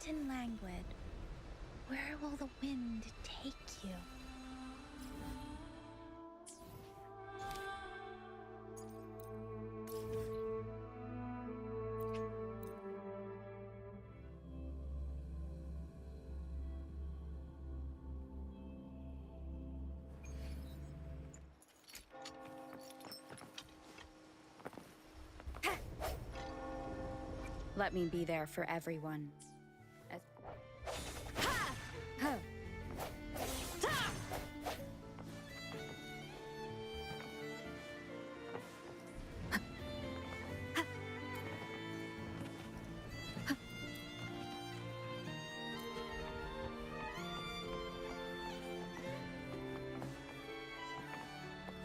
and languid, where will the wind take you? Let me be there for everyone. Huh.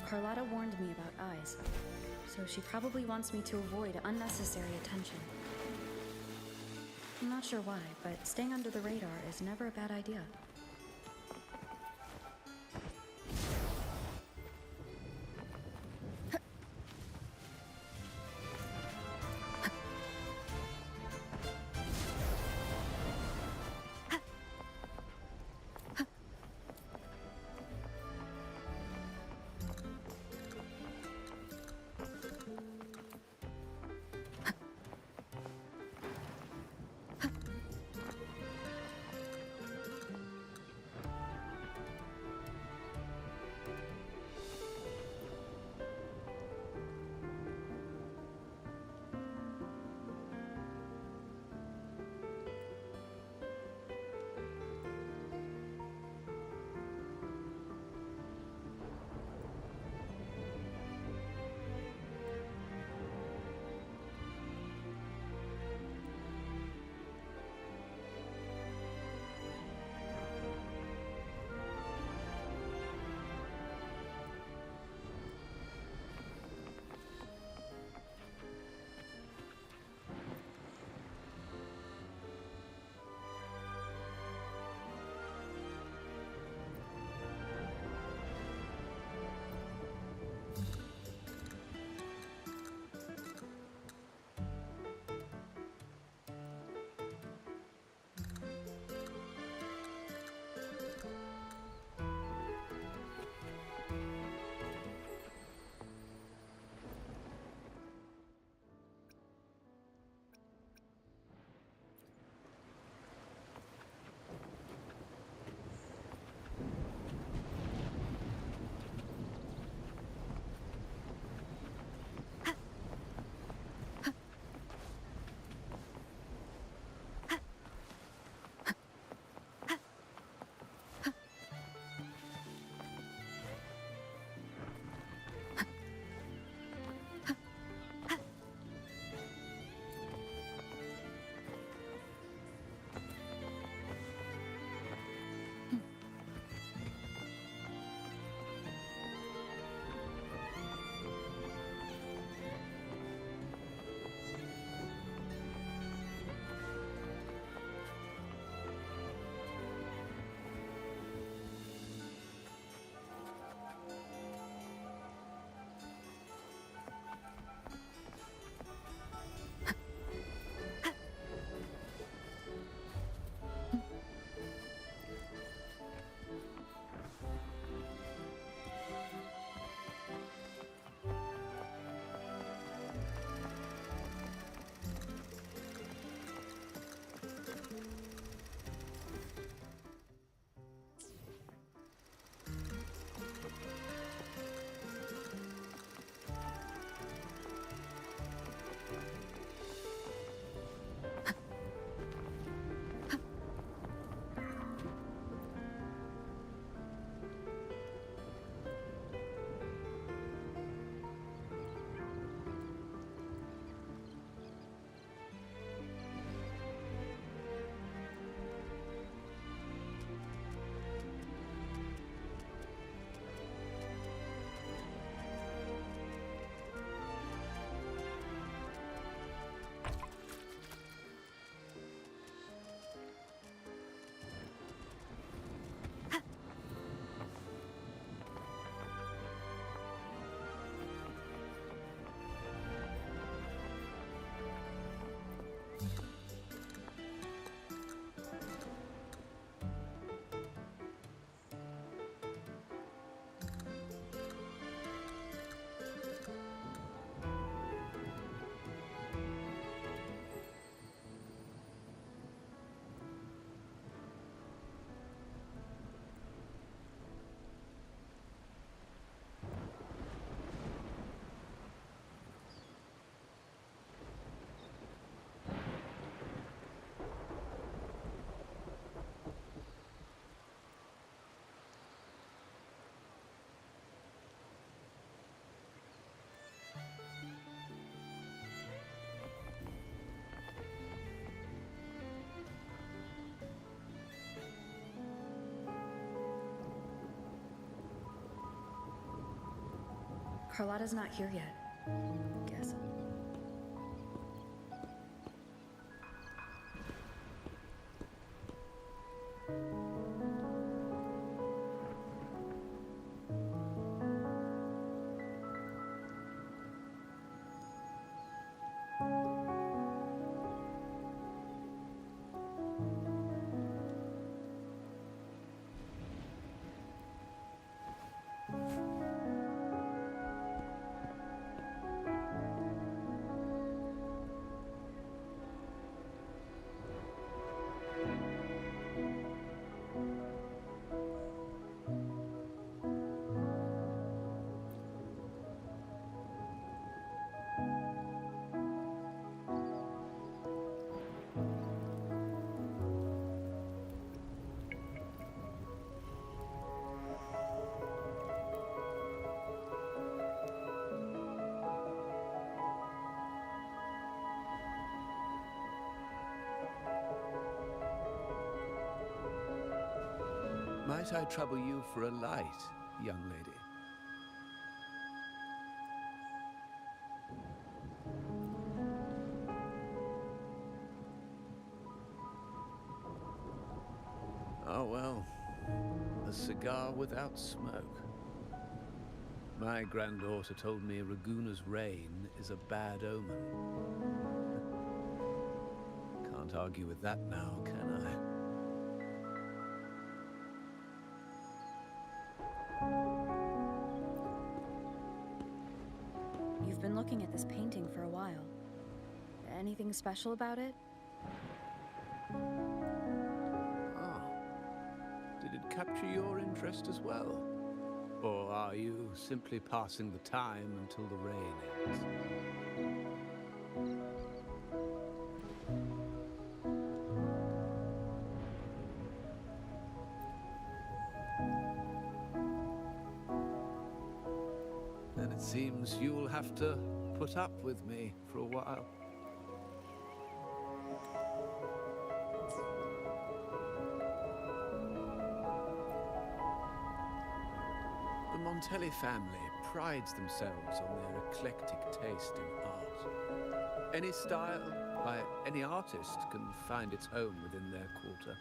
Carlotta warned me about eyes, so she probably wants me to avoid unnecessary attention. I'm not sure why, but staying under the radar is never a bad idea. Carlotta's not here yet. Guess. Might I trouble you for a light, young lady? Oh well, a cigar without smoke. My granddaughter told me Raguna's rain is a bad omen. Can't argue with that now, can I? You've been looking at this painting for a while. Anything special about it? Ah, did it capture your interest as well? Or are you simply passing the time until the rain ends? Then it seems you'll have to put up with me for a while. The Montelli family prides themselves on their eclectic taste in art. Any style by any artist can find its home within their quarter.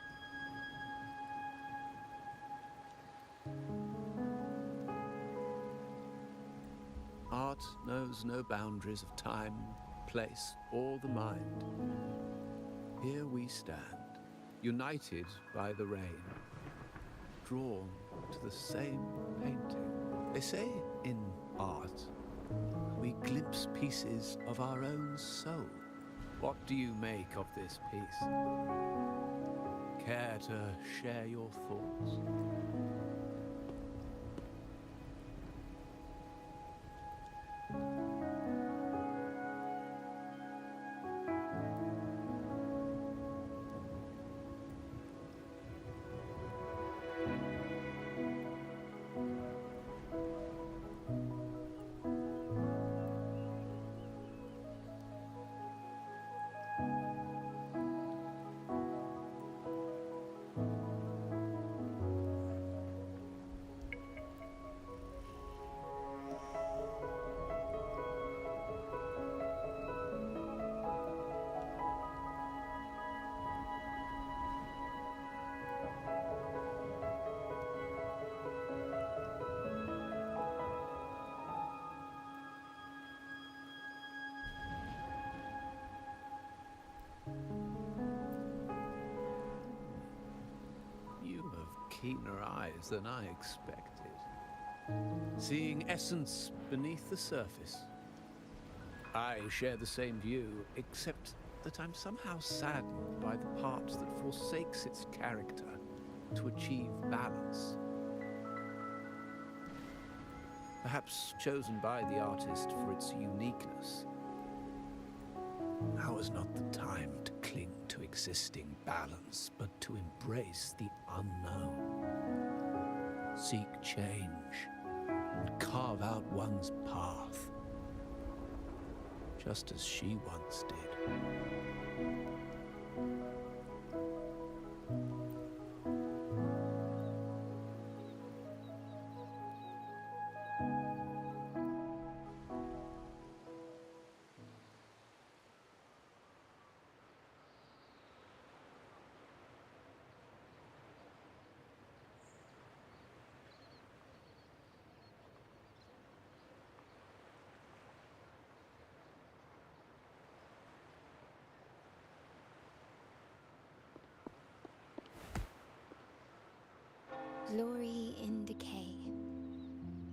Art knows no boundaries of time, place, or the mind. Here we stand, united by the rain, drawn to the same painting. They say in art, we glimpse pieces of our own soul. What do you make of this piece? Care to share your thoughts? Keener eyes than I expected. Seeing essence beneath the surface. I share the same view, except that I'm somehow saddened by the part that forsakes its character to achieve balance. Perhaps chosen by the artist for its uniqueness. Now is not the time to cling to existing balance, but to embrace the unknown. Seek change and carve out one's path, just as she once did. Glory in Decay.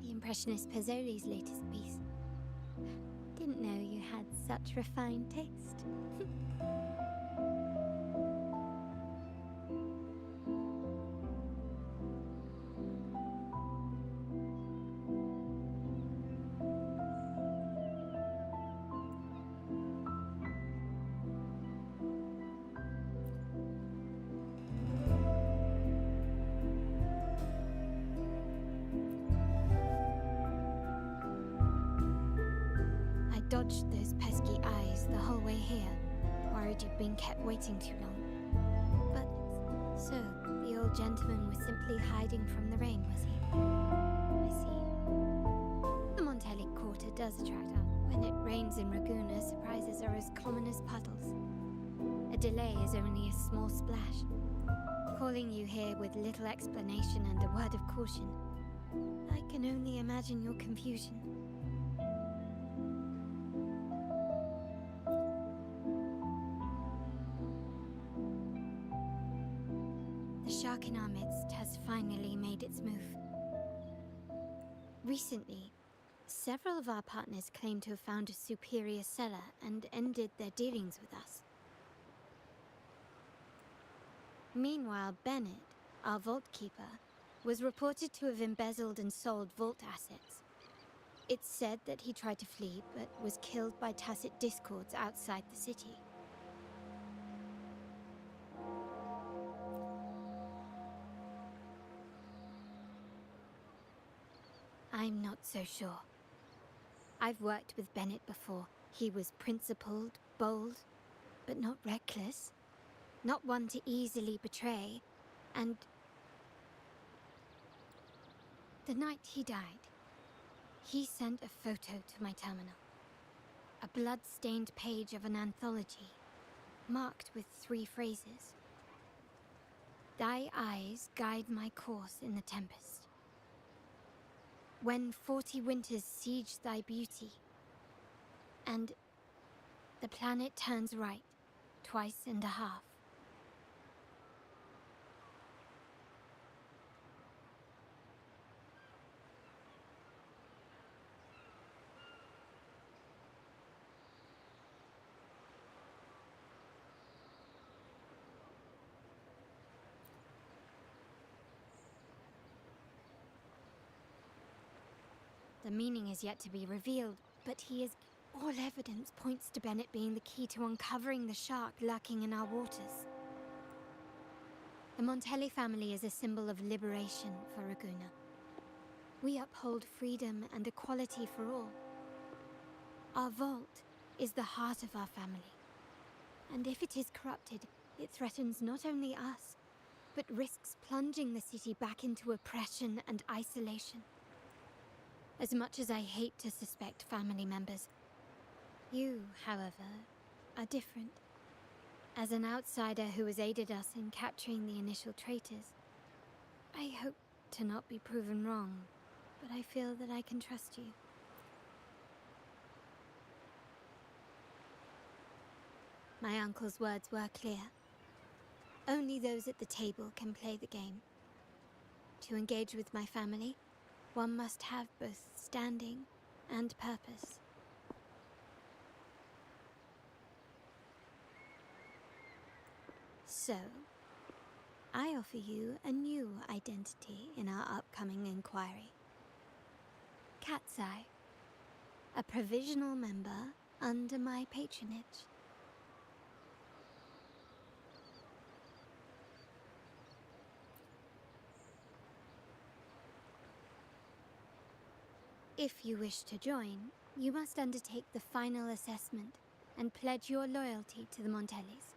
The Impressionist Pazzoli's latest piece. Didn't know you had such refined taste. I dodged those pesky eyes the whole way here, worried you'd been kept waiting too long. But, so, the old gentleman was simply hiding from the rain, was he? I see. The Montelic Quarter does attract us. When it rains in Ragusa, surprises are as common as puddles. A delay is only a small splash. Calling you here with little explanation and a word of caution, I can only imagine your confusion. The shark in our midst has finally made its move. Recently, several of our partners claim to have found a superior cellar and ended their dealings with us. Meanwhile, Bennett, our vault keeper, was reported to have embezzled and sold vault assets. It's said that he tried to flee, but was killed by tacit discords outside the city. I'm not so sure. I've worked with Bennett before. He was principled, bold, but not reckless. Not one to easily betray. And the night he died, he sent a photo to my terminal. A blood-stained page of an anthology, marked with 3 phrases. Thy eyes guide my course in the tempest. When 40 winters siege thy beauty, and the planet turns right, 2.5 times. The meaning is yet to be revealed, but all evidence points to Bennett being the key to uncovering the shark lurking in our waters. The Montelli family is a symbol of liberation for Ragusa. We uphold freedom and equality for all. Our vault is the heart of our family. And if it is corrupted, it threatens not only us, but risks plunging the city back into oppression and isolation. As much as I hate to suspect family members, you, however, are different. As an outsider who has aided us in capturing the initial traitors, I hope to not be proven wrong, but I feel that I can trust you. My uncle's words were clear. Only those at the table can play the game. To engage with my family, one must have both standing and purpose. So, I offer you a new identity in our upcoming inquiry. Cat's Eye, a provisional member under my patronage. If you wish to join, you must undertake the final assessment and pledge your loyalty to the Montellis.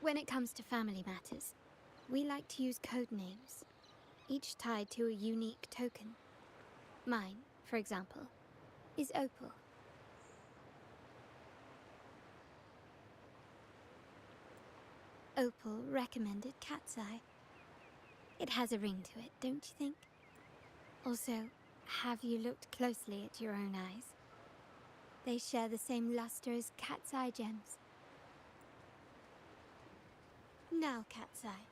When it comes to family matters, we like to use code names, each tied to a unique token. Mine, for example, is Opal. Opal recommended Cat's Eye. It has a ring to it, don't you think? Also, have you looked closely at your own eyes? They share the same luster as cat's eye gems. Now, Cat's Eye,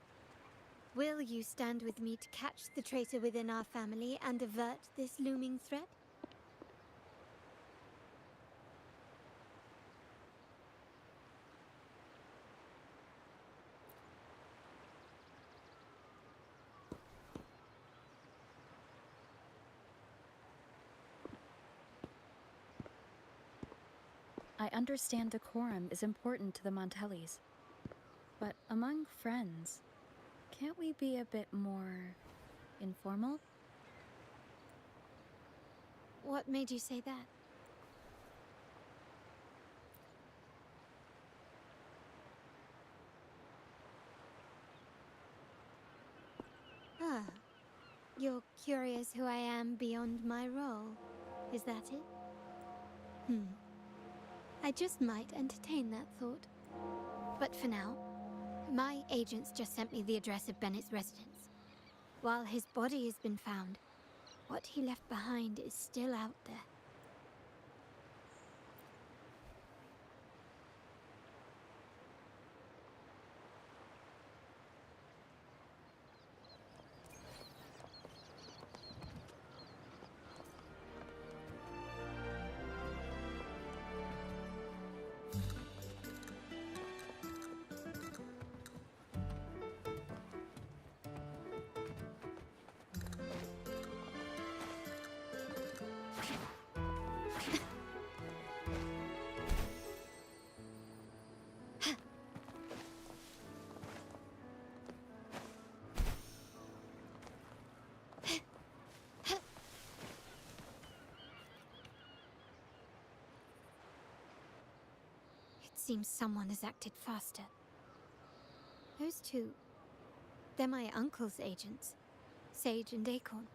will you stand with me to catch the traitor within our family and avert this looming threat? I understand decorum is important to the Montellis. But among friends, can't we be a bit more informal? What made you say that? Ah, you're curious who I am beyond my role. Is that it? I just might entertain that thought. But for now, my agents just sent me the address of Bennett's residence. While his body has been found, what he left behind is still out there. Seems someone has acted faster. Those two, they're my uncle's agents, Sage and Acorn.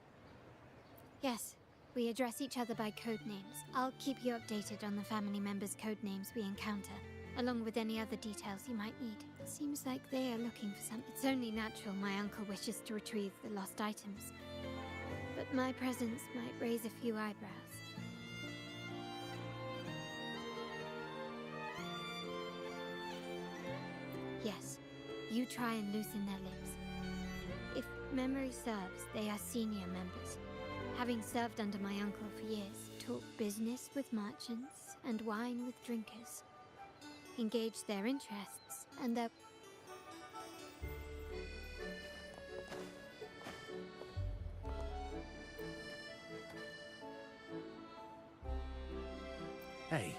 Yes, we address each other by code names. I'll keep you updated on the family members' code names we encounter, along with any other details you might need. Seems like they are looking for something. It's only natural my uncle wishes to retrieve the lost items, but my presence might raise a few eyebrows. Yes, you try and loosen their lips. If memory serves, they are senior members. Having served under my uncle for years, talk business with merchants and wine with drinkers. Engage their interests and their... Hey,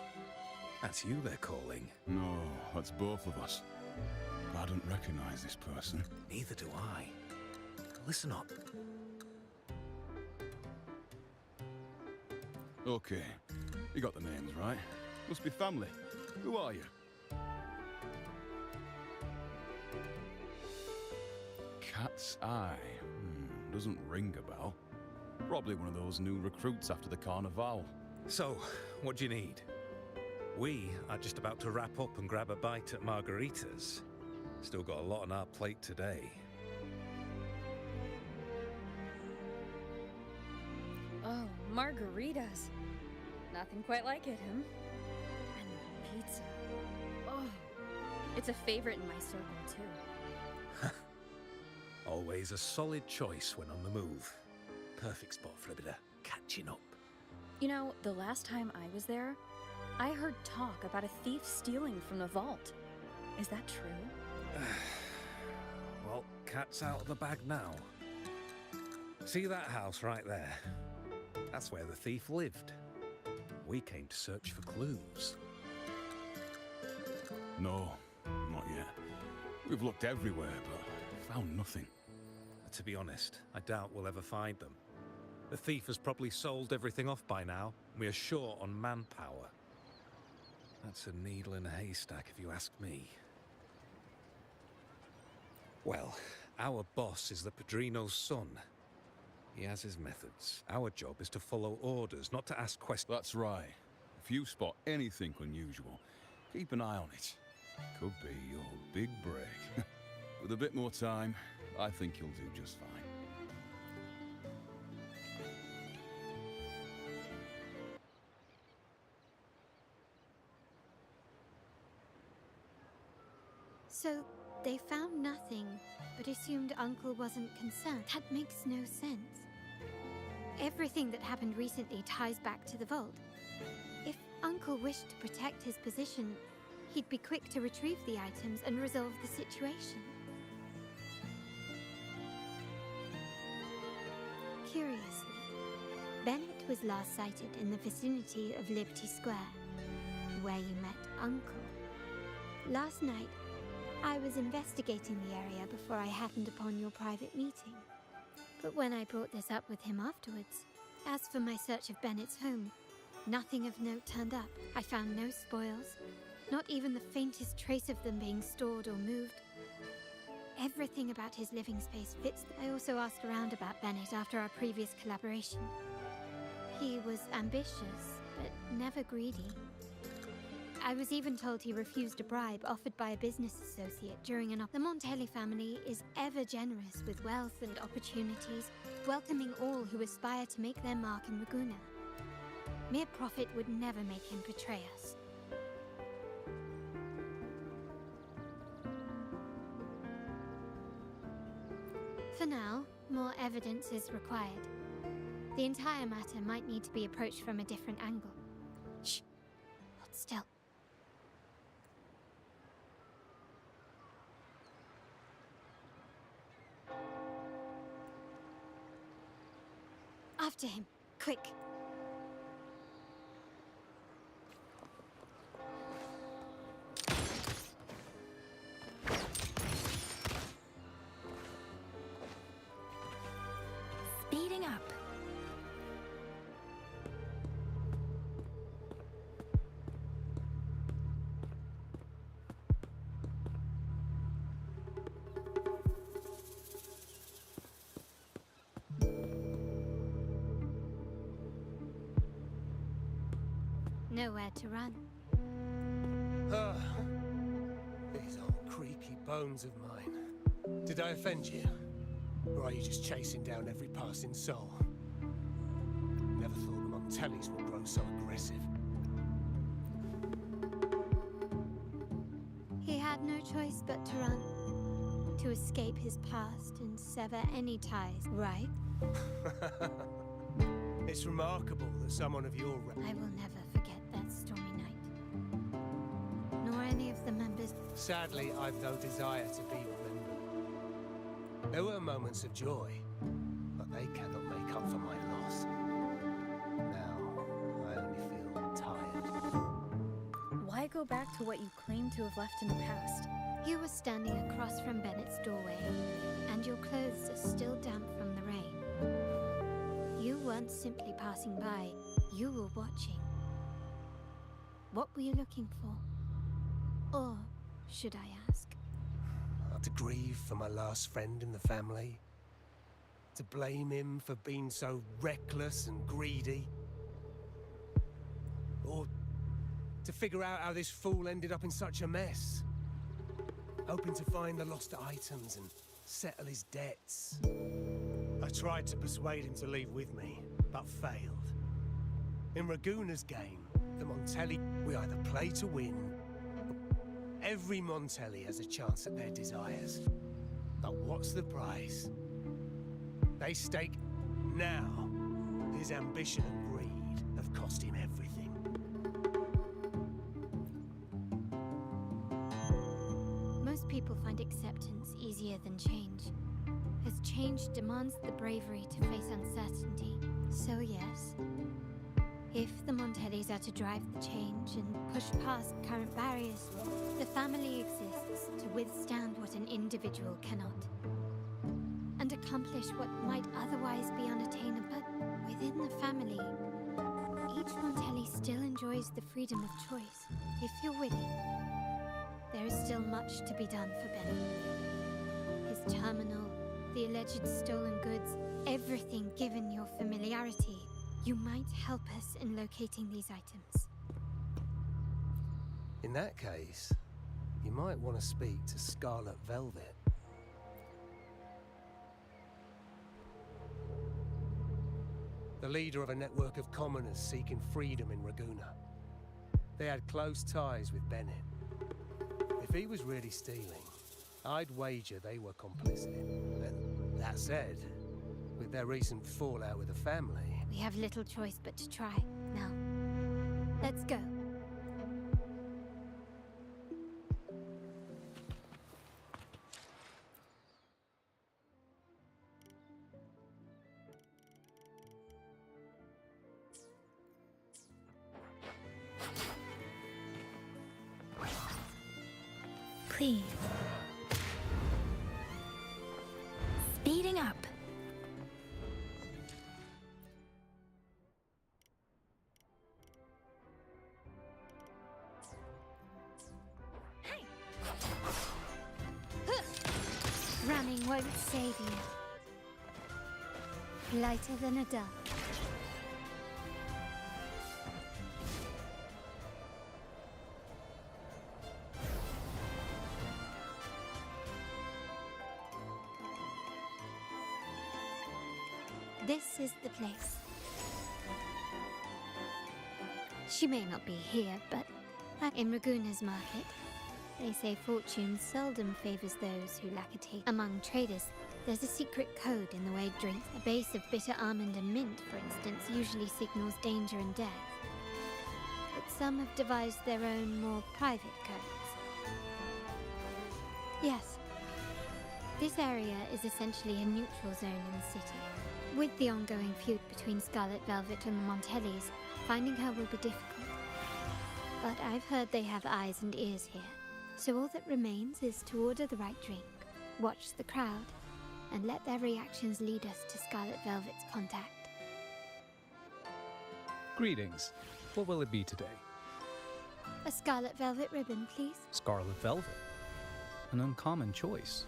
that's you they're calling. No, that's both of us. I don't recognize this person. Neither do I. Listen up. Okay, you got the names right. Must be family. Who are you? Cat's Eye. Doesn't ring a bell. Probably one of those new recruits after the Carnival. So, what do you need? We are just about to wrap up and grab a bite at Margarita's. Still got a lot on our plate today. Oh, margaritas. Nothing quite like it, And the pizza. Oh, it's a favorite in my circle, too. Always a solid choice when on the move. Perfect spot for a bit of catching up. You know, the last time I was there, I heard talk about a thief stealing from the vault. Is that true? Well, cat's out of the bag now. See that house right there? That's where the thief lived. We came to search for clues. No, not yet. We've looked everywhere, but found nothing. To be honest, I doubt we'll ever find them. The thief has probably sold everything off by now. We are short on manpower. That's a needle in a haystack, if you ask me. Well, our boss is the Padrino's son. He has his methods. Our job is to follow orders, not to ask questions. That's right. If you spot anything unusual, keep an eye on it. Could be your big break. With a bit more time, I think you'll do just fine. So they found nothing, but assumed Uncle wasn't concerned. That makes no sense. Everything that happened recently ties back to the vault. If Uncle wished to protect his position, he'd be quick to retrieve the items and resolve the situation. Curiously, Bennett was last sighted in the vicinity of Liberty Square, where you met Uncle. Last night, I was investigating the area before I happened upon your private meeting. But when I brought this up with him afterwards, as for my search of Bennett's home, nothing of note turned up. I found no spoils, not even the faintest trace of them being stored or moved. Everything about his living space fits. I also asked around about Bennett after our previous collaboration. He was ambitious, but never greedy. I was even told he refused a bribe offered by a business associate during the Montelli family is ever generous with wealth and opportunities, welcoming all who aspire to make their mark in Ragusa. Mere profit would never make him betray us. For now, more evidence is required. The entire matter might need to be approached from a different angle. Shh! Hold still. After him, quick! Speeding up. Nowhere to run. These old creaky bones of mine. Did I offend you? Or are you just chasing down every passing soul? Never thought the Montellis would grow so aggressive. He had no choice but to run. To escape his past and sever any ties, right? It's remarkable that someone of your I will never forget that stormy night. Nor any of the members. Sadly, I've no desire to be remembered. There were moments of joy, but they cannot make up for my loss. Now, I only feel tired. Why go back to what you claim to have left in the past? You were standing across from Bennett's doorway, and your clothes are still damp from the rain. You weren't simply passing by, you were watching. What were you looking for? Or should I ask? To grieve for my last friend in the family? To blame him for being so reckless and greedy? Or to figure out how this fool ended up in such a mess? Hoping to find the lost items and settle his debts. I tried to persuade him to leave with me, but failed. In Ragusa's game, the Montelli, we either play to win. Every Montelli has a chance at their desires. But what's the price? They stake now. His ambition and greed have cost him everything. Most people find acceptance easier than change, as change demands the bravery to face uncertainty. So yes, if the Montellis are to drive the change and push past current barriers, the family exists to withstand what an individual cannot, and accomplish what might otherwise be unattainable. But within the family, each Montelli still enjoys the freedom of choice. If you're willing, there is still much to be done for Bennett. His terminal, the alleged stolen goods, everything given your familiarity. You might help us in locating these items. In that case, you might want to speak to Scarlet Velvet. The leader of a network of commoners seeking freedom in Ragusa. They had close ties with Bennett. If he was really stealing, I'd wager they were complicit. And that said, with their recent fallout with the family... We have little choice but to try. Now, let's go. Please. Speeding up. Hey. Running won't save you. Lighter than a dove. This is the place. She may not be here, but in Raguna's market, they say fortune seldom favors those who lack a taste. Among traders, there's a secret code in the way drinks. A base of bitter almond and mint, for instance, usually signals danger and death. But some have devised their own, more private codes. Yes, this area is essentially a neutral zone in the city. With the ongoing feud between Scarlet Velvet and the Montellis, finding her will be difficult. But I've heard they have eyes and ears here. So all that remains is to order the right drink, watch the crowd, and let their reactions lead us to Scarlet Velvet's contact. Greetings. What will it be today? A Scarlet Velvet ribbon, please. Scarlet Velvet. An uncommon choice.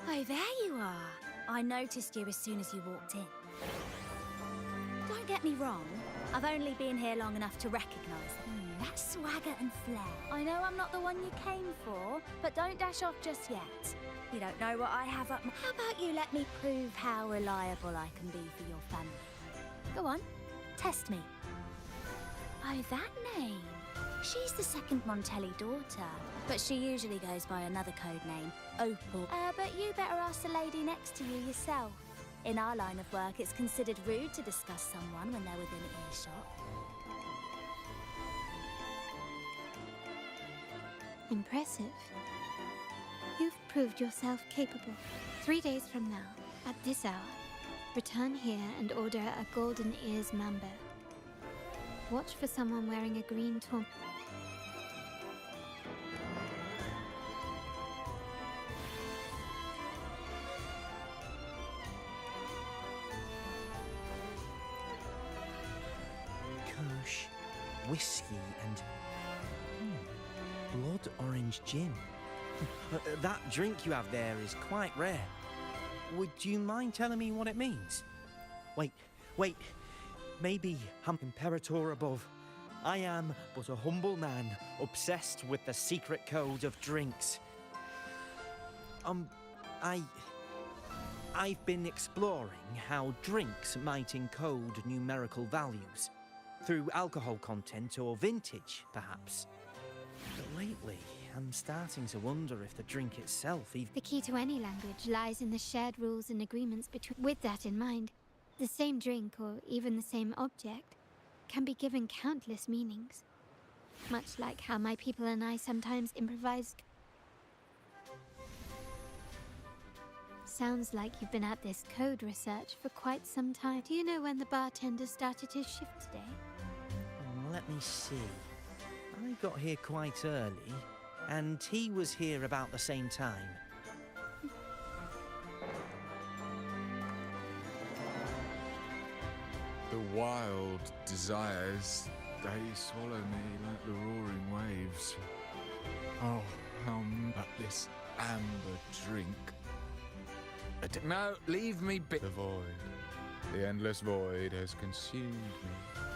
Oh, there you are. I noticed you as soon as you walked in. Don't get me wrong, I've only been here long enough to recognise that swagger and flair. I know I'm not the one you came for, but don't dash off just yet. You don't know what I have up my... How about you let me prove how reliable I can be for your family? Go on, test me. Oh, that name. She's the second Montelli daughter, but she usually goes by another code name, Opal. But you better ask the lady next to you yourself. In our line of work, it's considered rude to discuss someone when they're within earshot. Impressive. You've proved yourself capable. 3 days from now, at this hour, return here and order a golden ears mambo. Watch for someone wearing a green torn... Kush, whiskey, and blood orange gin. That drink you have there is quite rare. Would you mind telling me what it means? Wait. Maybe I'm Imperator above. I am but a humble man, obsessed with the secret code of drinks. I've been exploring how drinks might encode numerical values. Through alcohol content or vintage, perhaps. But lately, I'm starting to wonder if the drink itself even... The key to any language lies in the shared rules and agreements between... With that in mind, the same drink, or even the same object, can be given countless meanings. Much like how my people and I sometimes improvise. Sounds like you've been at this code research for quite some time. Do you know when the bartender started his shift today? Let me see. I got here quite early, and he was here about the same time. The wild desires They swallow me like the roaring waves. Oh, but this amber drink. No, leave me be. The void. The endless void has consumed me.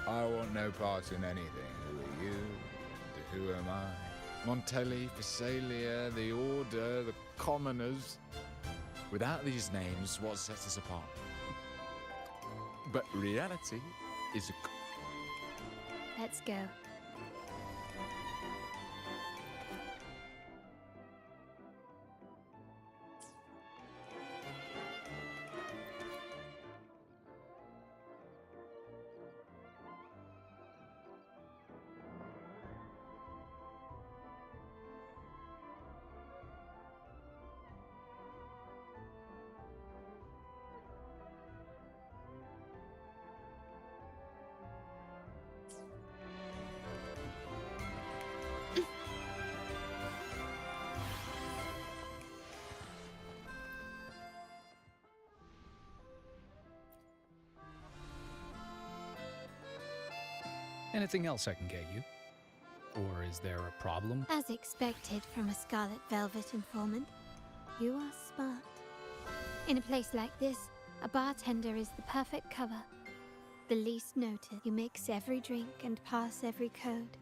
I want no part in anything. Who are you? And who am I? Montelli, Phasalia, the Order, the Commoners. Without these names, what sets us apart? But reality is a... Let's go. Anything else I can get you? Or is there a problem? As expected from a Scarlet Velvet informant, you are smart. In a place like this, a bartender is the perfect cover. The least noted, you mix every drink and pass every code.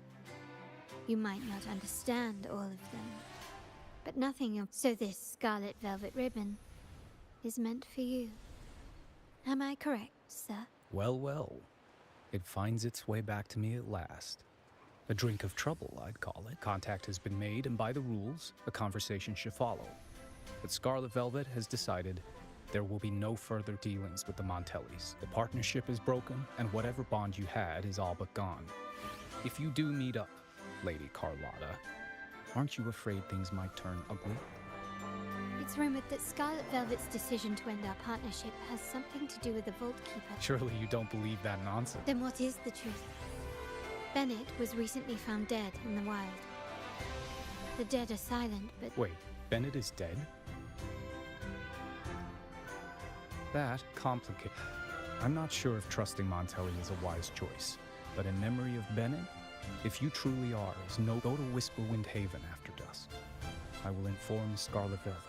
You might not understand all of them, but nothing of... So this Scarlet Velvet ribbon is meant for you. Am I correct, sir? Well, well. It finds its way back to me at last. A drink of trouble, I'd call it. Contact has been made, and by the rules, a conversation should follow. But Scarlet Velvet has decided there will be no further dealings with the Montellis. The partnership is broken, and whatever bond you had is all but gone. If you do meet up, Lady Carlotta, aren't you afraid things might turn ugly? It's rumored that Scarlet Velvet's decision to end our partnership has something to do with the Vault Keeper. Surely you don't believe that nonsense. Then what is the truth? Bennett was recently found dead in the wild. The dead are silent, but... Wait, Bennett is dead? That complicates... I'm not sure if trusting Montelli is a wise choice, but in memory of Bennett, if you truly are, go to Whisperwind Haven after dusk. I will inform Scarlet Velvet.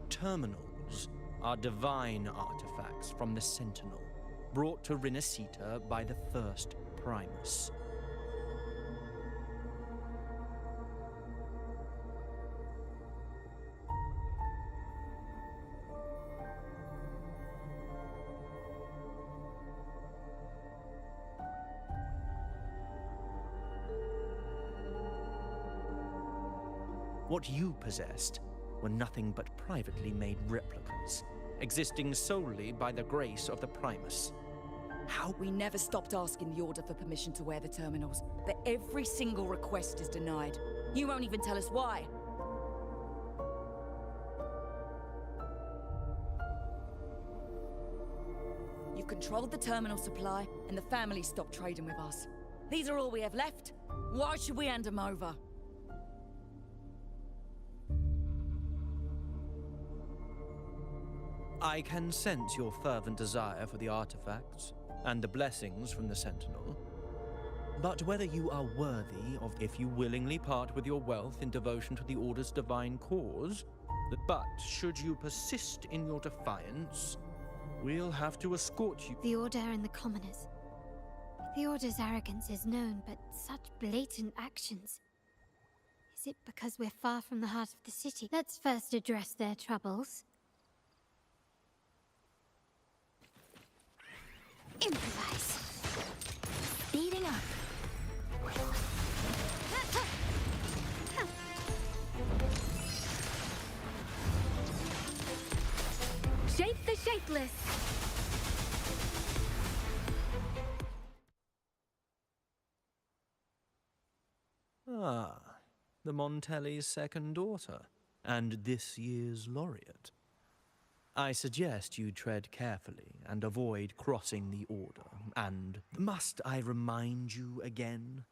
Terminals are divine artifacts from the Sentinel, brought to Rinascita by the first Primus. What you possessed were nothing but privately made replicas, existing solely by the grace of the Primus. How? We never stopped asking the Order for permission to wear the terminals, but every single request is denied. You won't even tell us why. You've controlled the terminal supply, and the family stopped trading with us. These are all we have left. Why should we hand them over? I can sense your fervent desire for the artifacts and the blessings from the Sentinel. But whether you are worthy of, if you willingly part with your wealth in devotion to the Order's divine cause, but should you persist in your defiance, we'll have to escort you. The Order and the Commoners. The Order's arrogance is known, but such blatant actions. Is it because we're far from the heart of the city? Let's first address their troubles. Improvise. Speeding up. Shape the shapeless. Ah, the Montelli's second daughter, and this year's laureate. I suggest you tread carefully and avoid crossing the order. And must I remind you again?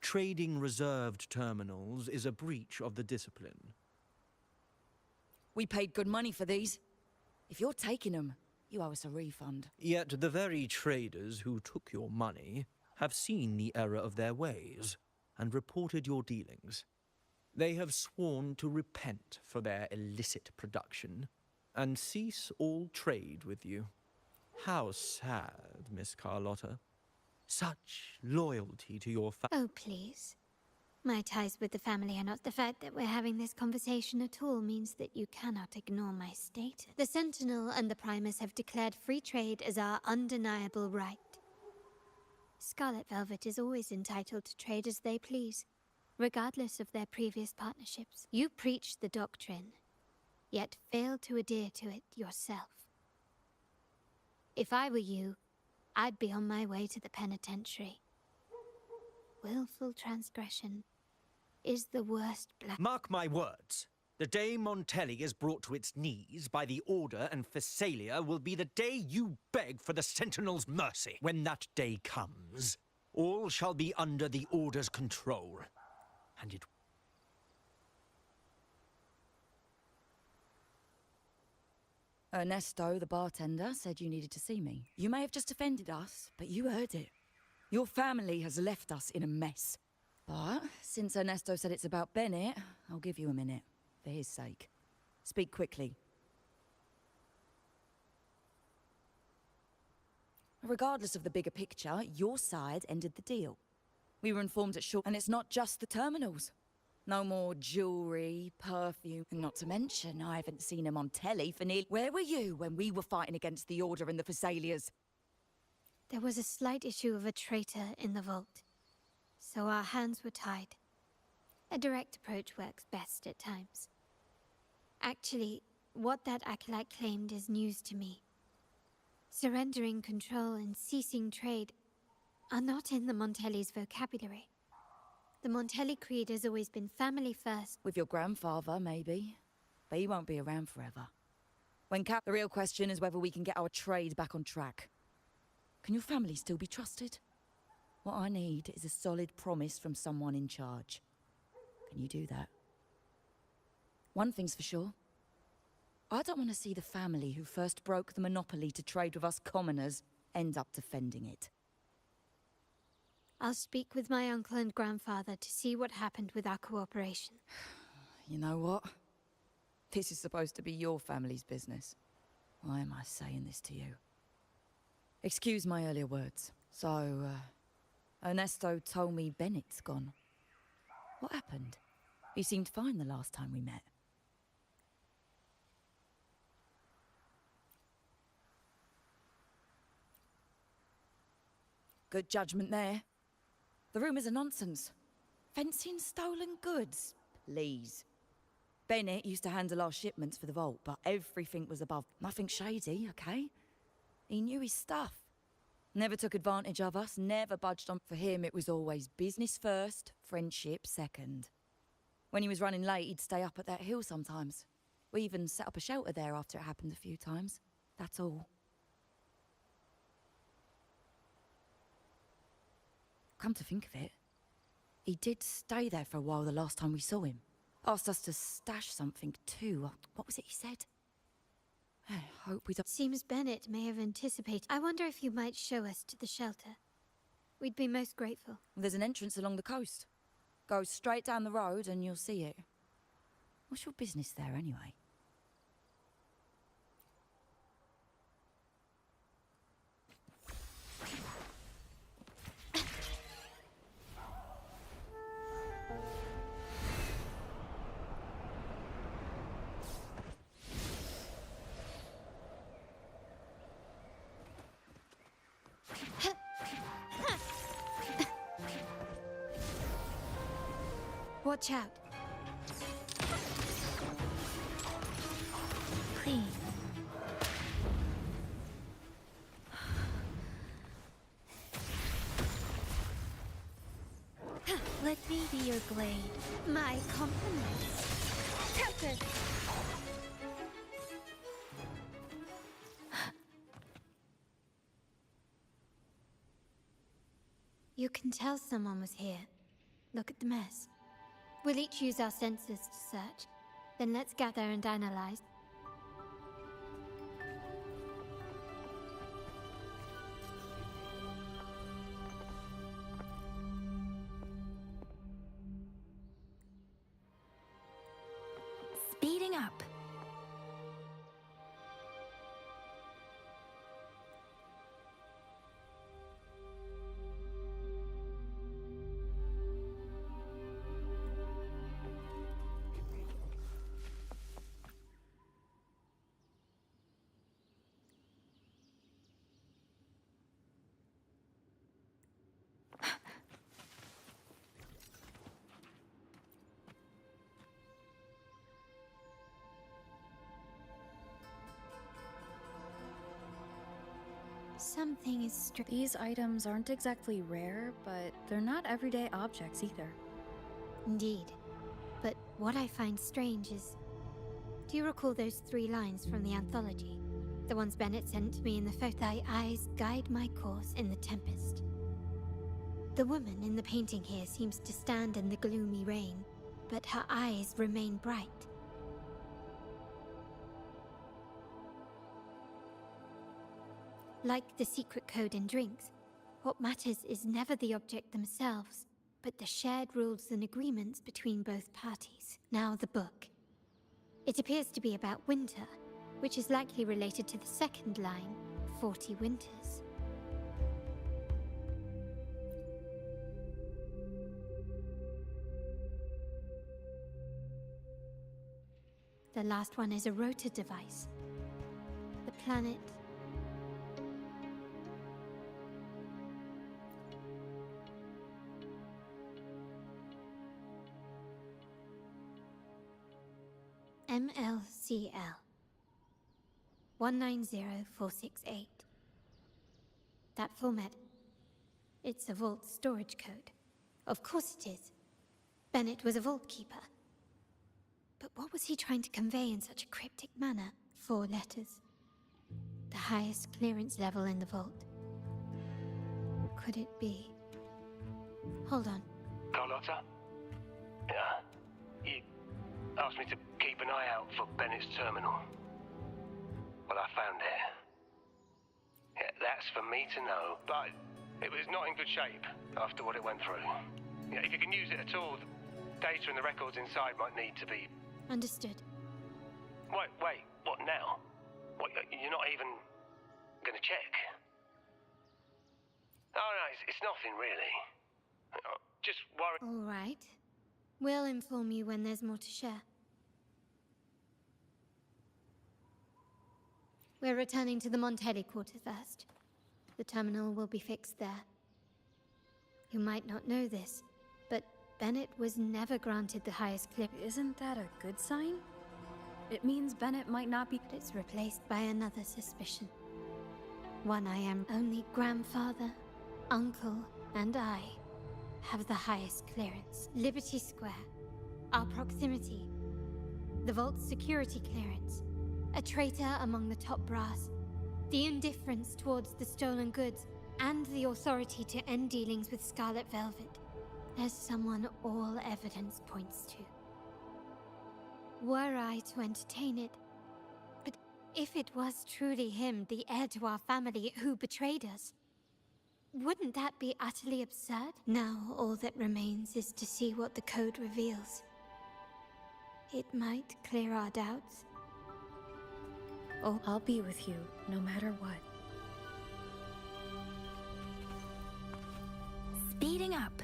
Trading reserved terminals is a breach of the discipline. We paid good money for these. If you're taking them, you owe us a refund. Yet the very traders who took your money have seen the error of their ways and reported your dealings. They have sworn to repent for their illicit production and cease all trade with you. How sad, Miss Carlotta. Such loyalty to your Oh, please. My ties with the family are not. The fact that we're having this conversation at all means that you cannot ignore my status. The Sentinel and the Primus have declared free trade as our undeniable right. Scarlet Velvet is always entitled to trade as they please, regardless of their previous partnerships. You preach the doctrine, yet fail to adhere to it yourself. If I were you, I'd be on my way to the penitentiary. Willful transgression is the worst black... Mark my words. The day Montelli is brought to its knees by the Order and Phasalia will be the day you beg for the Sentinel's mercy. When that day comes, all shall be under the Order's control. And it... Ernesto, the bartender, said you needed to see me. You may have just offended us, but you heard it. Your family has left us in a mess. But since Ernesto said it's about Bennett, I'll give you a minute. For his sake. Speak quickly. Regardless of the bigger picture, your side ended the deal. We were informed at short, and it's not just the terminals. No more jewelry, perfume, and not to mention, I haven't seen a Montelli for nearly... Where were you when we were fighting against the Order and the Phasalias? There was a slight issue of a traitor in the vault, so our hands were tied. A direct approach works best at times. Actually, what that acolyte claimed is news to me. Surrendering control and ceasing trade are not in the Montelli's vocabulary. The Montelli creed has always been family first. With your grandfather, maybe. But he won't be around forever. The real question is whether we can get our trade back on track. Can your family still be trusted? What I need is a solid promise from someone in charge. Can you do that? One thing's for sure. I don't want to see the family who first broke the monopoly to trade with us commoners end up defending it. I'll speak with my uncle and grandfather to see what happened with our cooperation. You know what? This is supposed to be your family's business. Why am I saying this to you? Excuse my earlier words. So, Ernesto told me Bennett's gone. What happened? He seemed fine the last time we met. Good judgment there. The rumours are nonsense. Fencing stolen goods, please. Bennett used to handle our shipments for the vault, but everything was above. Nothing shady, okay? He knew his stuff. Never took advantage of us, never budged on. For him, it was always business first, friendship second. When he was running late, he'd stay up at that hill sometimes. We even set up a shelter there after it happened a few times. That's all. Come to think of it, he did stay there for a while the last time we saw him. Asked us to stash something too. What was it he said? I hope we don't... Seems Bennett may have anticipated. I wonder if you might show us to the shelter. We'd be most grateful. There's an entrance along the coast. Go straight down the road and you'll see it. What's your business there anyway? Watch out. Clean. Let me be your blade. My compliments. Tempest! You can tell someone was here. Look at the mess. We'll each use our senses to search. Then let's gather and analyze. Speeding up. Something is strange. These items aren't exactly rare, but they're not everyday objects either. Indeed. But what I find strange is... Do you recall those 3 lines from the anthology? The ones Bennett sent to me in the photo. Thy eyes guide my course in the tempest. The woman in the painting here seems to stand in the gloomy rain, but her eyes remain bright. Like the secret code in drinks, what matters is never the object themselves, but the shared rules and agreements between both parties. Now the book. It appears to be about winter, which is likely related to the second line, 40 winters. The last one is a rotor device. The planet... MLCL 190468. That format. It's a vault storage code. Of course it is. Bennett was a vault keeper. But what was he trying to convey in such a cryptic manner? 4 letters. The highest clearance level in the vault. Could it be? Hold on. Carlotta? Yeah. You asked me to keep an eye out for Bennett's terminal. Well, I found it. Yeah, that's for me to know, but it was not in good shape after what it went through. Yeah, if you can use it at all, the data and the records inside might need to be... Understood. Wait, what now? What, you're not even gonna check? Oh, no, it's nothing really. Just worry... All right. We'll inform you when there's more to share. We're returning to the Montelli quarter first. The terminal will be fixed there. You might not know this, but Bennett was never granted the highest clip. Isn't that a good sign? It means Bennett might not be... But it's replaced by another suspicion. One I am. Only grandfather, uncle, and I have the highest clearance. Liberty Square. Our proximity. The Vault's security clearance. A traitor among the top brass. The indifference towards the stolen goods. And the authority to end dealings with Scarlet Velvet. There's someone all evidence points to. Were I to entertain it... But if it was truly him, the heir to our family, who betrayed us... Wouldn't that be utterly absurd? Now, all that remains is to see what the code reveals. It might clear our doubts. Oh, I'll be with you, no matter what. Speeding up.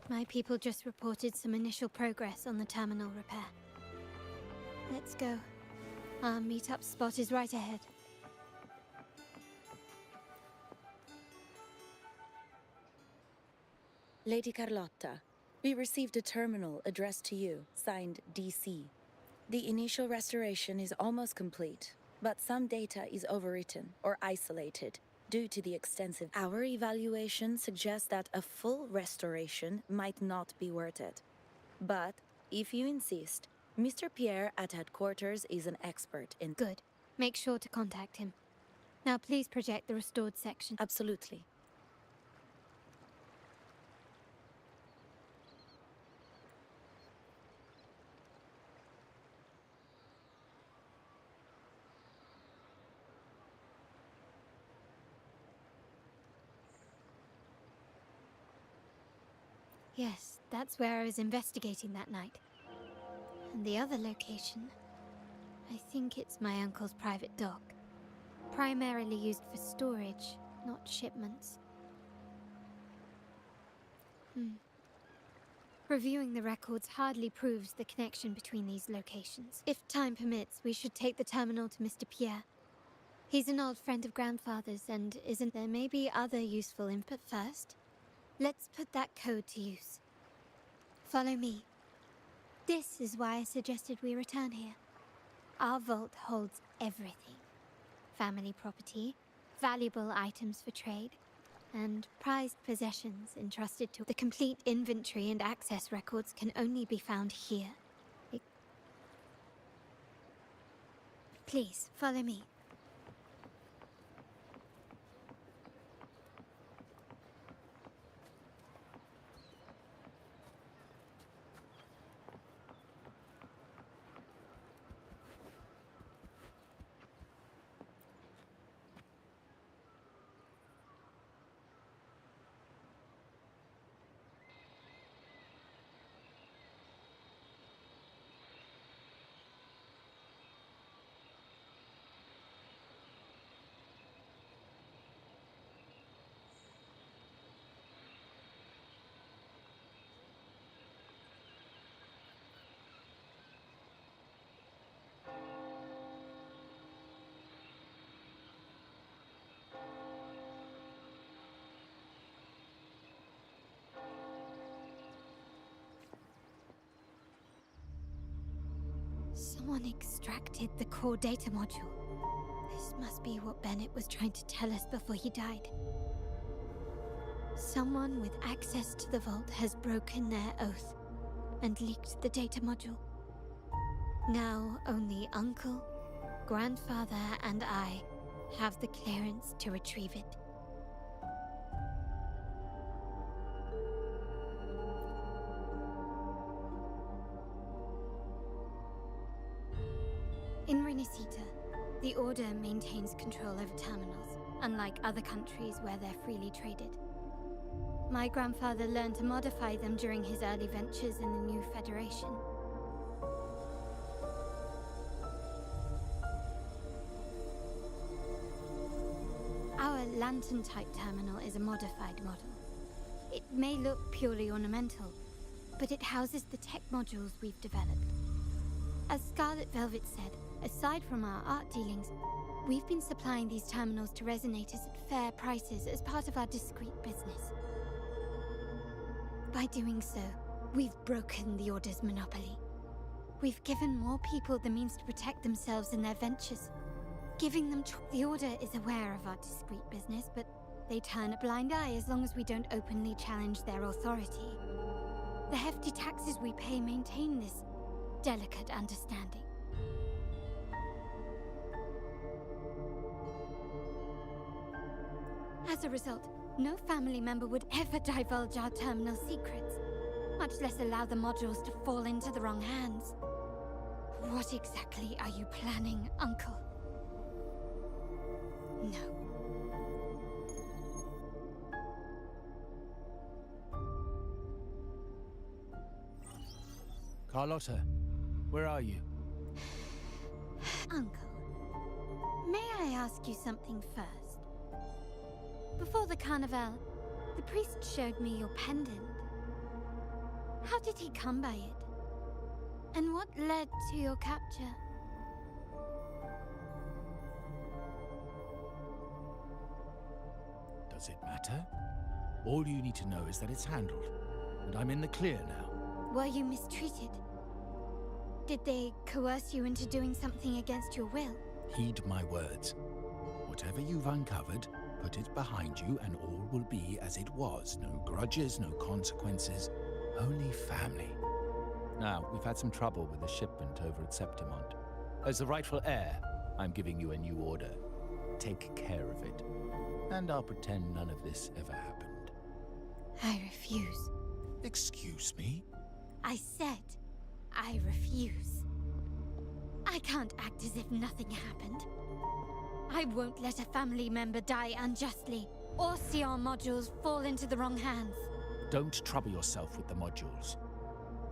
My people just reported some initial progress on the terminal repair. Let's go. Our meet-up spot is right ahead. Lady Carlotta, we received a terminal addressed to you, signed DC. The initial restoration is almost complete, but some data is overwritten or isolated due to the extensive. Our evaluation suggests that a full restoration might not be worth it. But, if you insist, Mr. Pierre at headquarters is an expert in... Good. Make sure to contact him. Now please project the restored section. Absolutely. Yes, that's where I was investigating that night. And the other location, I think it's my uncle's private dock. Primarily used for storage, not shipments. Reviewing the records hardly proves the connection between these locations. If time permits, we should take the terminal to Mr. Pierre. He's an old friend of Grandfather's, and isn't there maybe other useful input first? Let's put that code to use. Follow me. This is why I suggested we return here. Our vault holds everything. Family property, valuable items for trade, and prized possessions entrusted to... The complete inventory and access records can only be found here. Please, follow me. Someone extracted the core data module. This must be what Bennett was trying to tell us before he died. Someone with access to the vault has broken their oath and leaked the data module. Now only Uncle, Grandfather, and I have the clearance to retrieve it. In Renisita, the Order maintains control over terminals, unlike other countries where they're freely traded. My grandfather learned to modify them during his early ventures in the new Federation. Our lantern-type terminal is a modified model. It may look purely ornamental, but it houses the tech modules we've developed. As Scarlet Velvet said, aside from our art dealings, we've been supplying these terminals to resonators at fair prices as part of our discreet business. By doing so, we've broken the Order's monopoly. We've given more people the means to protect themselves in their ventures, giving them the Order is aware of our discreet business, but they turn a blind eye as long as we don't openly challenge their authority. The hefty taxes we pay maintain this delicate understanding. As a result, no family member would ever divulge our terminal secrets, much less allow the modules to fall into the wrong hands. What exactly are you planning, Uncle? No. Carlotta, where are you? Uncle, may I ask you something first? Before the carnival, the priest showed me your pendant. How did he come by it? And what led to your capture? Does it matter? All you need to know is that it's handled, and I'm in the clear now. Were you mistreated? Did they coerce you into doing something against your will? Heed my words. Whatever you've uncovered, put it behind you and all will be as it was. No grudges, no consequences, only family. Now, we've had some trouble with the shipment over at Septimont. As the rightful heir, I'm giving you a new order. Take care of it. And I'll pretend none of this ever happened. I refuse. Excuse me? I said I refuse. I can't act as if nothing happened. I won't let a family member die unjustly, or see our modules fall into the wrong hands. Don't trouble yourself with the modules.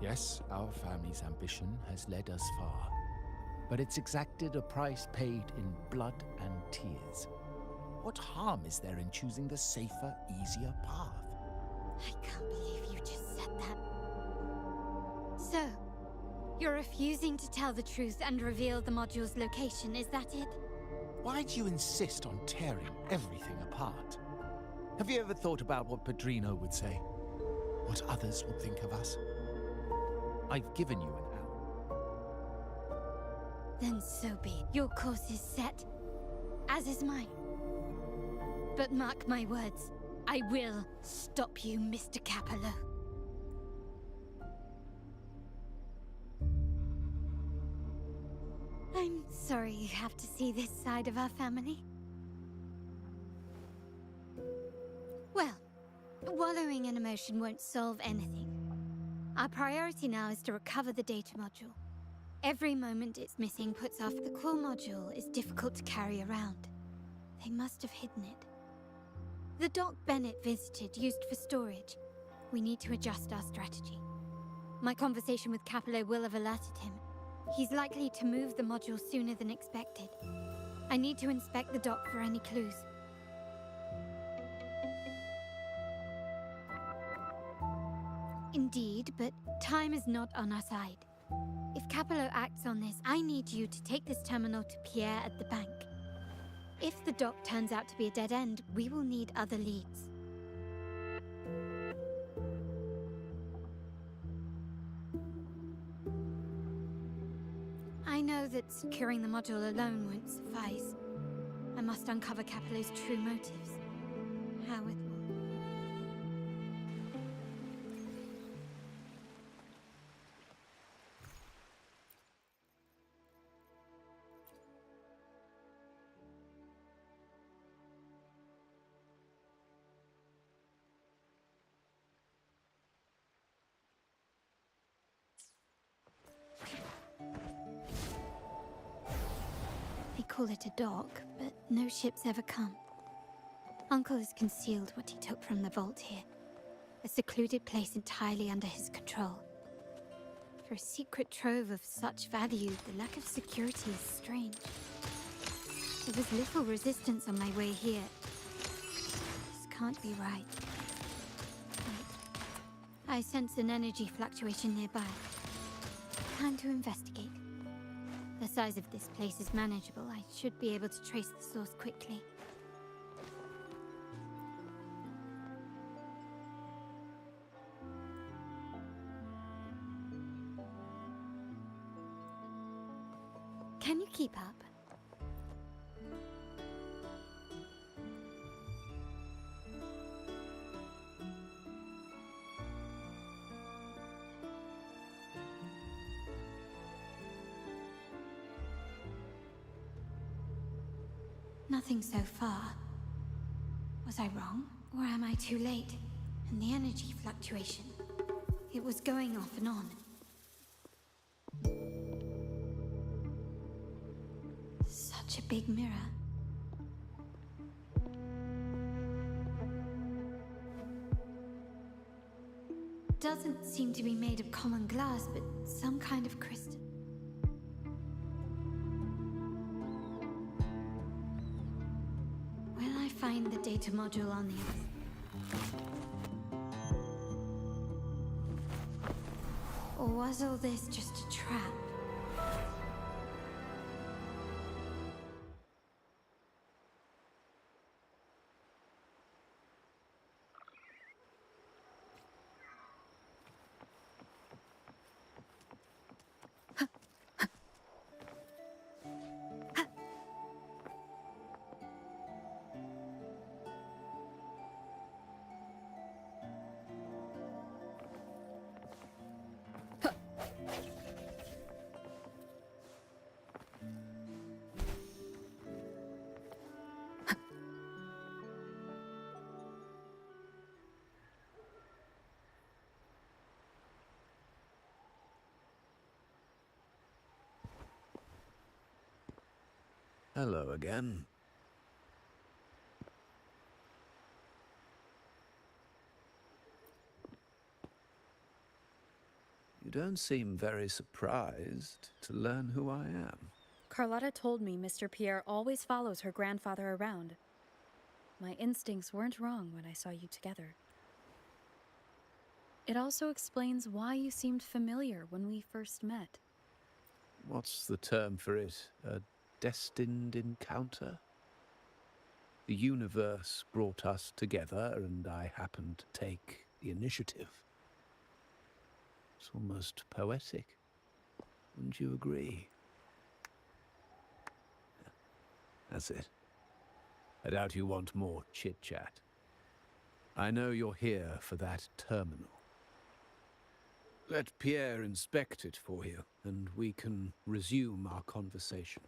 Yes, our family's ambition has led us far, but it's exacted a price paid in blood and tears. What harm is there in choosing the safer, easier path? I can't believe you just said that. So, you're refusing to tell the truth and reveal the module's location, is that it? Why do you insist on tearing everything apart? Have you ever thought about what Padrino would say? What others would think of us? I've given you an hour. Then so be it. Your course is set, as is mine. But mark my words, I will stop you, Mr. Capello. I'm sorry you have to see this side of our family. Well, wallowing in emotion won't solve anything. Our priority now is to recover the data module. Every moment it's missing puts off the core module is difficult to carry around. They must have hidden it. The dock Bennett visited used for storage. We need to adjust our strategy. My conversation with Capello will have alerted him. He's likely to move the module sooner than expected. I need to inspect the dock for any clues. Indeed, but time is not on our side. If Capello acts on this, I need you to take this terminal to Pierre at the bank. If the dock turns out to be a dead end, we will need other leads. I know that securing the module alone won't suffice. I must uncover Capello's true motives. How it will. They call it a dock, but no ships ever come. Uncle has concealed what he took from the vault here. A secluded place entirely under his control. For a secret trove of such value, the lack of security is strange. There was little resistance on my way here. This can't be right. Wait. I sense an energy fluctuation nearby. Time to investigate. The size of this place is manageable. I should be able to trace the source quickly. Can you keep up? Nothing so far. Was I wrong? Or am I too late? And the energy fluctuation. It was going off and on. Such a big mirror. Doesn't seem to be made of common glass, but some kind of crystal. Will I find the data module on the Earth? Or was all this just a trap? Hello again. You don't seem very surprised to learn who I am. Carlotta told me Mr. Pierre always follows her grandfather around. My instincts weren't wrong when I saw you together. It also explains why you seemed familiar when we first met. What's the term for it? A destined encounter? The universe brought us together, and I happened to take the initiative. It's almost poetic. Wouldn't you agree? That's it. I doubt you want more chit-chat. I know you're here for that terminal. Let Pierre inspect it for you, and we can resume our conversation.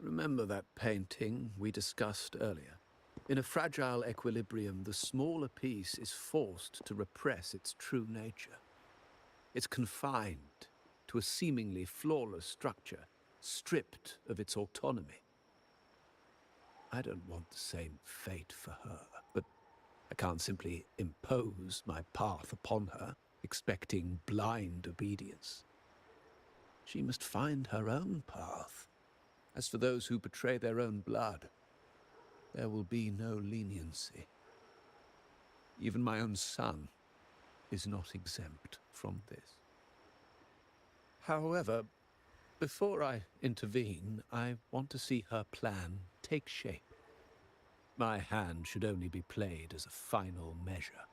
Remember that painting we discussed earlier? In a fragile equilibrium, the smaller piece is forced to repress its true nature. It's confined to a seemingly flawless structure, stripped of its autonomy. I don't want the same fate for her, but I can't simply impose my path upon her, expecting blind obedience. She must find her own path. As for those who betray their own blood, there will be no leniency. Even my own son is not exempt from this. However, before I intervene, I want to see her plan take shape. My hand should only be played as a final measure.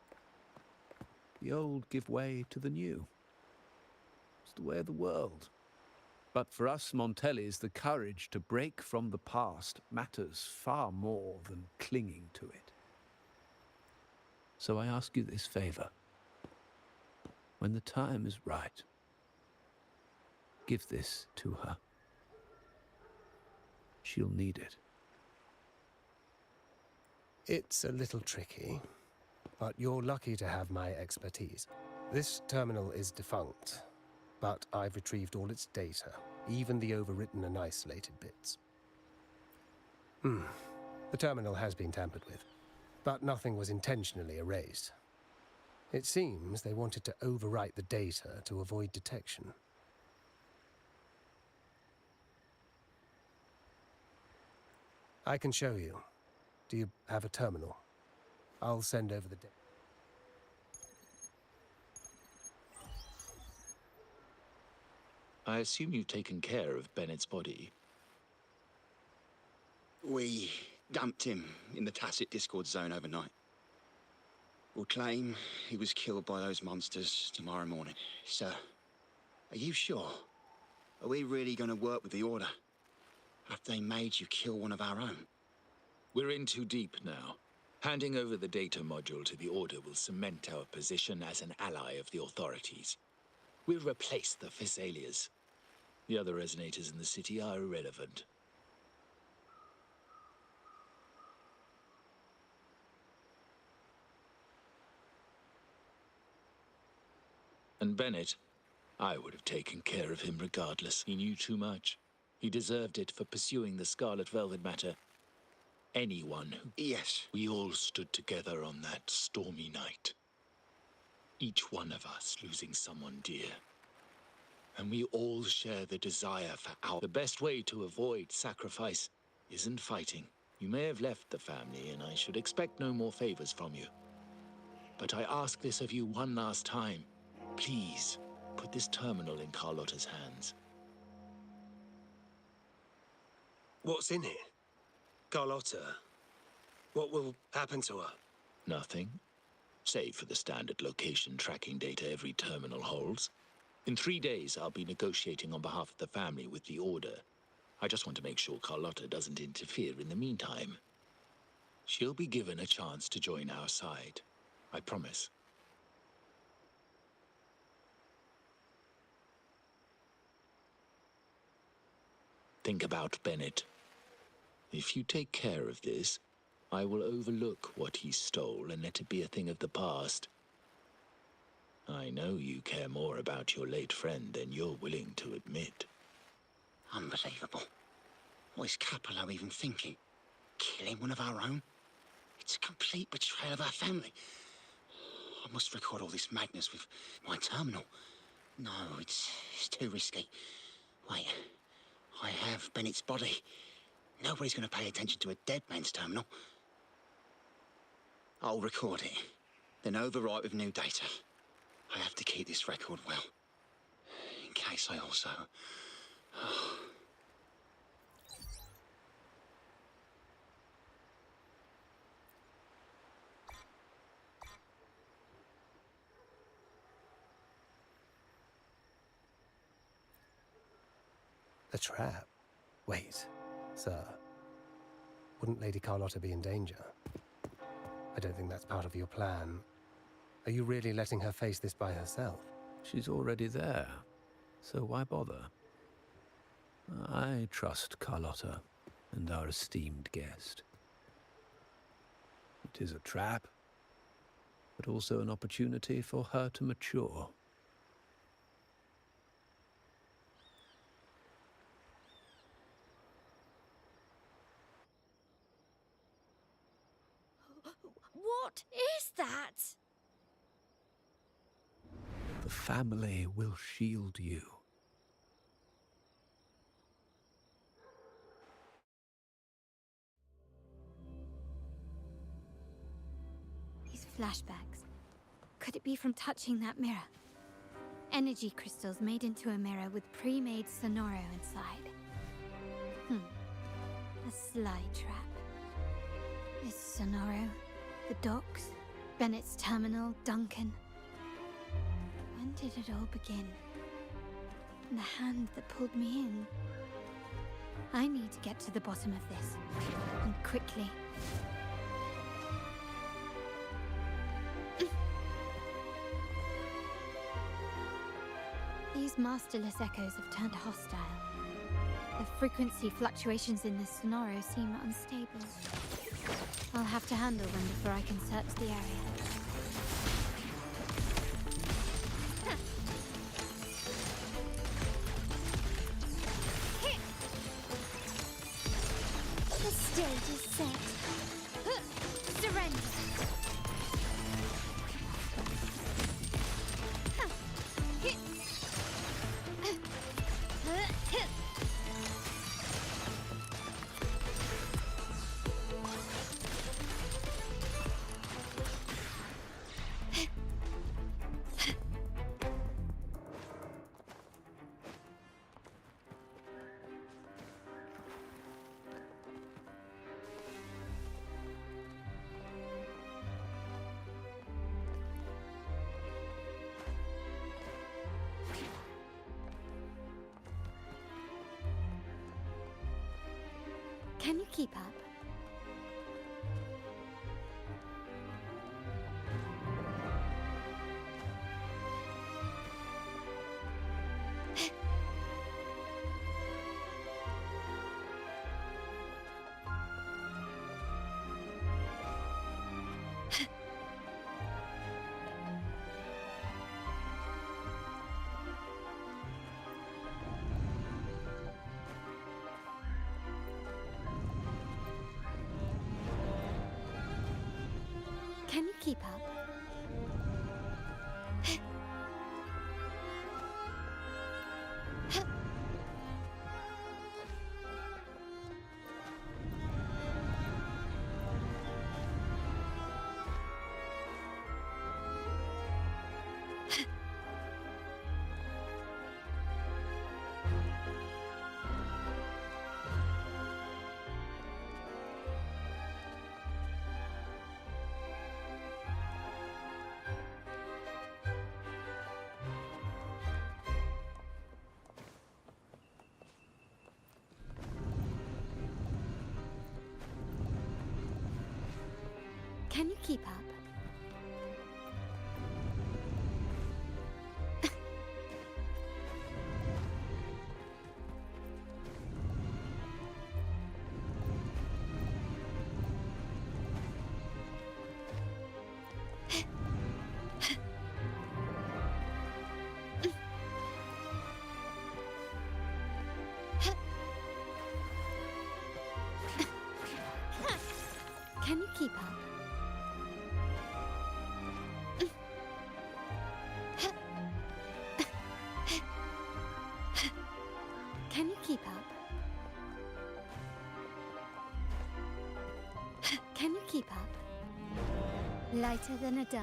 The old give way to the new. It's the way of the world. But for us Montellis, the courage to break from the past matters far more than clinging to it. So I ask you this favor. When the time is right, give this to her. She'll need it. It's a little tricky, but you're lucky to have my expertise. This terminal is defunct, but I've retrieved all its data, even the overwritten and isolated bits. The terminal has been tampered with, but nothing was intentionally erased. It seems they wanted to overwrite the data to avoid detection. I can show you. Do you have a terminal? I'll send over the data. I assume you've taken care of Bennett's body. We dumped him in the tacit Discord zone overnight. We'll claim he was killed by those monsters tomorrow morning. Sir, are you sure? Are we really going to work with the Order? Have they made you kill one of our own? We're in too deep now. Handing over the data module to the Order will cement our position as an ally of the authorities. We'll replace the Physalias. The other resonators in the city are irrelevant. And Bennett, I would have taken care of him regardless. He knew too much. He deserved it for pursuing the Scarlet Velvet matter. Anyone who... Yes. We all stood together on that stormy night. Each one of us losing someone dear. And we all share the desire for our... The best way to avoid sacrifice isn't fighting. You may have left the family, and I should expect no more favors from you. But I ask this of you one last time. Please, put this terminal in Carlotta's hands. What's in it? Carlotta? What will happen to her? Nothing. Save for the standard location tracking data every terminal holds. In 3 days, I'll be negotiating on behalf of the family with the Order. I just want to make sure Carlotta doesn't interfere in the meantime. She'll be given a chance to join our side. I promise. Think about Bennett. If you take care of this, I will overlook what he stole and let it be a thing of the past. I know you care more about your late friend than you're willing to admit. Unbelievable. What is Capello even thinking? Killing one of our own? It's a complete betrayal of our family. I must record all this madness with my terminal. No, it's too risky. Wait, I have Bennett's body. Nobody's going to pay attention to a dead man's terminal. I'll record it, then overwrite with new data. I have to keep this record well, in case I also... A trap? Wait, sir. Wouldn't Lady Carlotta be in danger? I don't think that's part of your plan. Are you really letting her face this by herself? She's already there, so why bother? I trust Carlotta and our esteemed guest. It is a trap, but also an opportunity for her to mature. What is that? The family will shield you. These flashbacks. Could it be from touching that mirror? Energy crystals made into a mirror with pre-made Sonoro inside. A sly trap. Is Sonoro, the docks, Bennett's terminal, Duncan. When did it all begin? And the hand that pulled me in. I need to get to the bottom of this. And quickly. These masterless echoes have turned hostile. The frequency fluctuations in this Sonoro seem unstable. I'll have to handle them before I can search the area. The stage is set. Surrender! Can you keep up? Can you keep up? Can you keep up? Can you keep up? Can you keep up? Can you keep up? Lighter than a dove.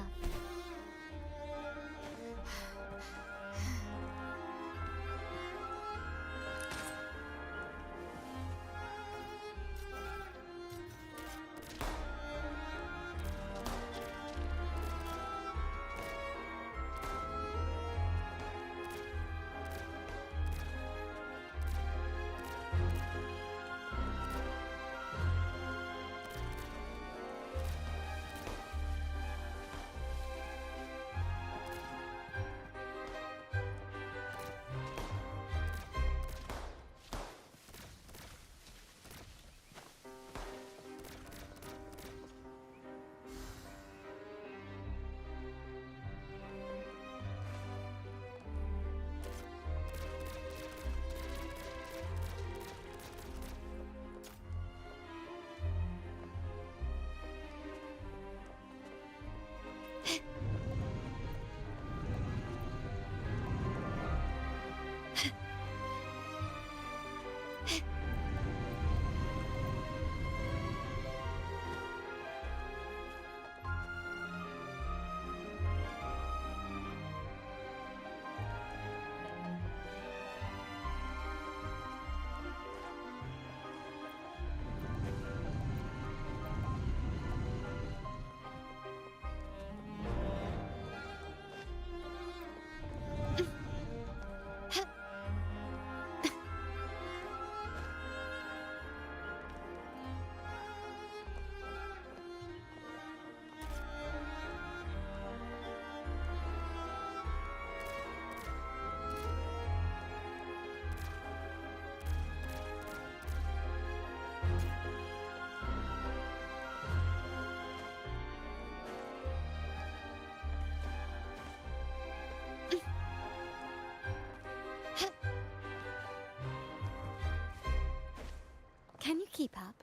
Can you keep up?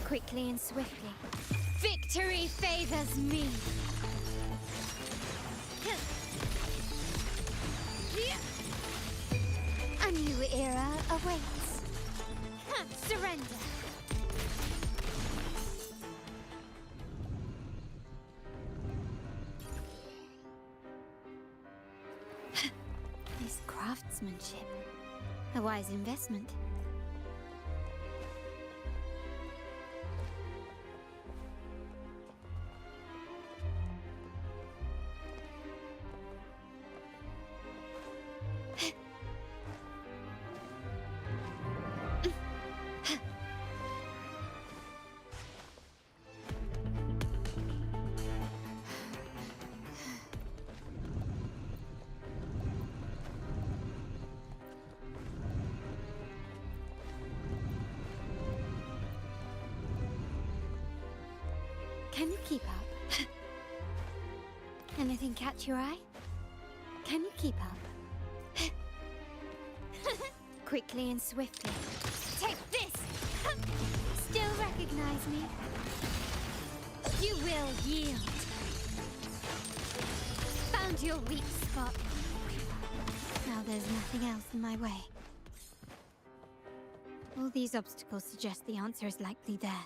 Quickly and swiftly. Victory favors me! A new era awaits. Surrender! This craftsmanship. A wise investment. Can you keep up? Anything catch your eye? Can you keep up? Quickly and swiftly. Take this! still recognize me? You will yield. Found your weak spot. Now there's nothing else in my way. All these obstacles suggest the answer is likely there.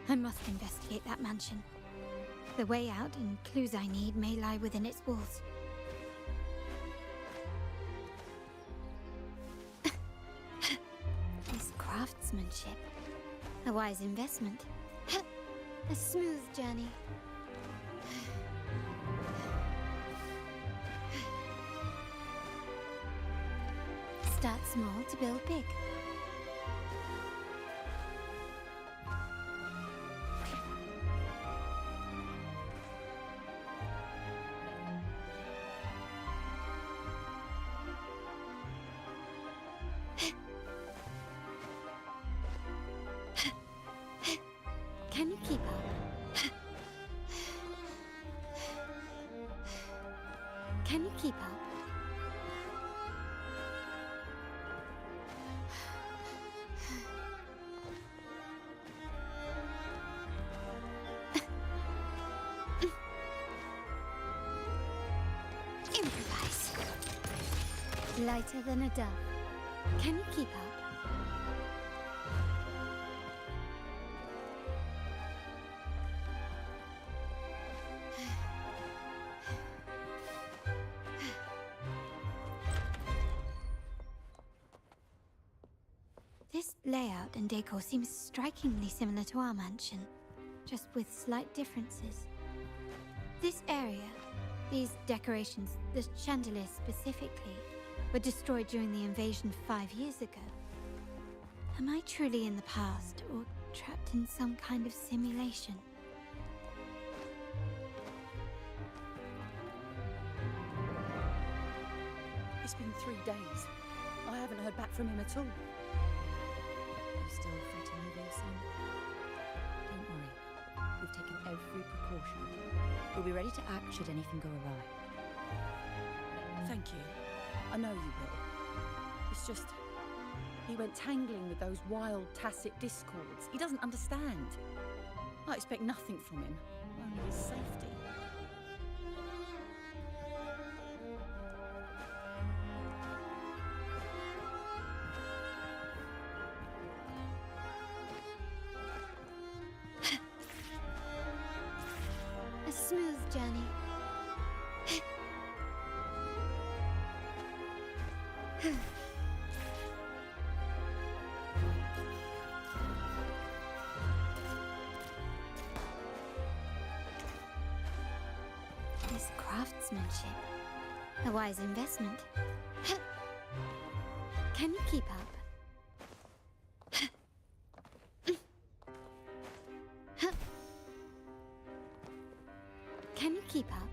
I must investigate that mansion. The way out and clues I need may lie within its walls. This craftsmanship. A wise investment. A smooth journey. Start small to build big. Can you keep up? Can you keep up? Improvise. Lighter than a dove. Can you keep up? This layout and decor seems strikingly similar to our mansion, just with slight differences. This area, these decorations, the chandelier specifically, were destroyed during the invasion 5 years ago. Am I truly in the past, or trapped in some kind of simulation? It's been 3 days. I haven't heard back from him at all. You still fretting over your son? Don't worry. We've taken every precaution. We'll be ready to act should anything go awry. Thank you. I know you will. It's just... he went tangling with those wild tacit discords. He doesn't understand. I expect nothing from him. Only his safety. A smooth journey. This craftsmanship. A wise investment. Can you keep up? Can you keep up?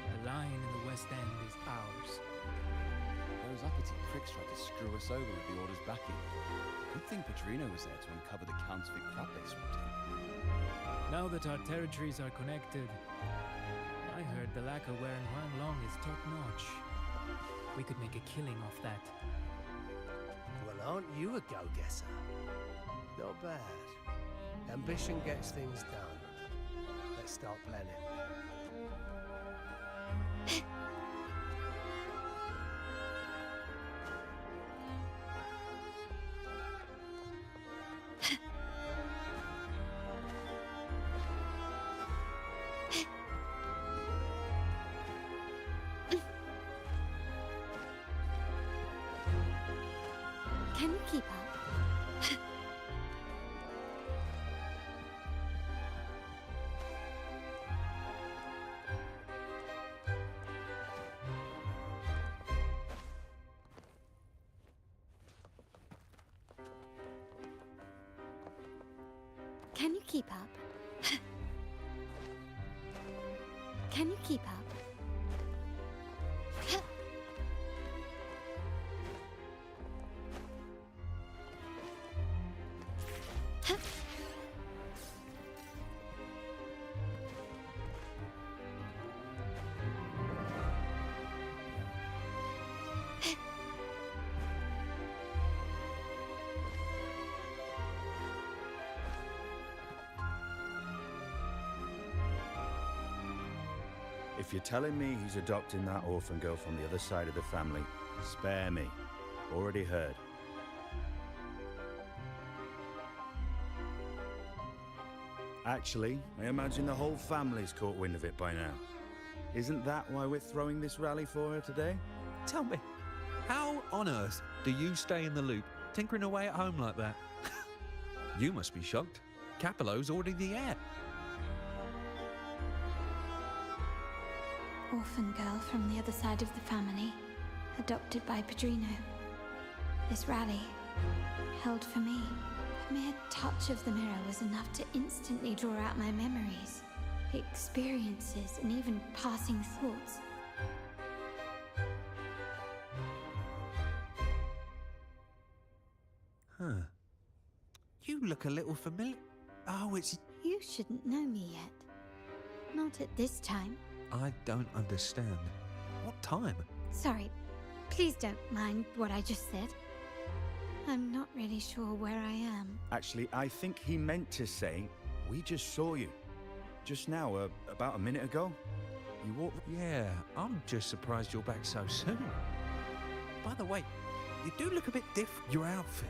The lion in the West End is ours. Those uppity pricks tried to screw us over with the order's backing. Good thing Padrino was there to uncover the counterfeit crap they swapped in. Now that our territories are connected, I heard the lacquer wearing Huang Long is top-notch. We could make a killing off that. Well, aren't you a go-gesser? Not bad. Ambition gets things done. Let's start planning. Can you keep up? Can you keep up? Can you keep up? If you're telling me he's adopting that orphan girl from the other side of the family, spare me. Already heard. Actually, I imagine the whole family's caught wind of it by now. Isn't that why we're throwing this rally for her today? Tell me, how on earth do you stay in the loop, tinkering away at home like that? You must be shocked. Capello's already the heir. Orphan girl from the other side of the family, adopted by Padrino. This rally, held for me. A mere touch of the mirror was enough to instantly draw out my memories, experiences, and even passing thoughts. Huh. You look a little familiar. Oh, it's... You shouldn't know me yet. Not at this time. I don't understand. What time? Sorry, please don't mind what I just said. I'm not really sure where I am. Actually, I think he meant to say, we just saw you. Just now, about a minute ago. You walked... Yeah, I'm just surprised you're back so soon. By the way, you do look a bit different. Your outfit.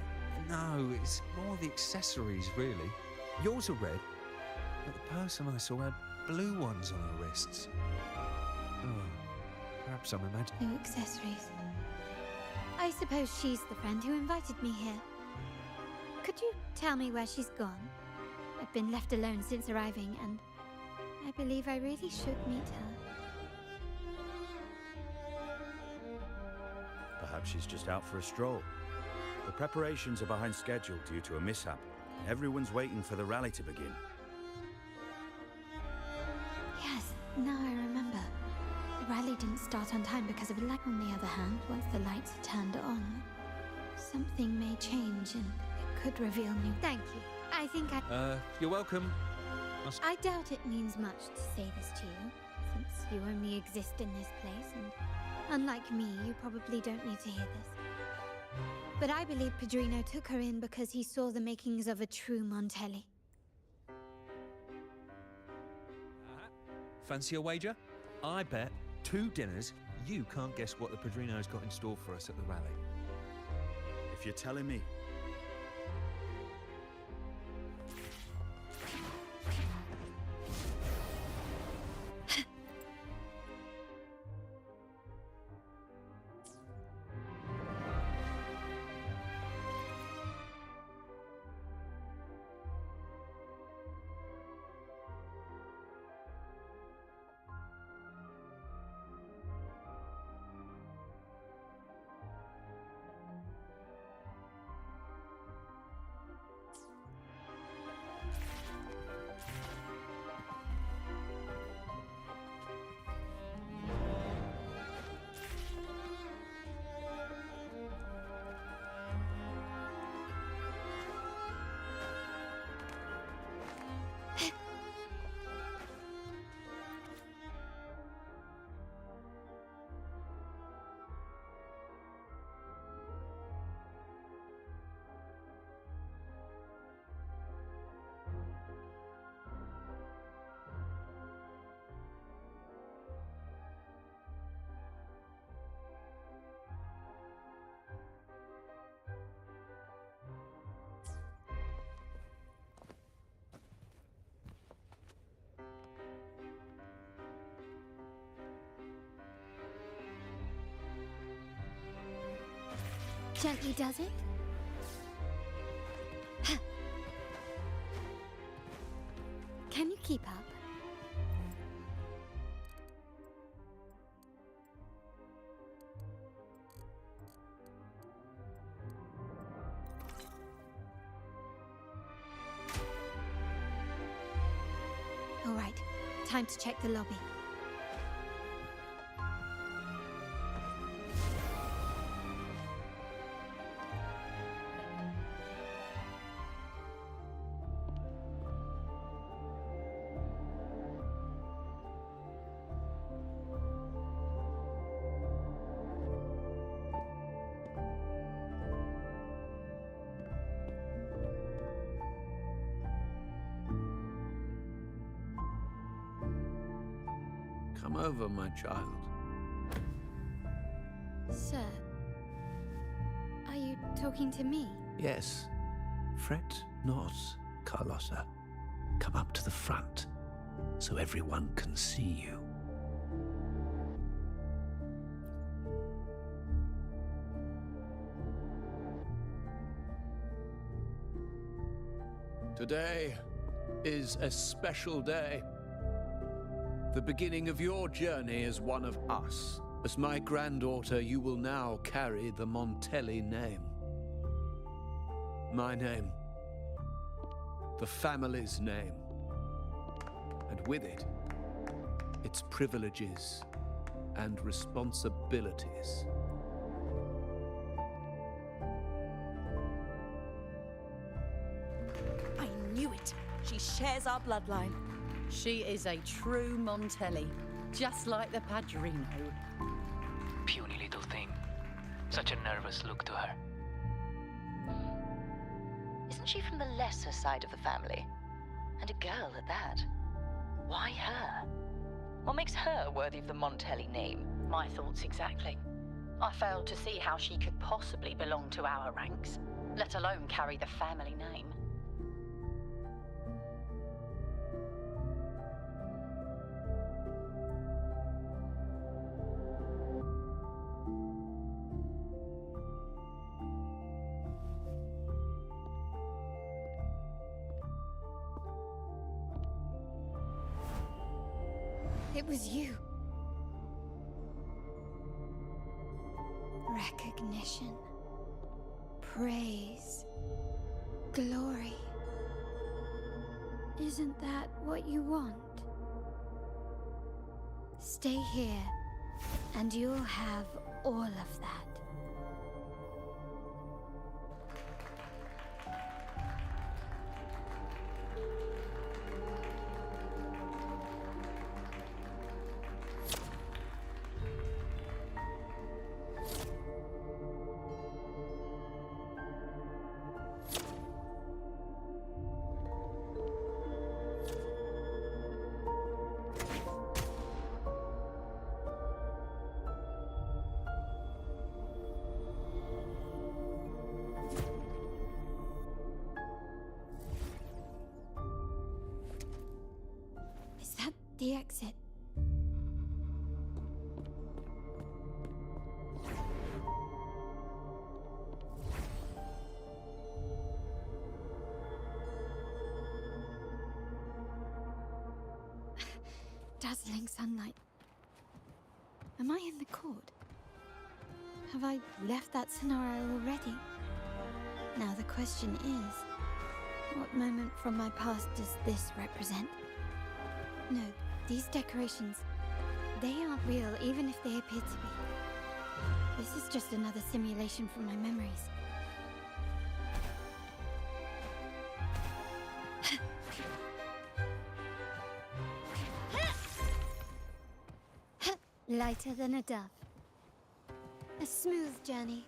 No, it's more the accessories, really. Yours are red, but the person I saw had blue ones on her wrists. Oh, perhaps I'm imagining. New accessories. I suppose she's the friend who invited me here. Could you tell me where she's gone? I've been left alone since arriving, and I believe I really should meet her. Perhaps she's just out for a stroll. The preparations are behind schedule due to a mishap, and everyone's waiting for the rally to begin. Yes, now I remember. The rally didn't start on time because of lag. On the other hand, once the lights are turned on, something may change and it could reveal new... Thank you. I think You're welcome. I doubt it means much to say this to you, since you only exist in this place, and unlike me, you probably don't need to hear this. But I believe Padrino took her in because he saw the makings of a true Montelli. Fancy a wager? I bet 2 dinners you can't guess what the Padrino's got in store for us at the rally. If you're telling me. Gently does it? Can you keep up? All right, time to check the lobby. Come over, my child. Sir, are you talking to me? Yes. Fret not, Carlotta. Come up to the front, so everyone can see you. Today is a special day. The beginning of your journey as one of us. As my granddaughter, you will now carry the Montelli name. My name. The family's name. And with it, its privileges and responsibilities. I knew it. She shares our bloodline. She is a true Montelli, just like the Padrino. Puny little thing. Such a nervous look to her. Isn't she from the lesser side of the family? And a girl at that. Why her? What makes her worthy of the Montelli name? My thoughts exactly. I failed to see how she could possibly belong to our ranks, let alone carry the family name. It was you. Recognition, praise, glory. Isn't that what you want? Stay here, and you'll have all of that. Is that the exit? Dazzling sunlight. Am I in the court? Have I left that scenario already? Now the question is, what moment from my past does this represent? No, these decorations, they aren't real even if they appear to be. This is just another simulation from my memories. Lighter than a dove. A smooth journey.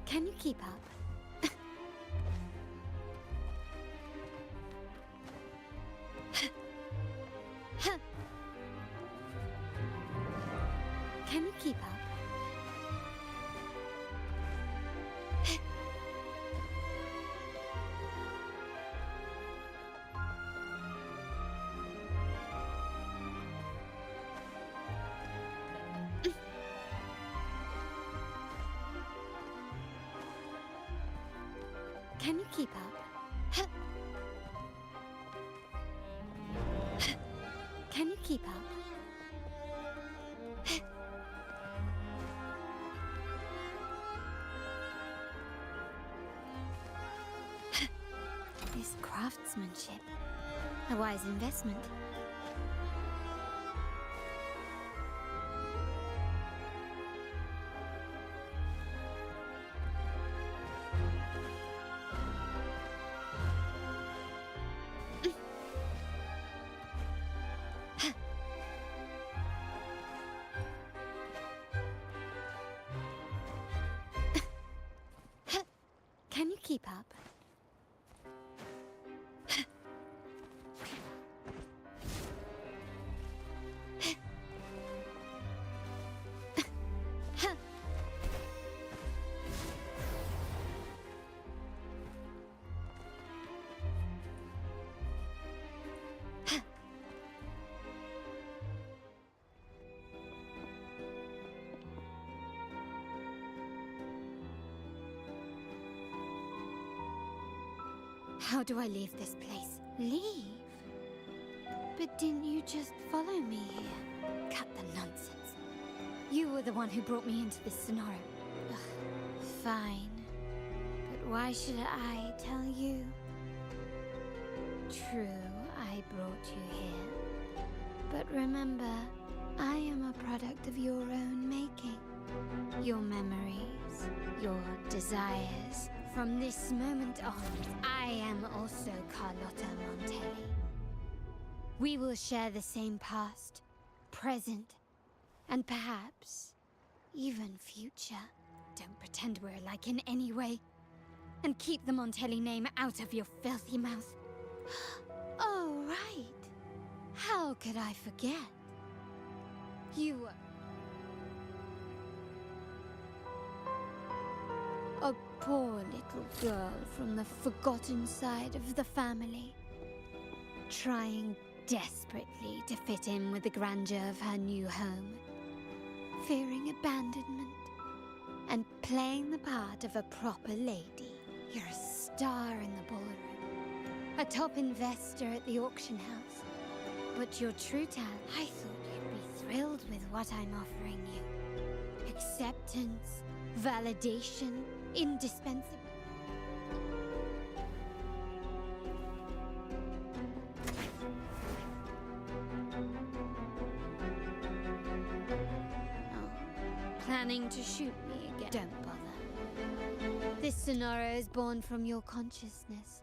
Can you keep up? Can you keep up? Can you keep up? Can you keep up? This craftsmanship. A wise investment. How do I leave this place? Leave? But didn't you just follow me here? Cut the nonsense. You were the one who brought me into this scenario. Ugh, fine. But why should I tell you? True, I brought you here. But remember, I am a product of your own making. Your memories, your desires. From this moment on, I am also Carlotta Montelli. We will share the same past, present, and perhaps even future. Don't pretend we're alike in any way. And keep the Montelli name out of your filthy mouth. Oh, right. How could I forget? You were a poor little girl from the forgotten side of the family, trying desperately to fit in with the grandeur of her new home, fearing abandonment, and playing the part of a proper lady. You're a star in the ballroom, a top investor at the auction house. But your true talent, I thought you'd be thrilled with what I'm offering you. Acceptance, validation, indispensable. Planning to shoot me again? Don't bother. This scenario is born from your consciousness.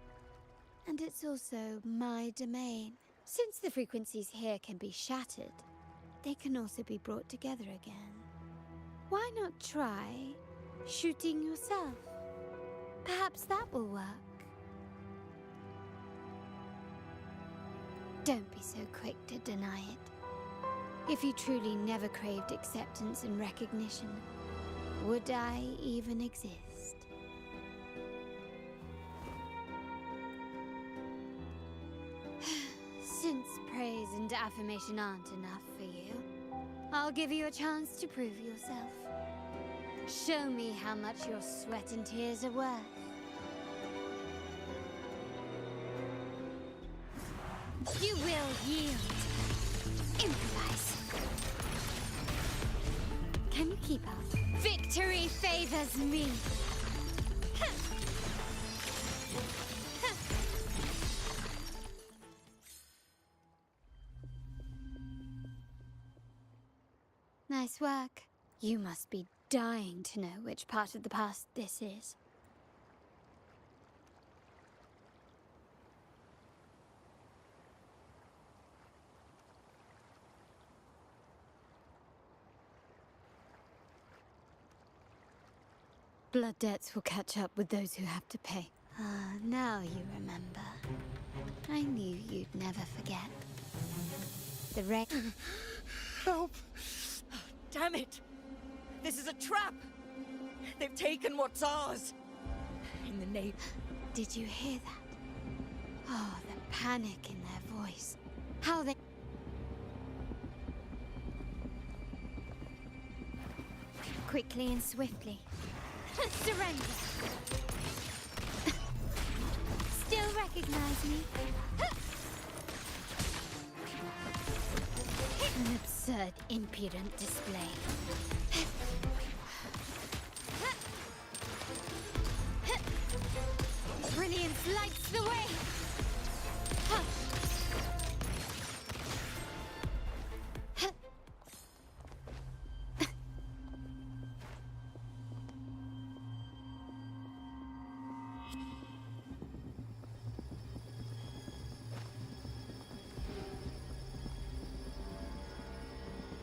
And it's also my domain. Since the frequencies here can be shattered, they can also be brought together again. Why not try shooting yourself? Perhaps that will work. Don't be so quick to deny it. If you truly never craved acceptance and recognition, would I even exist? Since praise and affirmation aren't enough for you, I'll give you a chance to prove yourself. Show me how much your sweat and tears are worth. You will yield. Improvise. Can you keep up? Victory favors me. Nice work. You must be dying to know which part of the past this is. Blood debts will catch up with those who have to pay. Ah, now you remember. I knew you'd never forget. The wreck. Help! Damn it! This is a trap! They've taken what's ours! In the name... Did you hear that? Oh, the panic in their voice. How they... Quickly and swiftly. Surrender! Still recognize me? An absurd, impudent display. Brilliance lights the way!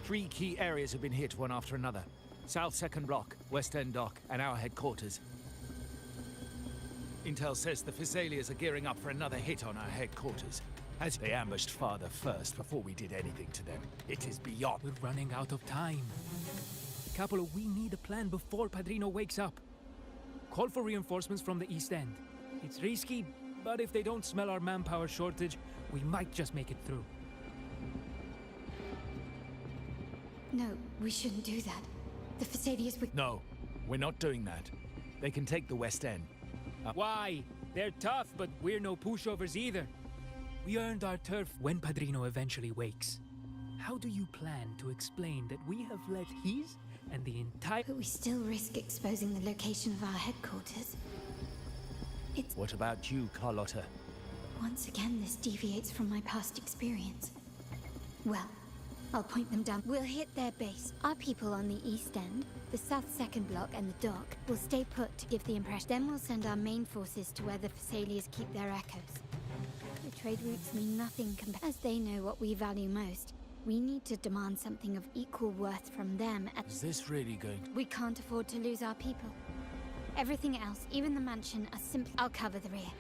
Three key areas have been hit one after another. South 2nd Block, West End Dock, and our headquarters. Intel says the Fassalias are gearing up for another hit on our headquarters, as they ambushed Father first before we did anything to them. It is beyond... We're running out of time. Capolo, we need a plan before Padrino wakes up. Call for reinforcements from the East End. It's risky, but if they don't smell our manpower shortage, we might just make it through. No, we shouldn't do that. The Fassalias would... No, we're not doing that. They can take the West End. Why? They're tough, but we're no pushovers either. We earned our turf when Padrino eventually wakes. How do you plan to explain that we have let his and the entire... But we still risk exposing the location of our headquarters. It's... What about you, Carlotta? Once again, this deviates from my past experience. Well, I'll point them down. We'll hit their base. Our people on the east end, the south second block and the dock, will stay put to give the impression. Then we'll send our main forces to where the Fassalias keep their echoes. The trade routes mean nothing as they know what we value most. We need to demand something of equal worth from them Is this really going to... We can't afford to lose our people. Everything else, even the mansion, are simply... I'll cover the rear.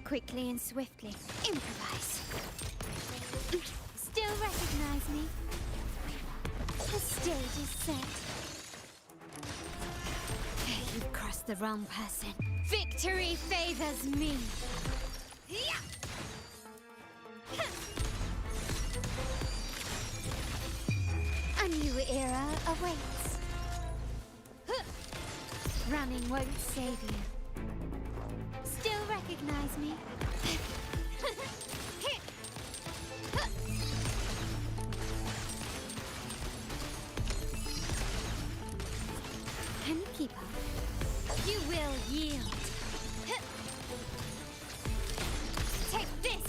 Quickly and swiftly. Improvise. Still recognize me? The stage is set. You've crossed the wrong person. Victory favors me. A new era awaits. Running won't save you. Still recognize me? Can you keep up? You will yield. Take this!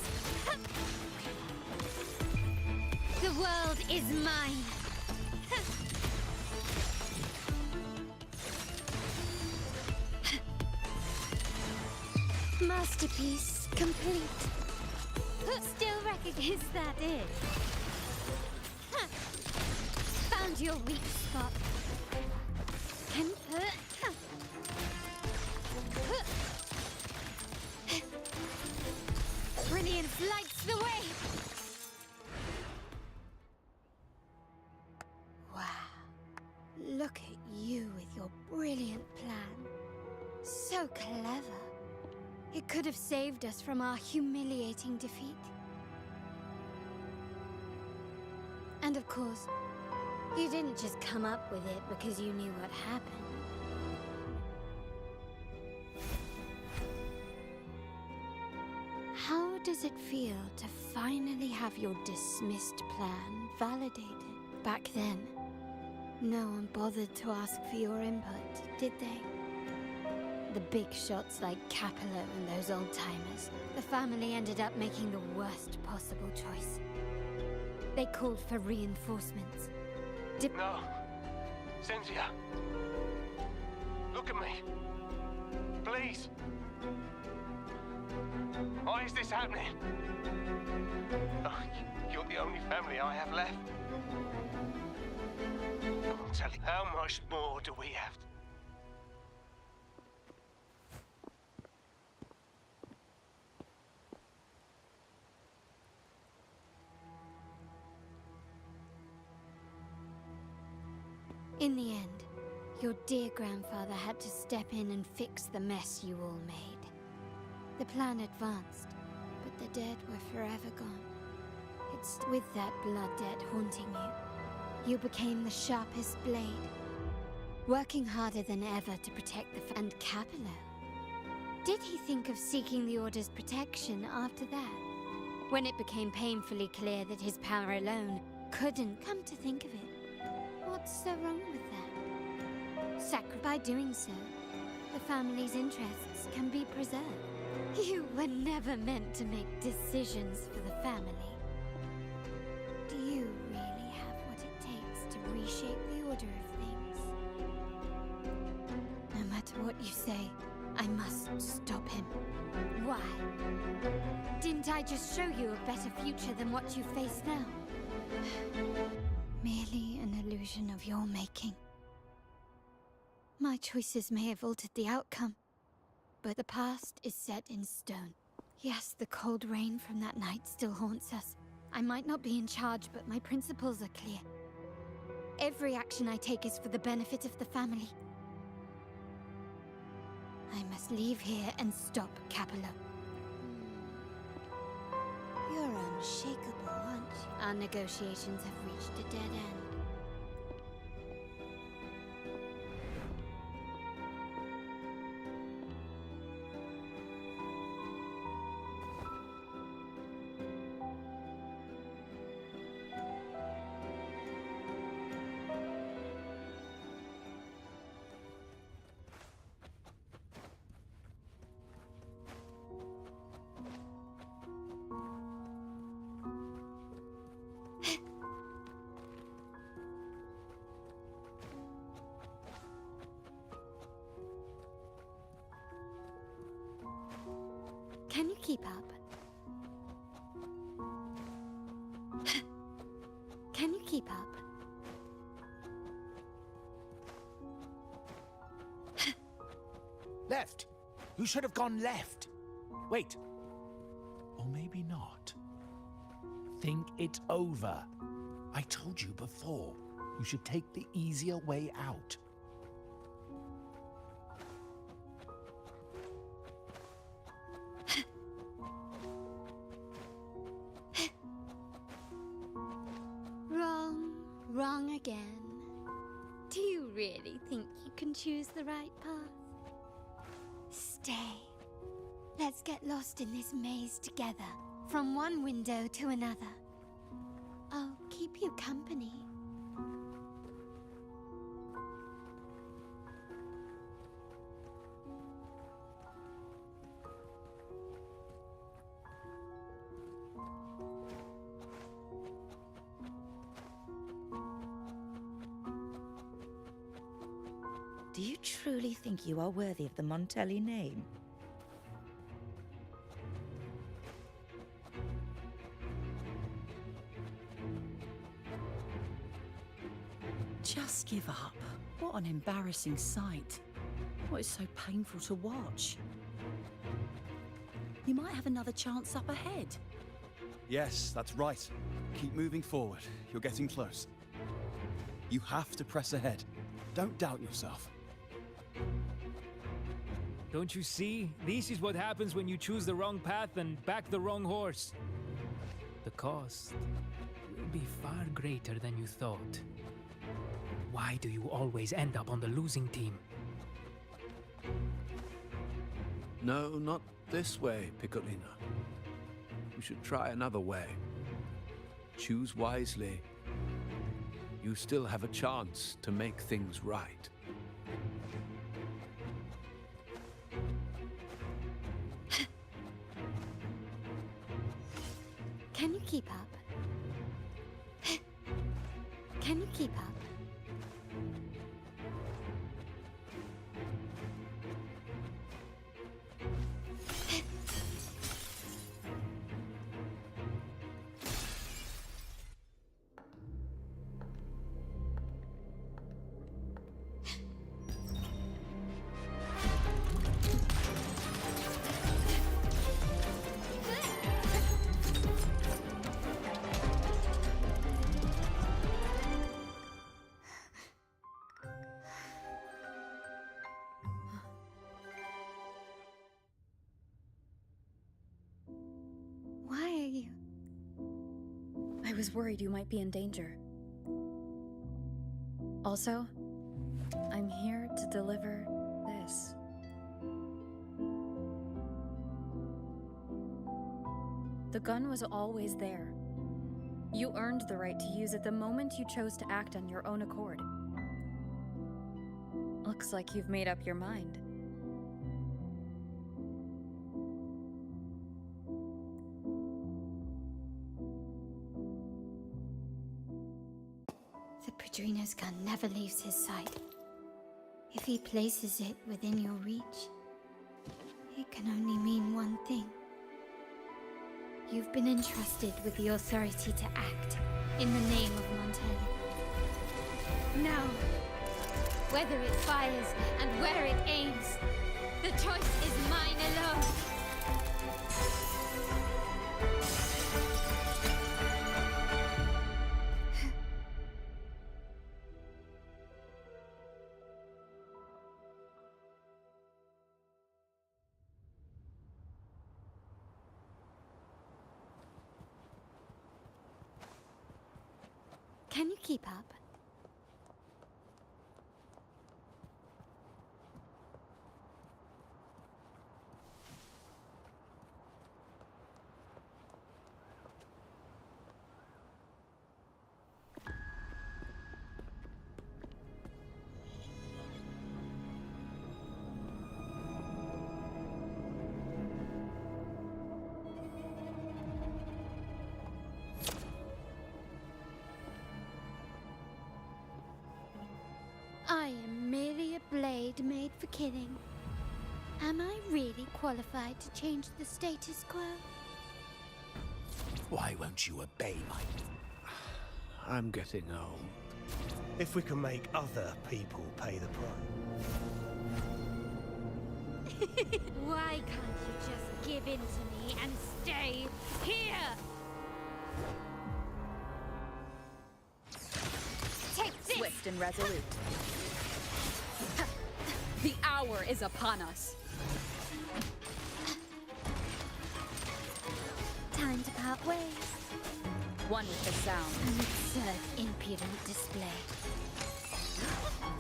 The world is mine! Masterpiece complete. Still recognize that it. Found your weak spot. Can Brilliance lights the way. Wow. Look at you with your brilliant plan. So clever. It could have saved us from our humiliating defeat. And of course, you didn't just come up with it because you knew what happened. How does it feel to finally have your dismissed plan validated? Back then, no one bothered to ask for your input, did they? The big shots like Capello and those old-timers, the family ended up making the worst possible choice. They called for reinforcements. No. Cynthia. Look at me. Please. Why is this happening? Oh, you're the only family I have left. Come on, tell me, how much more do we have to... In the end, your dear grandfather had to step in and fix the mess you all made. The plan advanced, but the dead were forever gone. It's with that blood debt haunting you. You became the sharpest blade, working harder than ever to protect the and Capello. Did he think of seeking the Order's protection after that? When it became painfully clear that his power alone couldn't come to think of it. What's so wrong with that? By doing so, the family's interests can be preserved. You were never meant to make decisions for the family. Do you really have what it takes to reshape the order of things? No matter what you say, I must stop him. Why? Didn't I just show you a better future than what you face now? Merely an illusion of your making. My choices may have altered the outcome, but the past is set in stone. Yes, the cold rain from that night still haunts us. I might not be in charge, but my principles are clear. Every action I take is for the benefit of the family. I must leave here and stop Capello. You're unshakable, aren't you? Our negotiations have reached a dead end. Can you keep up? Can you keep up? Left! You should have gone left! Wait. Or maybe not. Think it over. I told you before, you should take the easier way out. Wrong again. Do you really think you can choose the right path? Stay. Let's get lost in this maze together, from one window to another. I'll keep you company. Do you truly think you are worthy of the Montelli name? Just give up. What an embarrassing sight. What is so painful to watch? You might have another chance up ahead. Yes, that's right. Keep moving forward. You're getting close. You have to press ahead. Don't doubt yourself. Don't you see? This is what happens when you choose the wrong path and back the wrong horse. The cost will be far greater than you thought. Why do you always end up on the losing team? No, not this way, Piccolina. We should try another way. Choose wisely. You still have a chance to make things right. Can you keep up? Can you keep up? Why are you? I was worried you might be in danger. Also, I'm here to deliver this. The gun was always there. You earned the right to use it the moment you chose to act on your own accord. Looks like you've made up your mind. The Padrino's gun never leaves his sight. If he places it within your reach, it can only mean one thing. You've been entrusted with the authority to act in the name of Montelli. Now, whether it fires and where it aims, the choice is mine alone. Can you keep up? I am merely a blade made for killing. Am I really qualified to change the status quo? Why won't you obey my... I'm getting old. If we can make other people pay the price. Why can't you just give in to me and stay here? Take this! Swift and resolute. The hour is upon us. Time to part ways. One with the sound. An absurd, impudent display.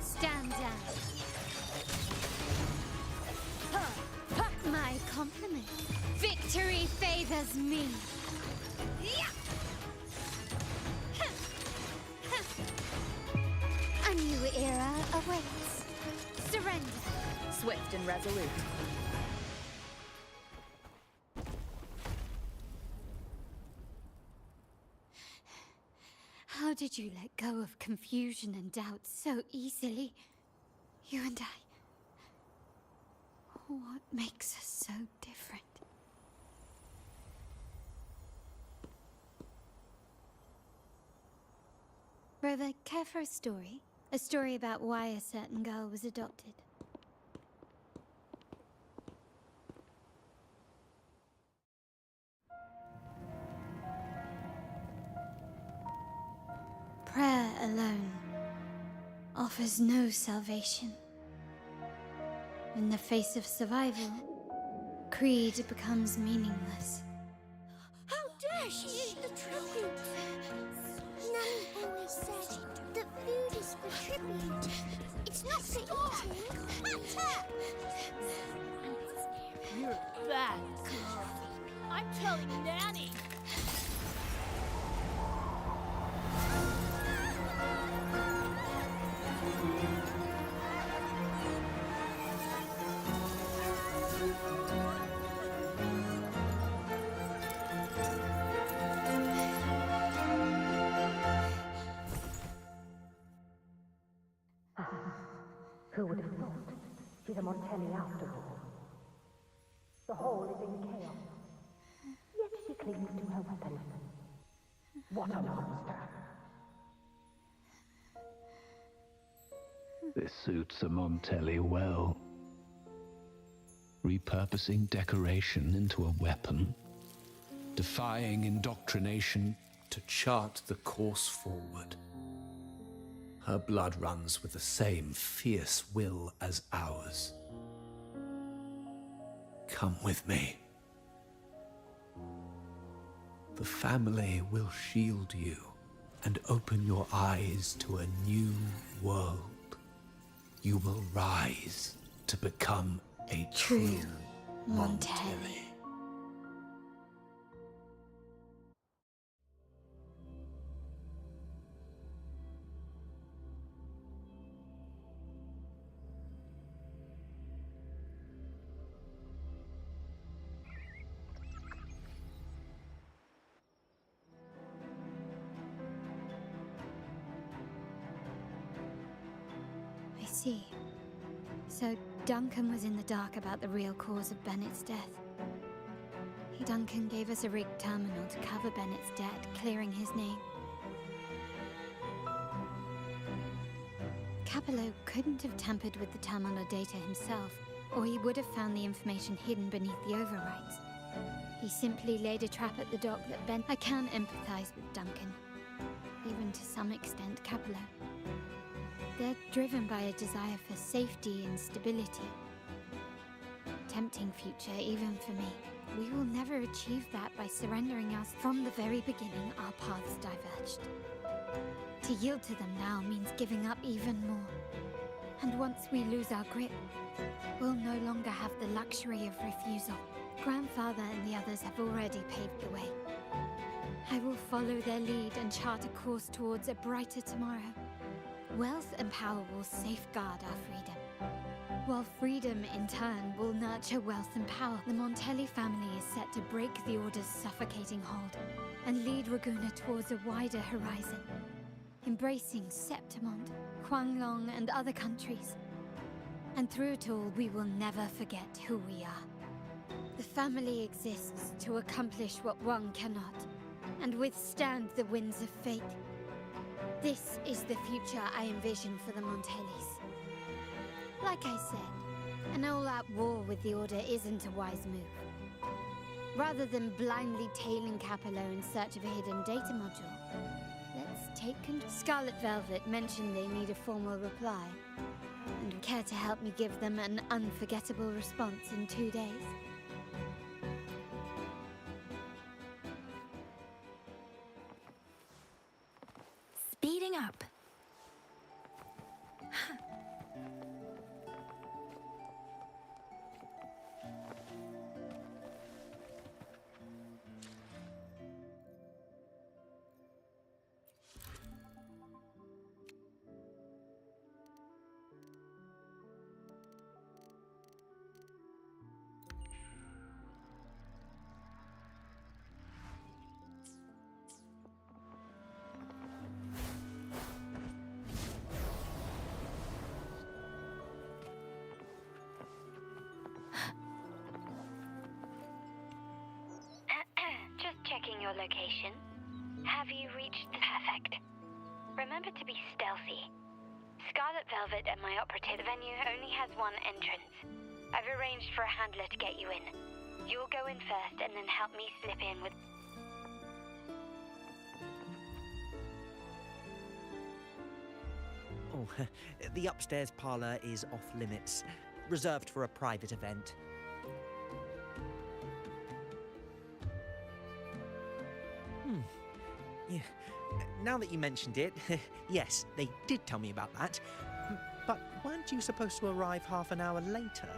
Stand down. My compliment. Victory favors me. A new era awaits. Surrender. Swift and resolute. How did you let go of confusion and doubt so easily? You and I. What makes us so different? Rover, care for a story? A story about why a certain girl was adopted. Prayer alone offers no salvation. In the face of survival, creed becomes meaningless. How dare she eat the tribute? Nanny always said that food is for tribute. It's not for eating. You're a bad girl. I'm telling Nanny. Who would have thought? She's a Montelli after all. The hall is in chaos. Yet she clings to her weapon. What a monster! This suits a Montelli well. Repurposing decoration into a weapon. Defying indoctrination to chart the course forward. Her blood runs with the same fierce will as ours. Come with me. The family will shield you and open your eyes to a new world. You will rise to become a true Montelli. I see. So Duncan was in the dark about the real cause of Bennett's death. Duncan gave us a rigged terminal to cover Bennett's debt, clearing his name. Capello couldn't have tampered with the terminal data himself, or he would have found the information hidden beneath the overrides. He simply laid a trap at the dock that Ben... I can empathize with Duncan. Even to some extent, Capello. They're driven by a desire for safety and stability. Tempting future, even for me. We will never achieve that by surrendering us. From the very beginning, our paths diverged. To yield to them now means giving up even more. And once we lose our grip, we'll no longer have the luxury of refusal. Grandfather and the others have already paved the way. I will follow their lead and chart a course towards a brighter tomorrow. Wealth and power will safeguard our freedom. While freedom, in turn, will nurture wealth and power, the Montelli family is set to break the Order's suffocating hold and lead Raguna towards a wider horizon, embracing Septimond, Huanglong, and other countries. And through it all, we will never forget who we are. The family exists to accomplish what one cannot, and withstand the winds of fate. This is the future I envision for the Montellis. Like I said, an all-out war with the Order isn't a wise move. Rather than blindly tailing Capello in search of a hidden data module, let's take control. Scarlet Velvet mentioned they need a formal reply, and would care to help me give them an unforgettable response in 2 days. Speeding up. Just checking your location. Have you reached the perfect? Remember to be stealthy. Scarlet Velvet at my operative venue only has one entrance. I've arranged for a handler to get you in. You'll go in first and then help me slip in with... Oh, the upstairs parlor is off limits, reserved for a private event. Yeah. Now that you mentioned it, yes, they did tell me about that. But weren't you supposed to arrive half an hour later?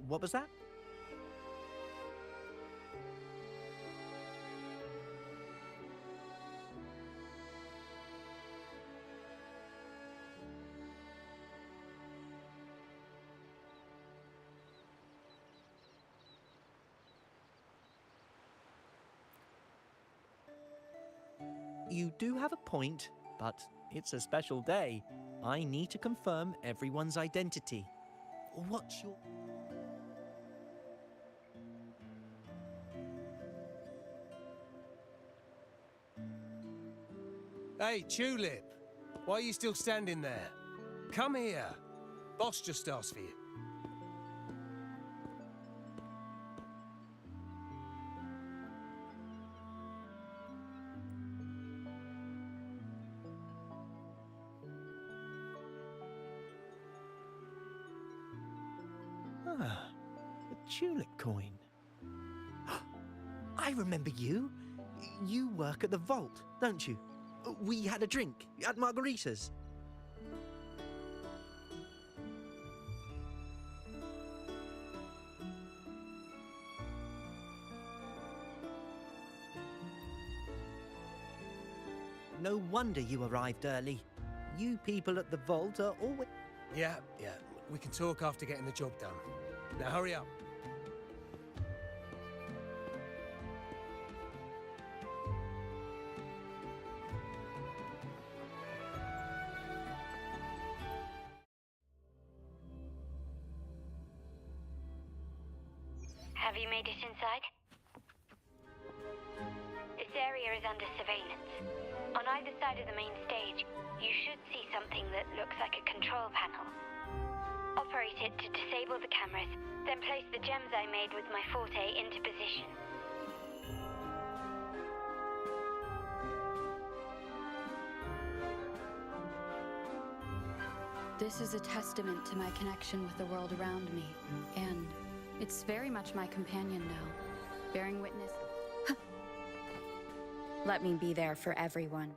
What was that? You do have a point, but it's a special day. I need to confirm everyone's identity. What's your... Hey, Tulip! Why are you still standing there? Come here. Boss just asked for you. Ah, a tulip coin. I remember you. You work at the vault, don't you? We had a drink at Margarita's. No wonder you arrived early. You people at the vault are always... Yeah. We can talk after getting the job done. Now hurry up. Have you made it inside? This area is under surveillance. On either side of the main stage, you should see something that looks like a control panel. Operate it to disable the cameras, then place the gems I made with my forte into position. This is a testament to my connection with the world around me, and it's very much my companion now, bearing witness. Let me be there for everyone.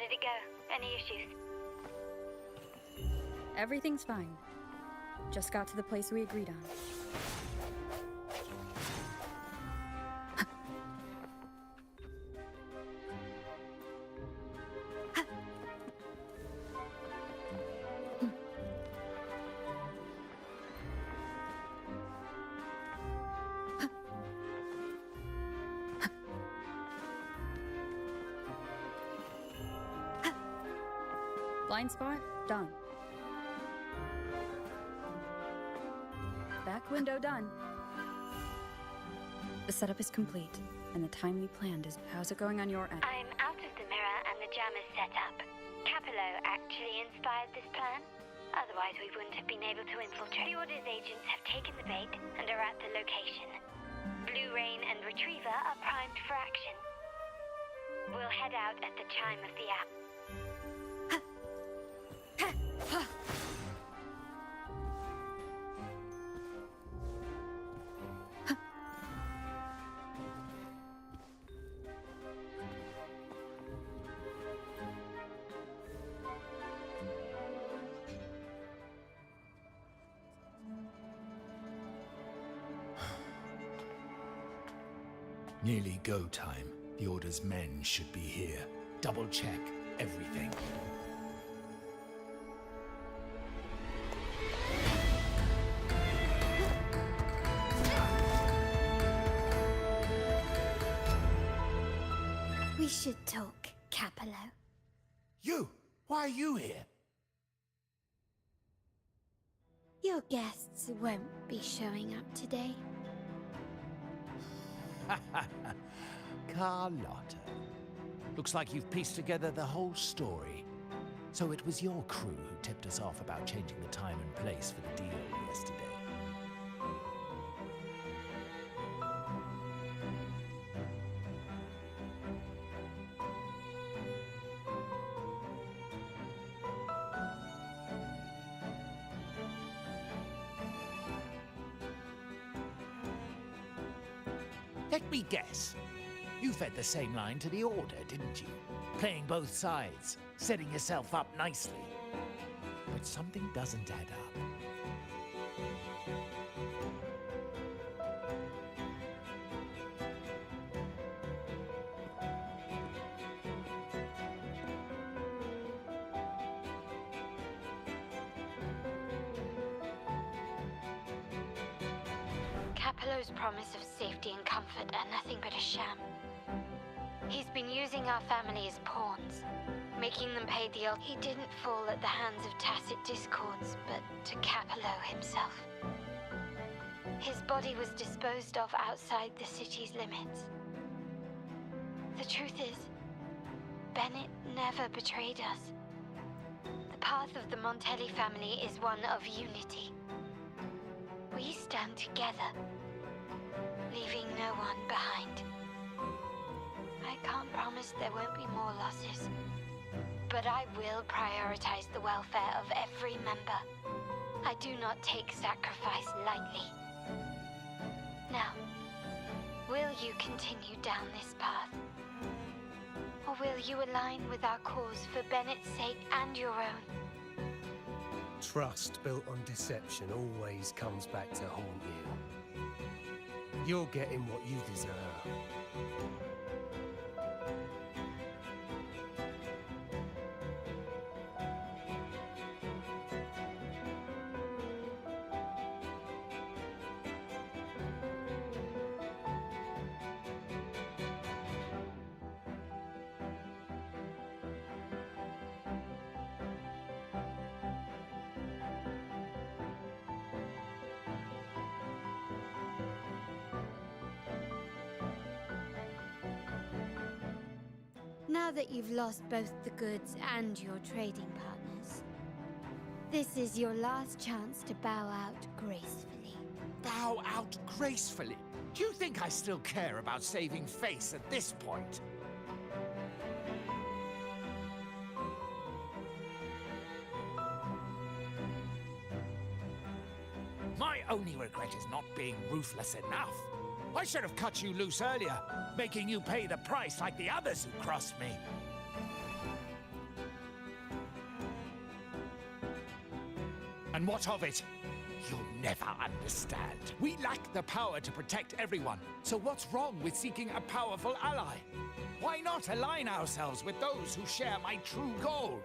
did it go? Any issues? Everything's fine. Just got to the place we agreed on. Blind spot? Done. Back window done. The setup is complete, and the time we planned is... How's it going on your end? I'm out of the mirror and the jam is set up. Capello actually inspired this plan. Otherwise, we wouldn't have been able to infiltrate. The Order's agents have taken the bait and are at the location. Blue Rain and Retriever are primed for action. We'll head out at the chime of the hour. Nearly go time. The Order's men should be here. Double check everything. We should talk, Capello. You! Why are you here? Your guests won't be showing up today. Carlotta. Looks like you've pieced together the whole story. So it was your crew who tipped us off about changing the time and place for the deal yesterday. Let me guess. You fed the same line to the Order, didn't you? Playing both sides, setting yourself up nicely. But something doesn't add up. Capello's promise of safety and comfort are nothing but a sham. He's been using our family as pawns, making them pay the... He didn't fall at the hands of tacit discords, but to Capello himself. His body was disposed of outside the city's limits. The truth is, Bennett never betrayed us. The path of the Montelli family is one of unity. We stand together, leaving no one behind. I can't promise there won't be more losses, but I will prioritize the welfare of every member. I do not take sacrifice lightly. Now, will you continue down this path? Or will you align with our cause for Bennett's sake and your own? Trust built on deception always comes back to haunt you. You're getting what you deserve. Now that you've lost both the goods and your trading partners, this is your last chance to bow out gracefully. Bow out gracefully? Do you think I still care about saving face at this point? My only regret is not being ruthless enough. I should have cut you loose earlier, making you pay the price like the others who crossed me. And what of it? You'll never understand. We lack the power to protect everyone. So what's wrong with seeking a powerful ally? Why not align ourselves with those who share my true goal?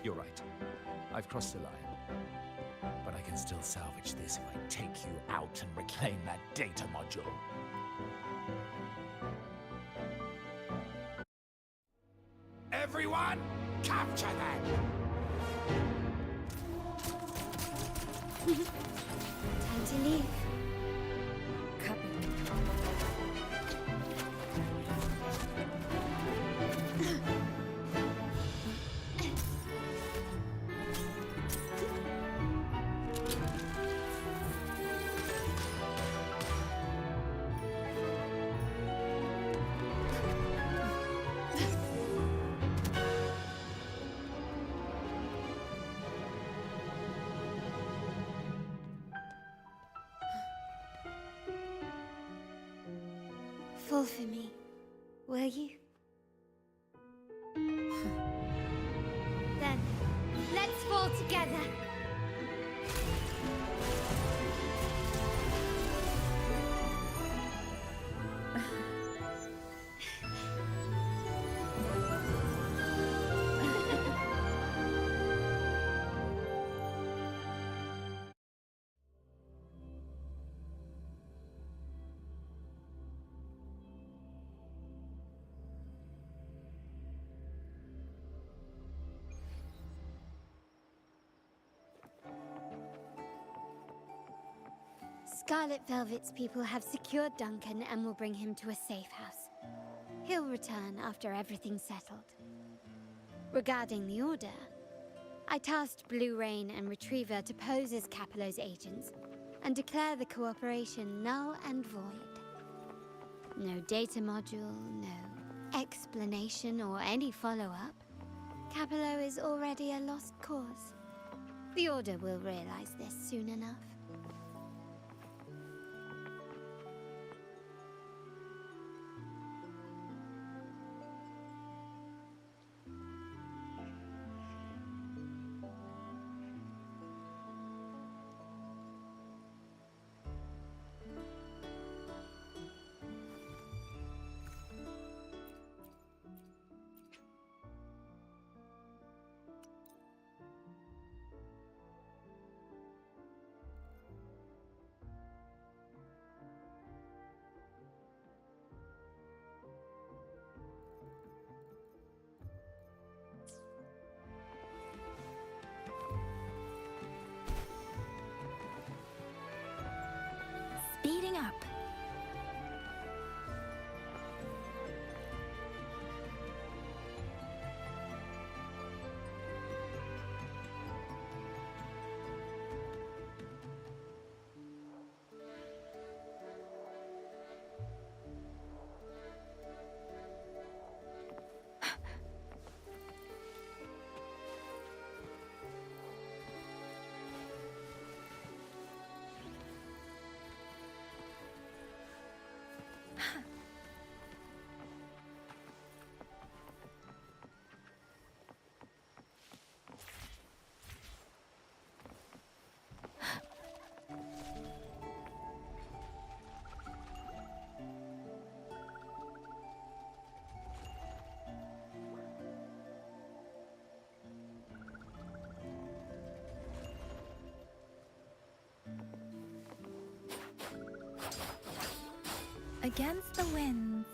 You're right. I've crossed the line. But I can still salvage this if I take you out and reclaim that data module. Everyone, capture them! Time to leave. Fall for me, will you? Then, let's fall together. Scarlet Velvet's people have secured Duncan and will bring him to a safe house. He'll return after everything's settled. Regarding the Order, I tasked Blue Rain and Retriever to pose as Capello's agents and declare the cooperation null and void. No data module, no explanation or any follow-up. Capello is already a lost cause. The Order will realize this soon enough. Speeding up. Against the winds.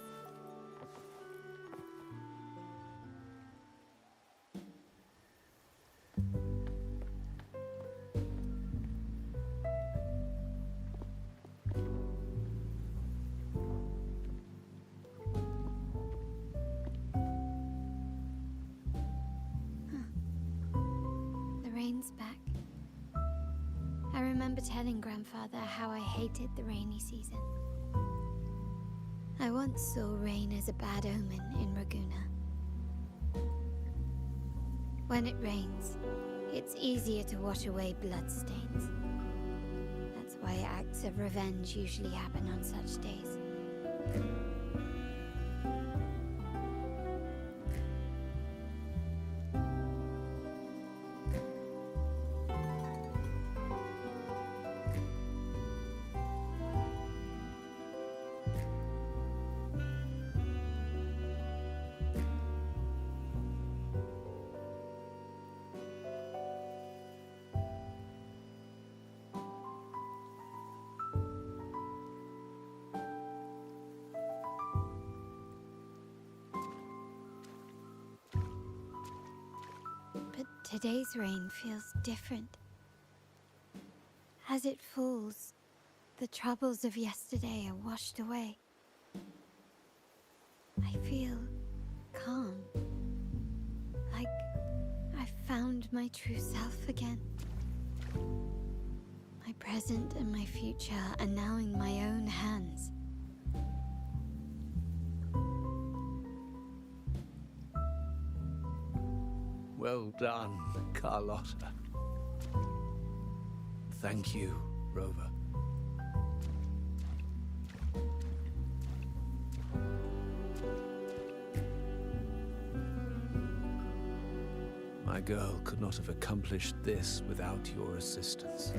The rain's back. I remember telling Grandfather how I hated the rainy season. I once saw rain as a bad omen in Raguna. When it rains, it's easier to wash away bloodstains. That's why acts of revenge usually happen on such days. But today's rain feels different. As it falls, the troubles of yesterday are washed away. I feel calm. Like I've found my true self again. My present and my future are now in my own hands. Well done, Carlotta. Thank you, Rover. My girl could not have accomplished this without your assistance.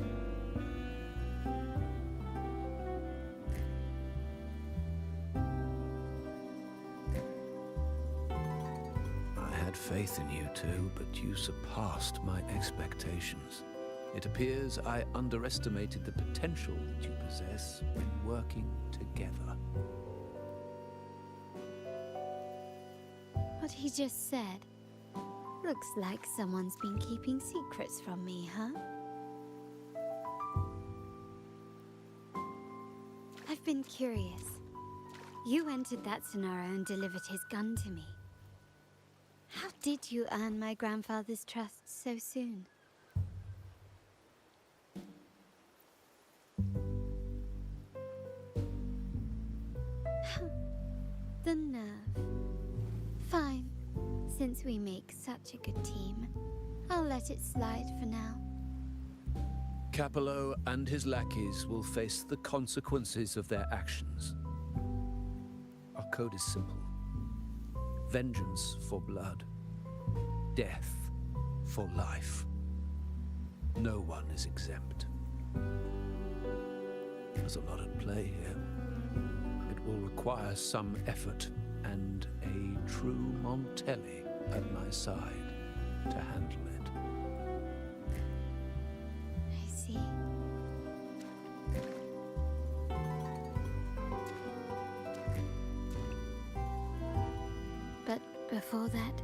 I had faith in you too, but you surpassed my expectations. It appears I underestimated the potential that you possess when working together. What he just said. Looks like someone's been keeping secrets from me, huh? I've been curious. You entered that Sonora and delivered his gun to me. How did you earn my grandfather's trust so soon? The nerve. Fine. Since we make such a good team, I'll let it slide for now. Capello and his lackeys will face the consequences of their actions. Our code is simple. Vengeance for blood. Death for life. No one is exempt. There's a lot at play here. It will require some effort and a true Montelli at my side to handle it. I see. But before that...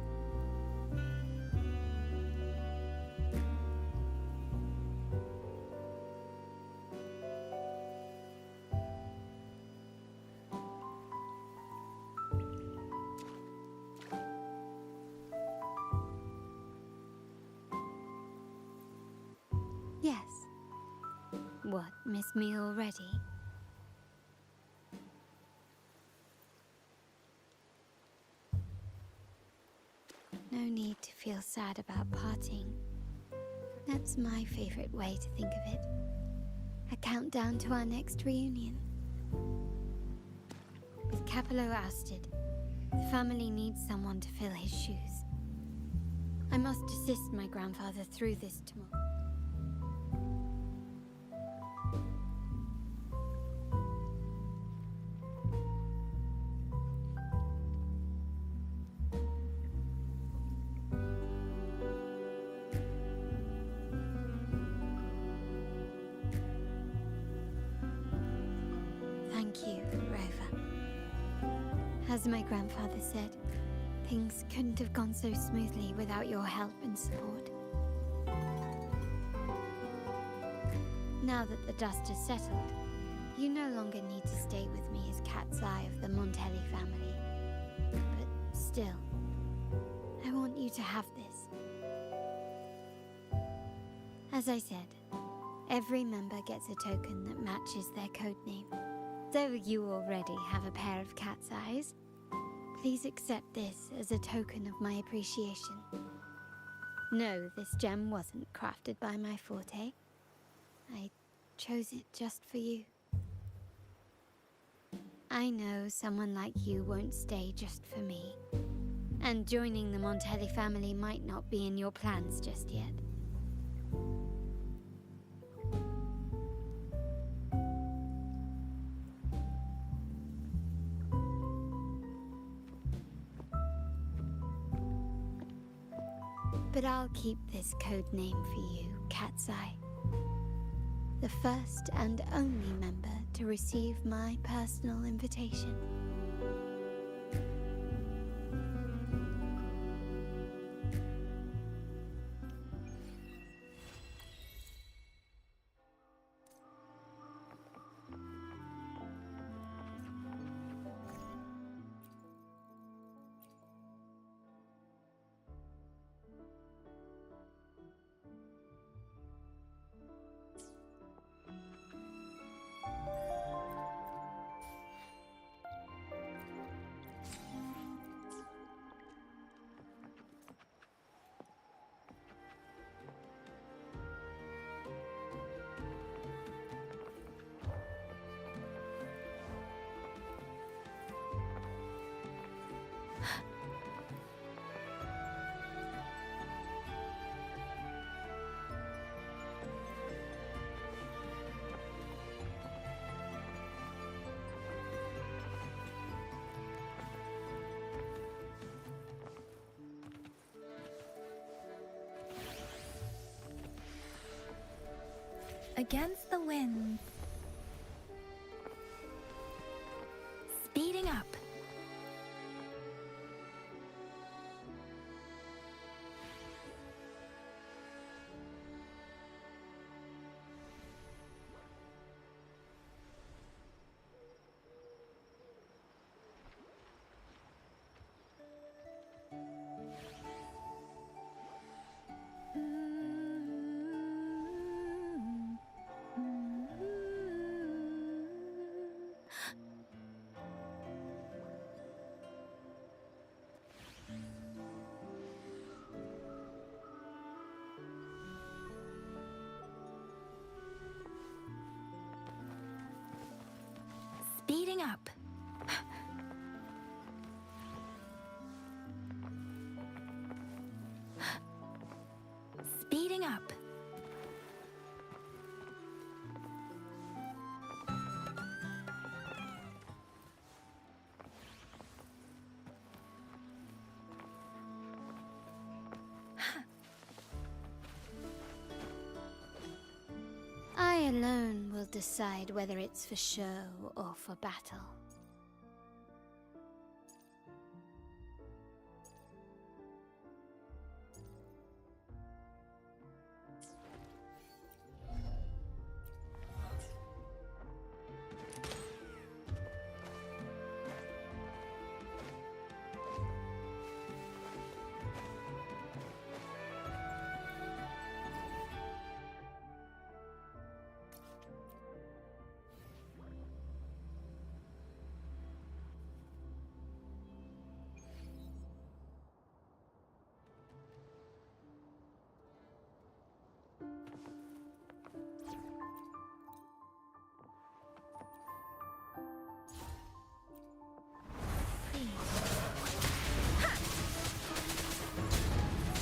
Yes. What, miss me already? No need to feel sad about parting. That's my favorite way to think of it. A countdown to our next reunion. With Capello ousted, the family needs someone to fill his shoes. I must assist my grandfather through this tomorrow. Thank you, Rover. As my grandfather said, things couldn't have gone so smoothly without your help and support. Now that the dust has settled, you no longer need to stay with me as cat's eye of the Montelli family. But still, I want you to have this. As I said, every member gets a token that matches their codename. Though you already have a pair of cat's eyes, please accept this as a token of my appreciation. No, this gem wasn't crafted by my forte. I chose it just for you. I know someone like you won't stay just for me. And joining the Montelli family might not be in your plans just yet. But I'll keep this code name for you, Cat's Eye. The first and only member to receive my personal invitation. Against the wind. Speeding up. Speeding up. Speeding up. I alone will decide whether it's for show or for battle.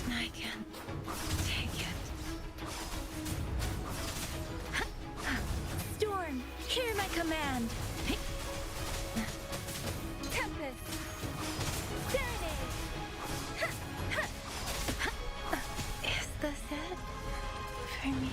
I can't take it. Storm, hear my command. Tempest, serenade. Is this it for me?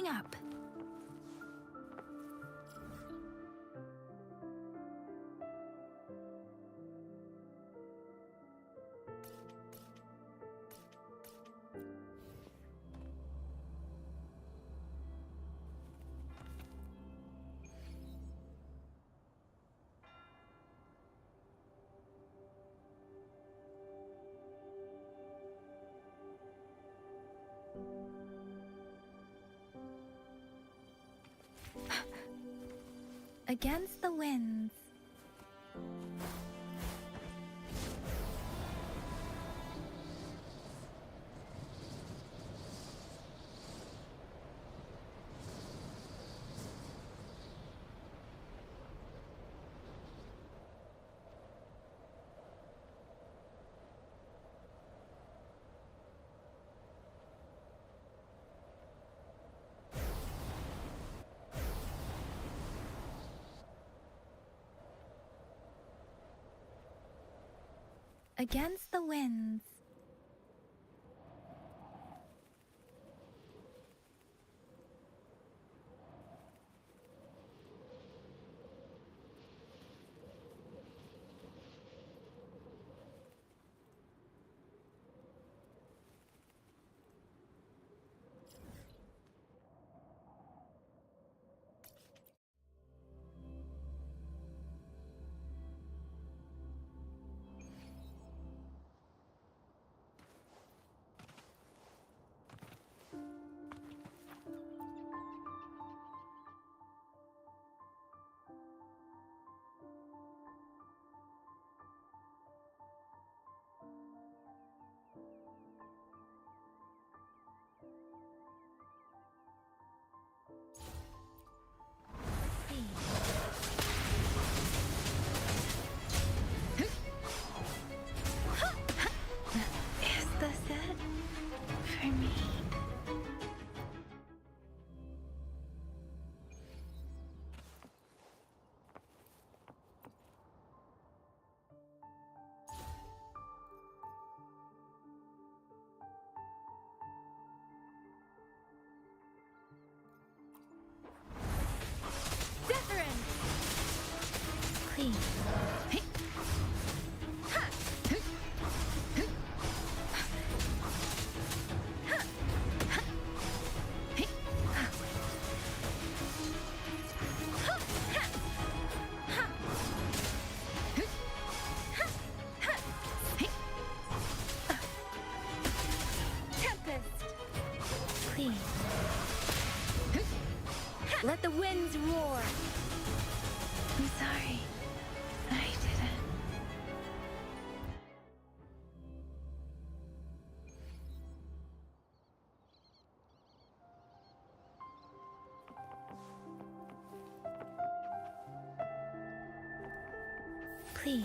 coming up. Against the winds. Against the winds. Is this it for me? Wuthering! Clean. Clean. Let the winds roar. I'm sorry. I didn't. Please.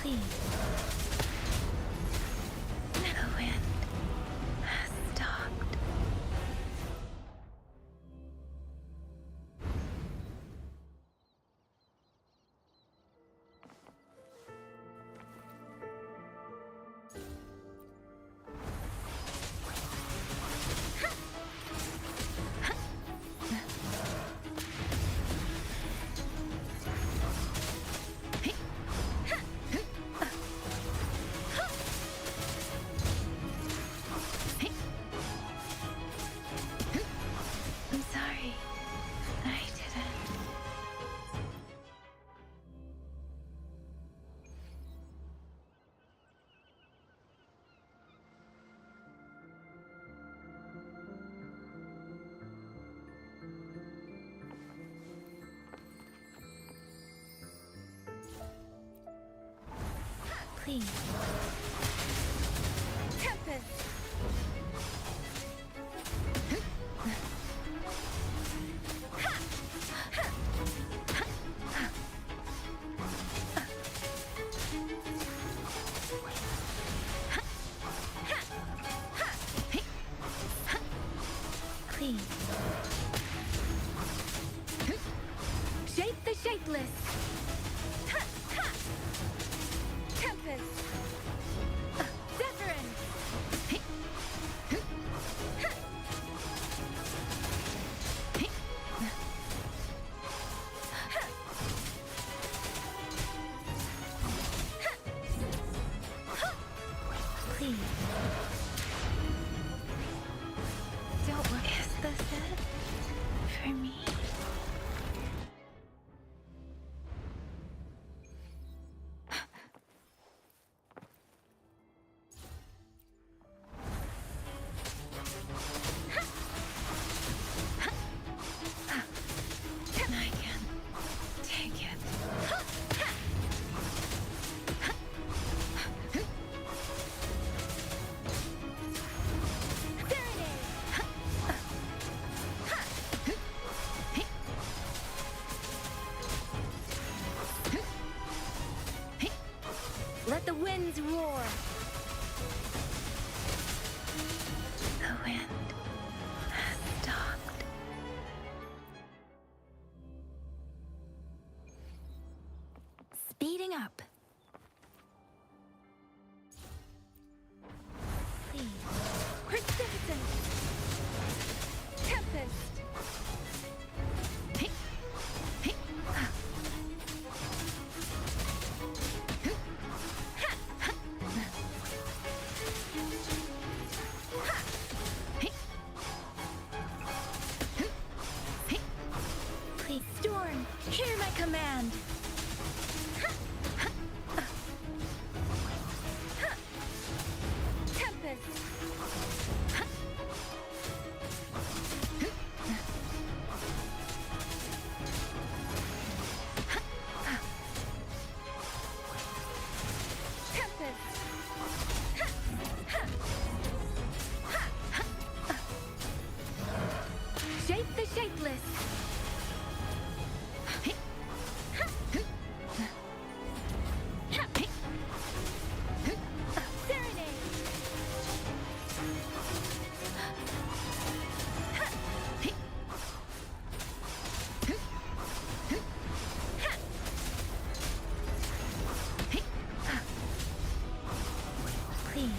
Please. The wind has stopped. I'm sorry. I didn't. Please. Tempest. shapeless. Ha, ha. Tempest. Wuthering. Please. Don't worry. Is this it? For me? I can take it. Let the winds roar. The wind has stopped. Speeding up. Please. Persistent. Tempest. Please. Storm, hear my command. Tempest. Shape the shapeless. Serenade. Please.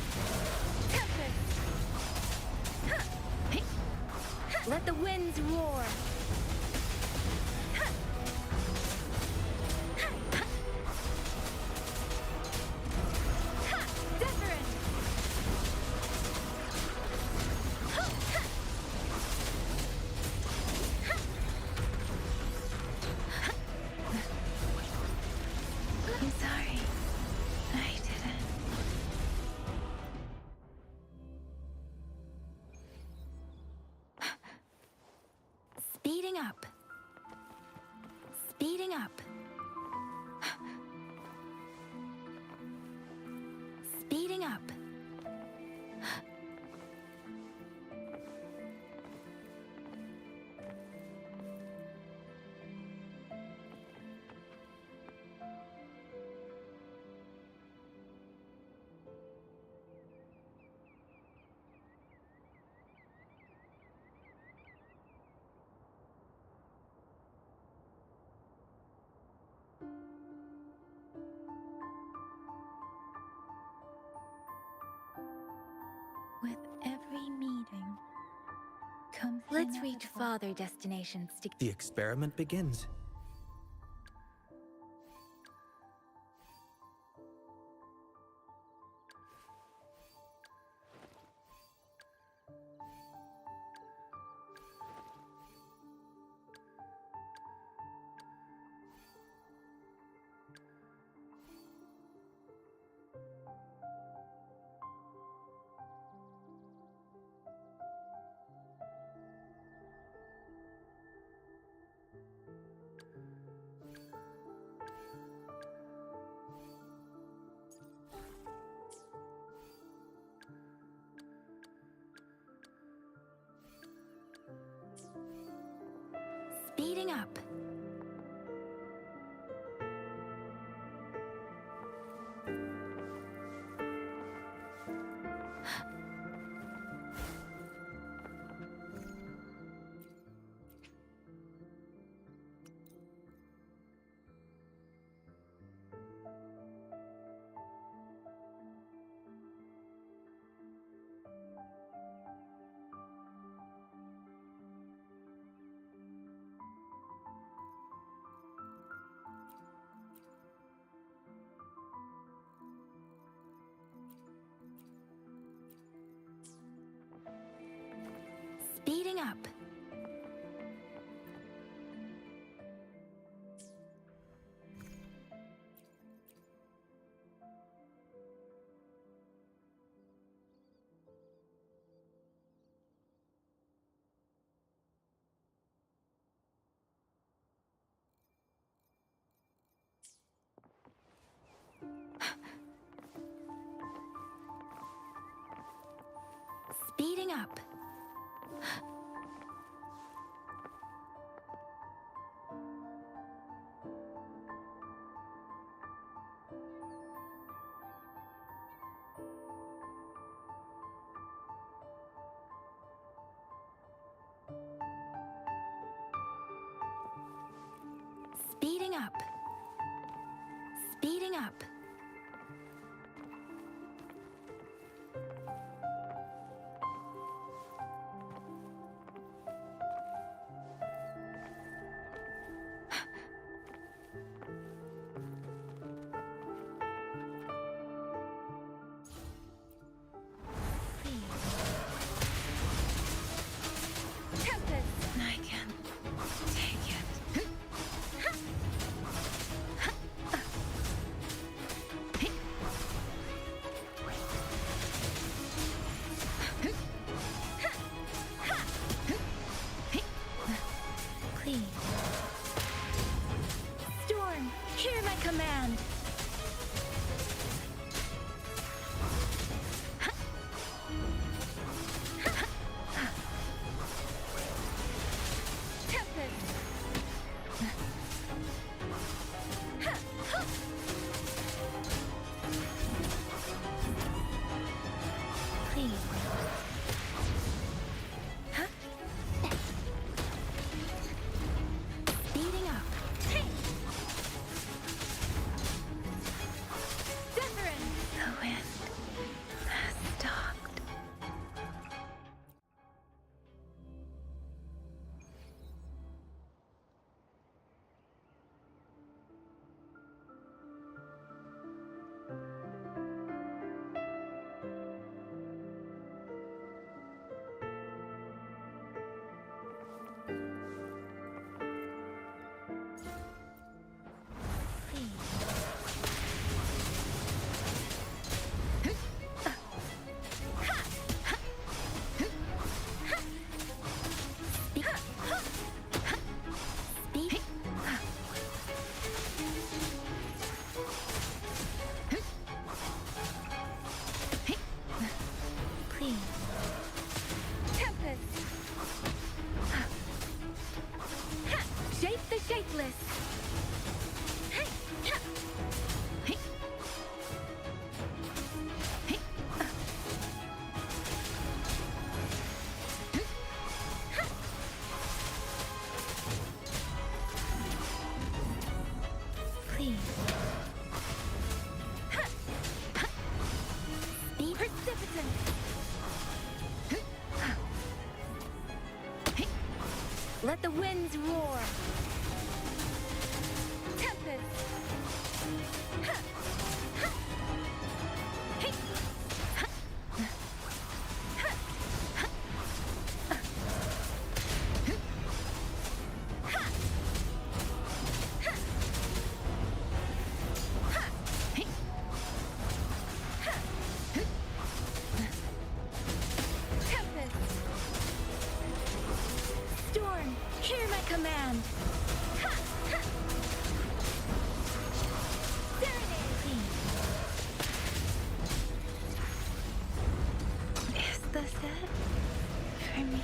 Let the winds roar. Wuthering. I'm sorry. I didn't. Speeding up. Speeding up. Speeding up. With every meeting comes Let's reach farther destinations to The experiment begins. Speeding up. Speeding up. Speeding up. Speeding up. Speeding up. I can take it. Clean. Storm, hear my command. Clean. Speeding up. Wuthering. The wind has stopped. Clean. Tempest. Shape the shapeless. Clean. Be precipitant. Let the winds roar. Tempest. Storm, hear my command. Is this it for me?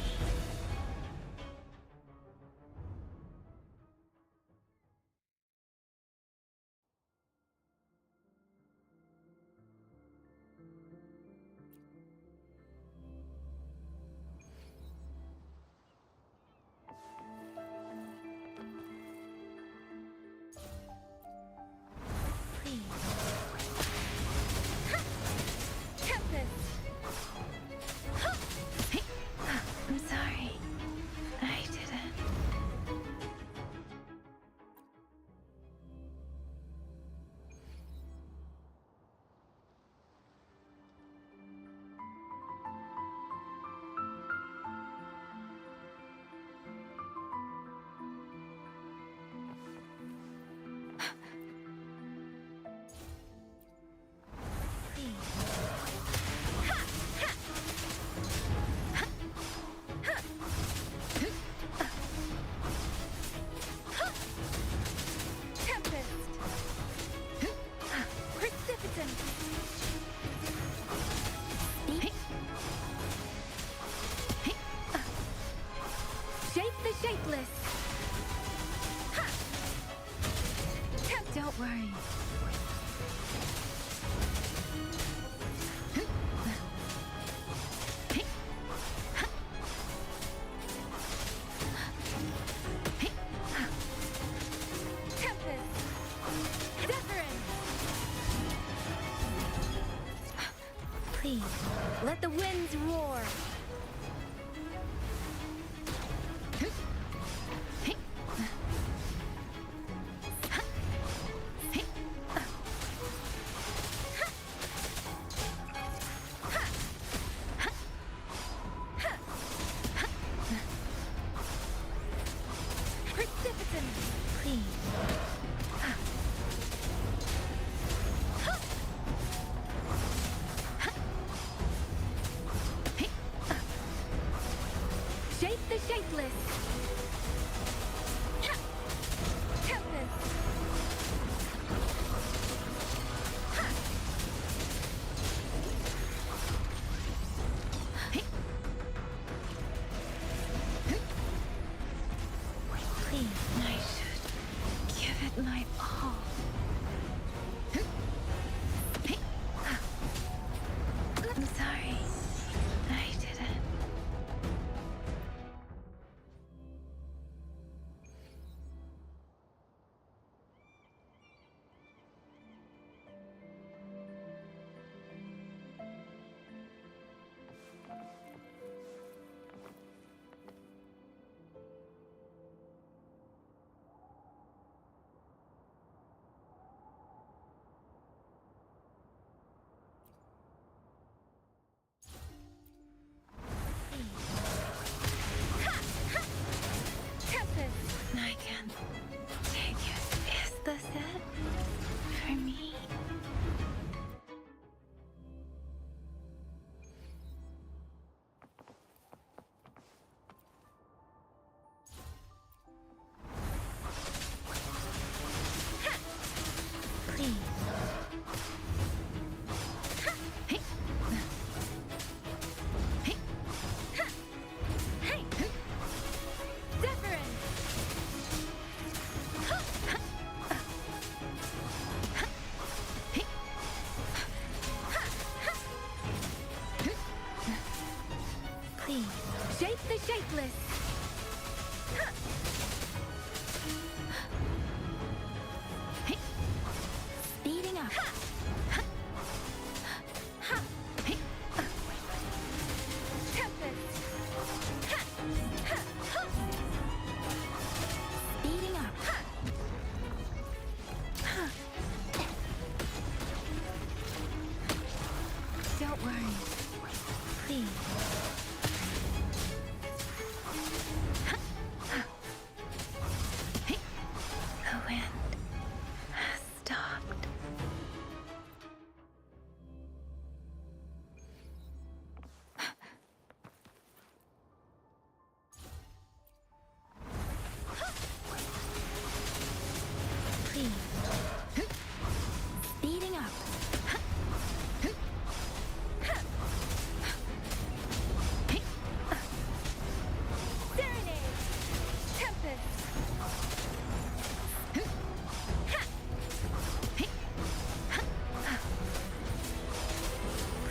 Tempest! Please, let the winds roar. Shapeless. Tempest. Please, I should give it my all. I'm sorry. I didn't. I can take it. Is this it? For me? Please. Please. Shape the shapeless. Speeding up. Speeding up. Don't worry. Please. The wind has stopped. Please. Speeding up. Serenade. Tempest.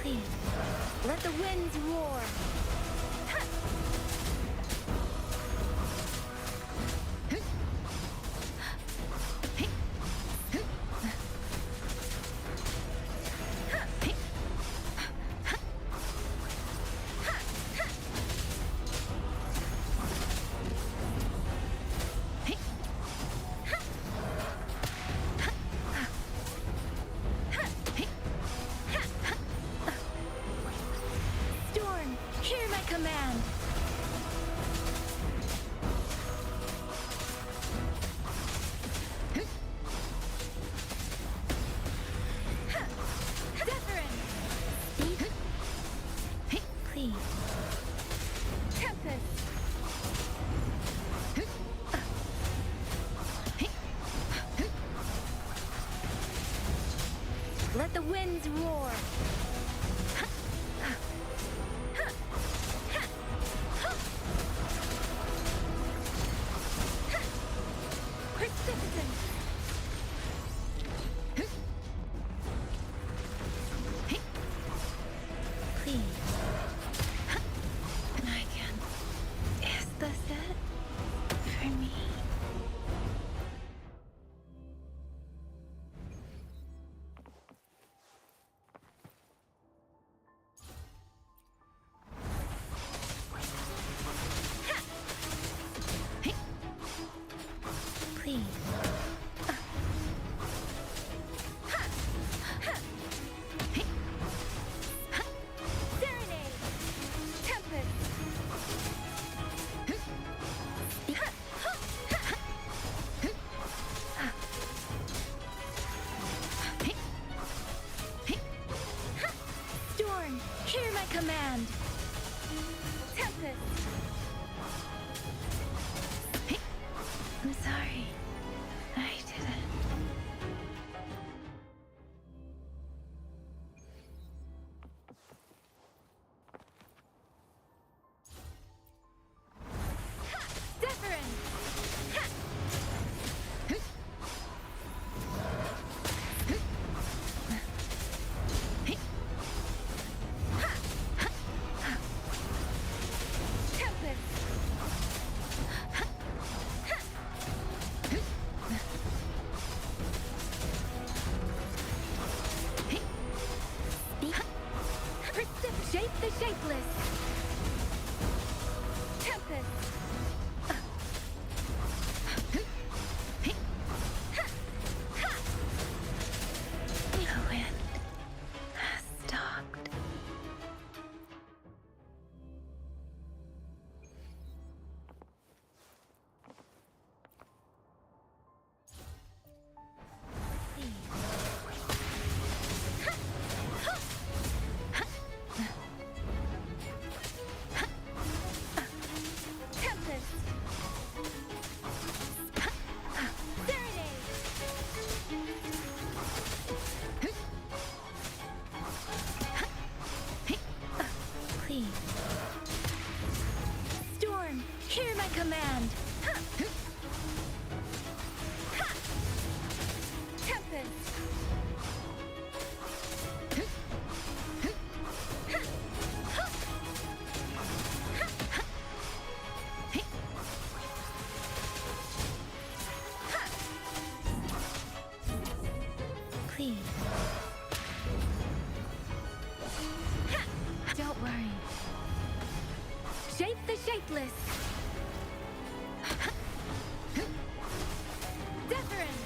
Please. Let the winds roar. Storm, hear my command. Zephyrin. Please. Tempest. Let the winds roar. Precipitant. Please. I can. Is this it? For me? Please. Don't worry. Shape the shapeless. Deference.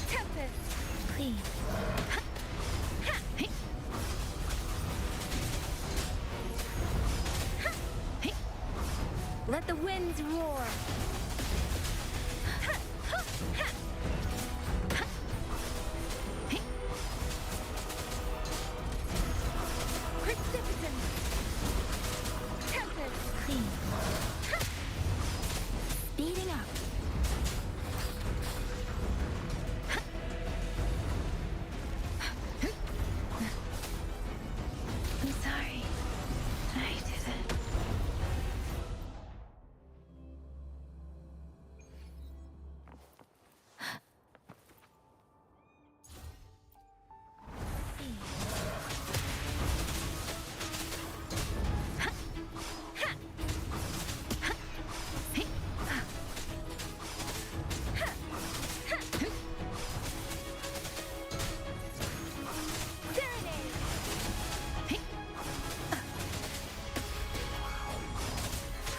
Tempest. Please. Let the winds roar. Precipitant. Tempest. Clean. Speeding up. I'm sorry. I didn't.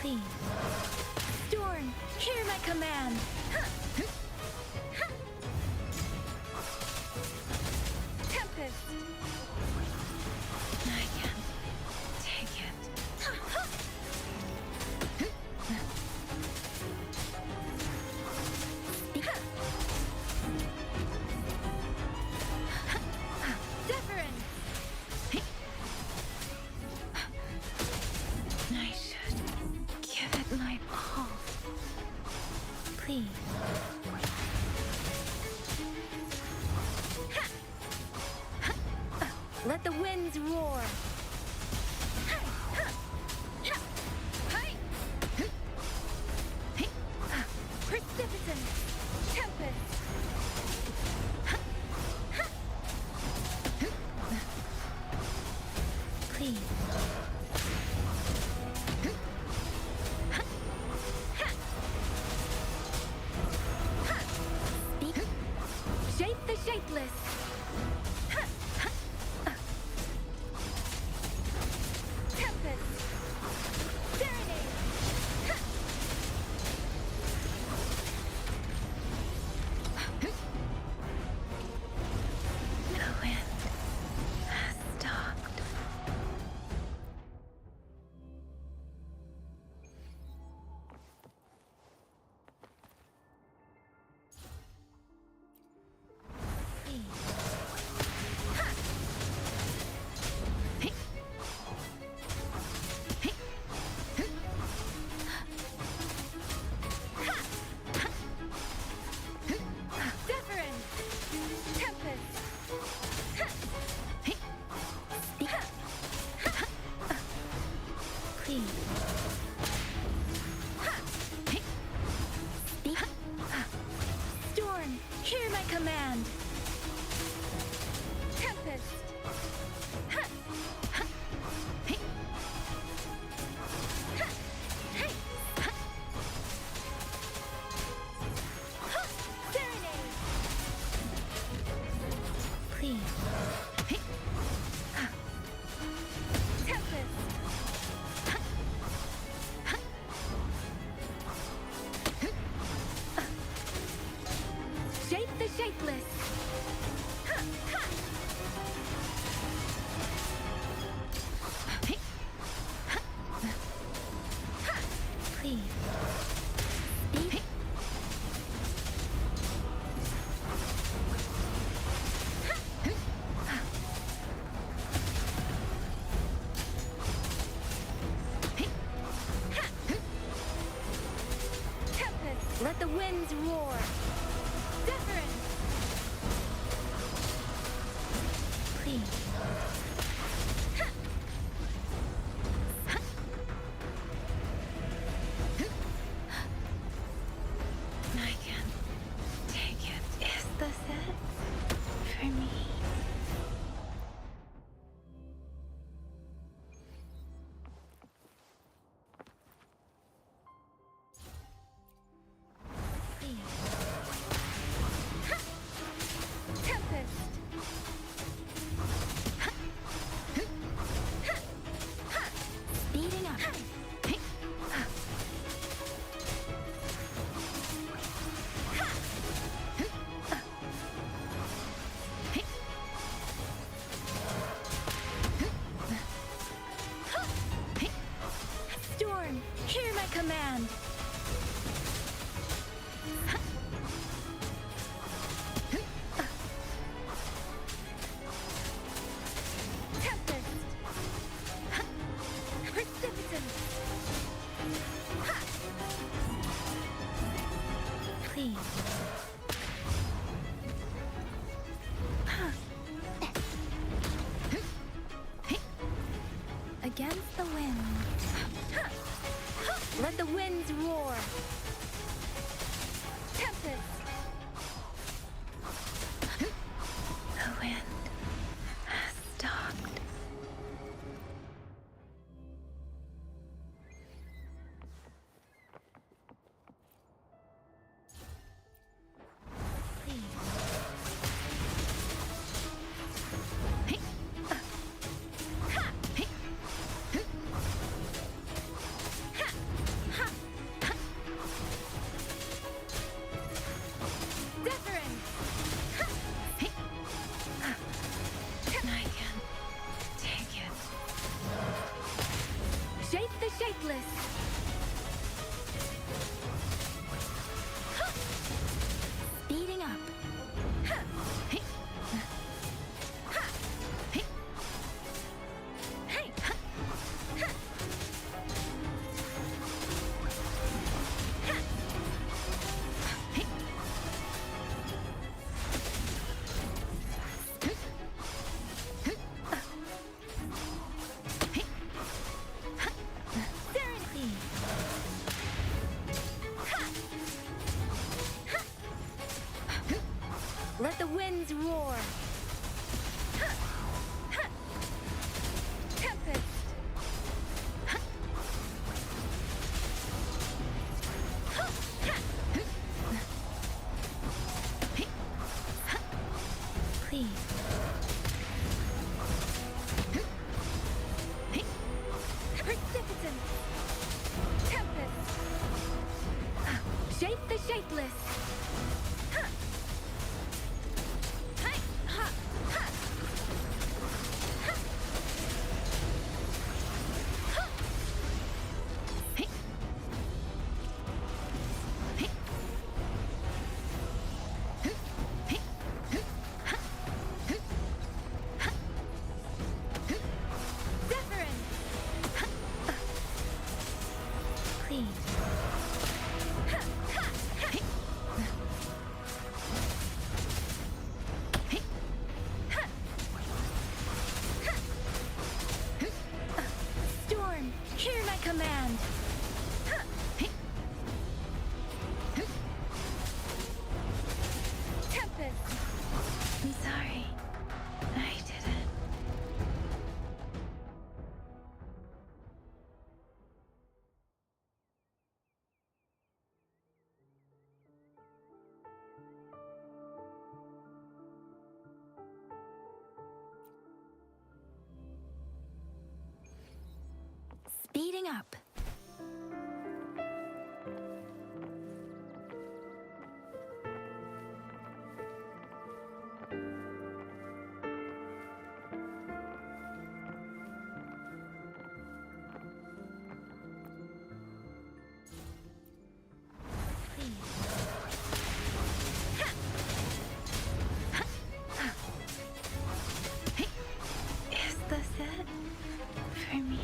Please. Storm, hear my command. Tempest. I can't take it. Deference. I should give it my all. Please. Let the winds roar. Precipitant. Tempest. Please. Shape the shapeless. Tempest. Serenade. The wind has stopped. Deference. Tempest. Please. Storm, hear my command. Tempest. Serenade. Please. Tempest. Shape the shapeless. Please. Speed. Tempest. Let the winds roar. Deference. winds roar. Tempest. The wind has stopped. Shapeless. Speeding up. Let the winds roar. Tempest. Please. Precipitant. Tempest. Shape the shapeless. Storm, hear my command. Tempest. I'm sorry. I didn't. Speeding up. Is this it? For me?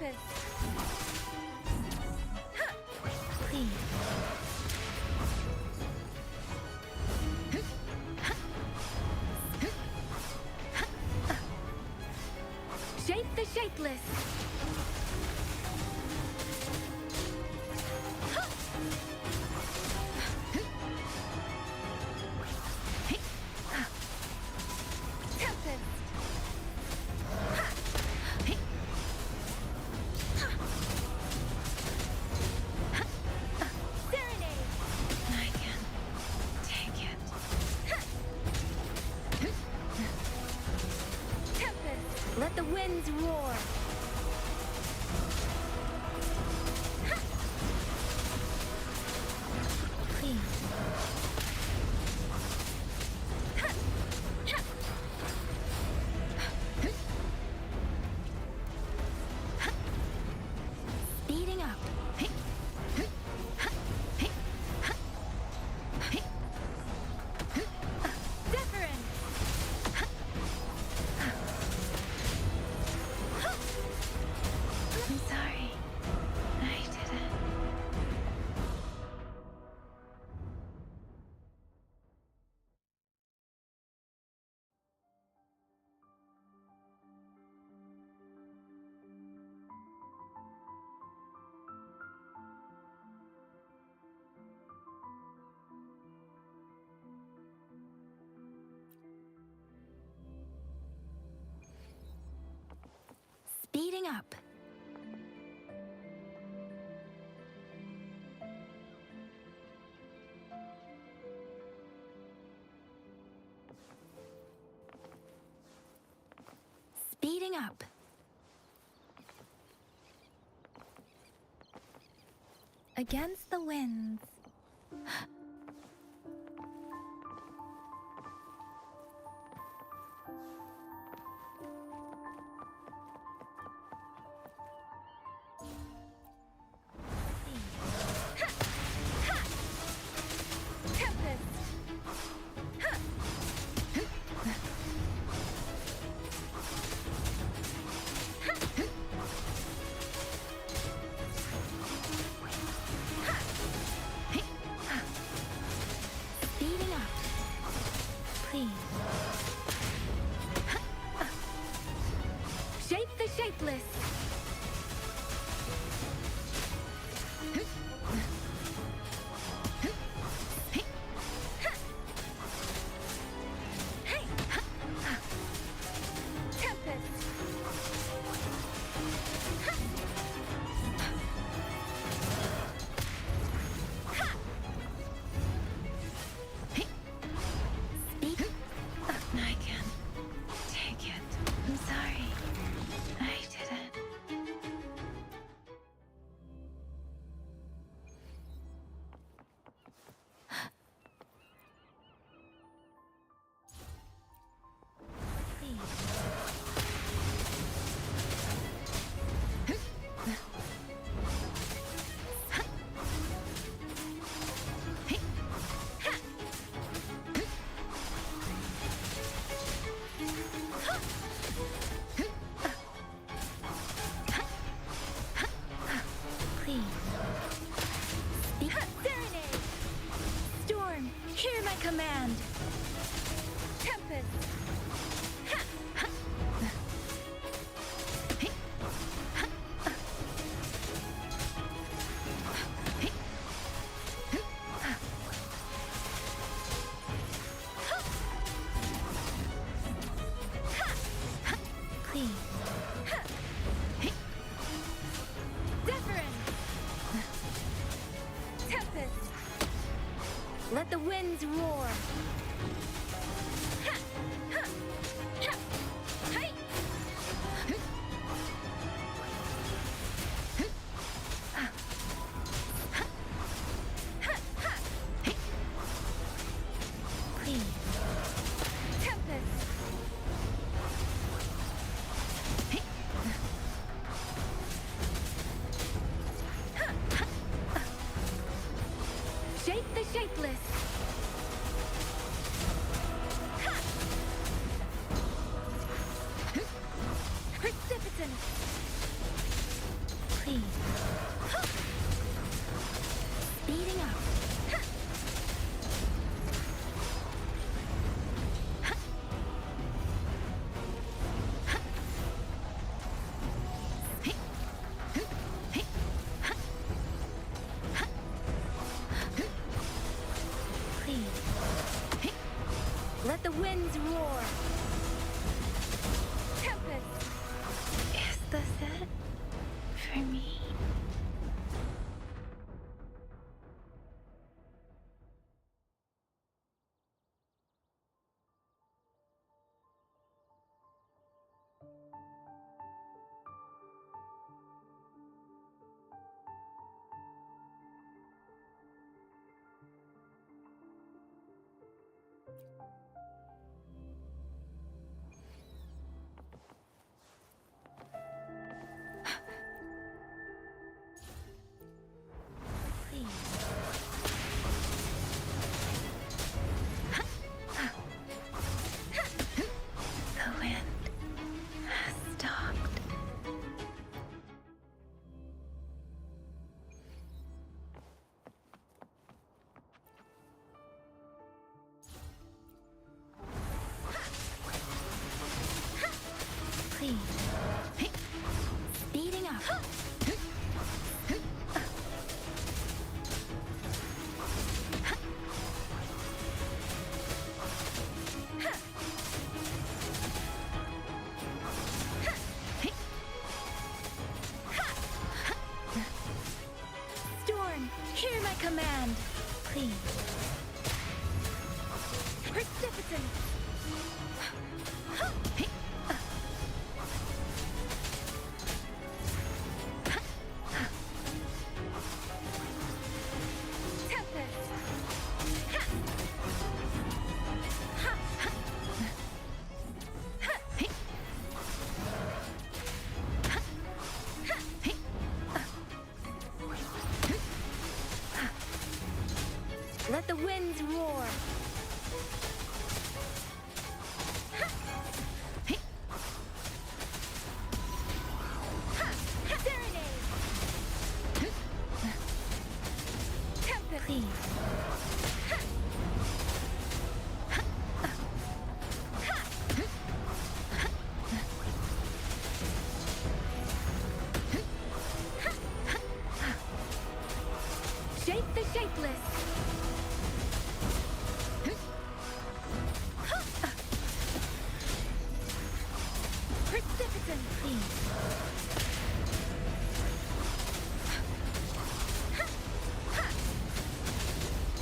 Tempest. Clean. Shape the shapeless. Let the winds roar. Clean. Speeding up. I'm sorry. I didn't. Speeding up. Speeding up. Against the winds. Speeding up. Clean. Shape the shapeless. I can take it. I'm sorry. I didn't. Clean. Serenade. Storm, hear my command. Tempest. Clean. Tempest. Let the winds roar. Clean. Tempest. Shape the shapeless. Clean. Speeding up. Clean. Let the winds roar. Tempest. Is this it? For me? The wind has stopped. Clean. Speeding up. Storm, hear my command. Clean. Precipitant. Let the winds roar. Serenade. Tempest. Clean. Shape the shapeless. Precipitant. Clean.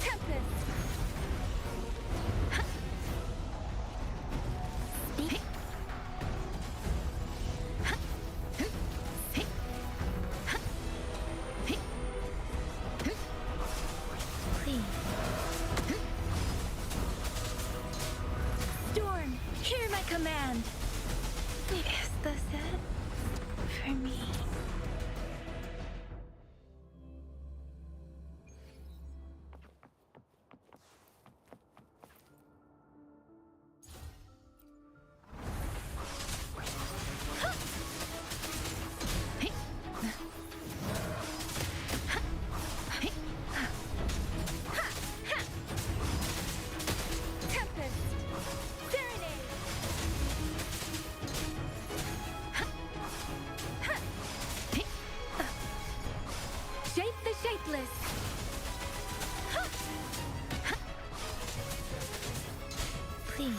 Tempest. Speak. Clean. Storm, hear my command. Is this it? For me? Tempest. Serenade. Shape the shapeless. Clean.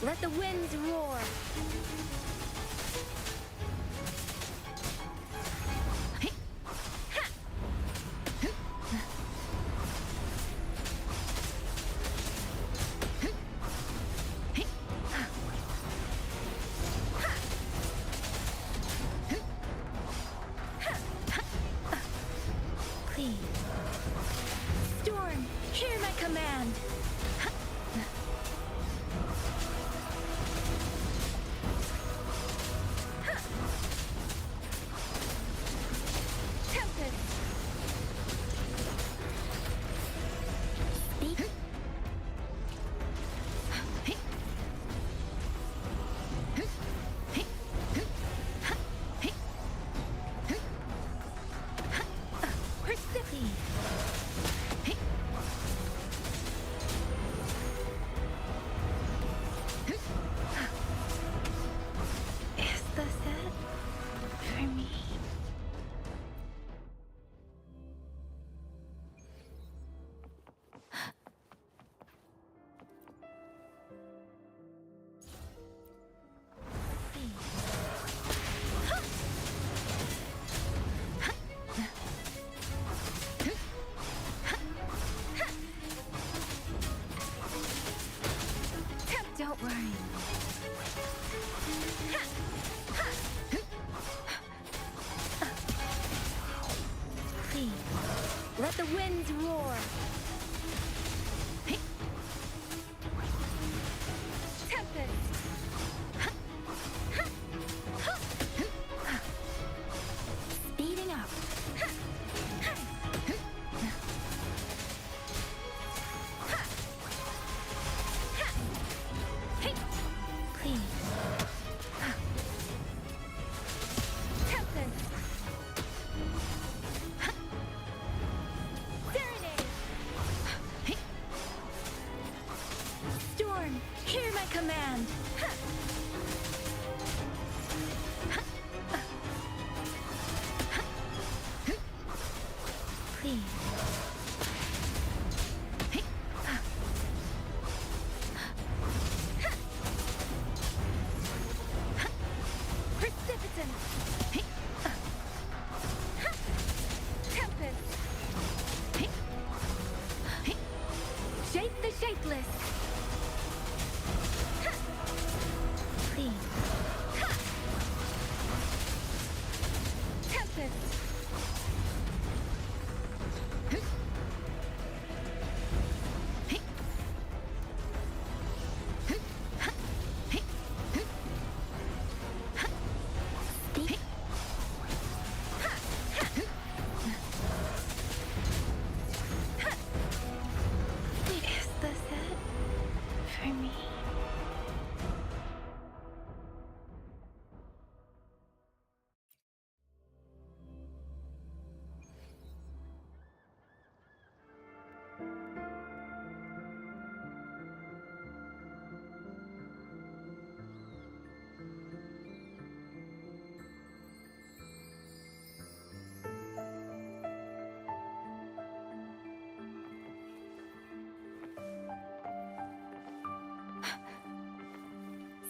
Let the winds roar. Clean. Storm, hear my command! Is this it for me? Don't worry. Please, let the winds roar! Speeding up. Please. Storm, hear my command! Please. Precipitant! Tempest! Shape the shapeless! Please. Tempest! Is this it for me?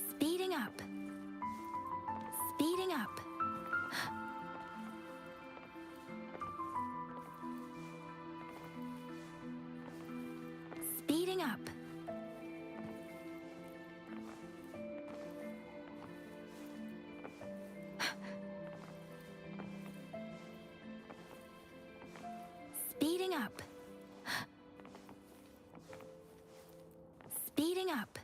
Speeding up. Speeding up. Speeding up. Speeding up. Speeding up.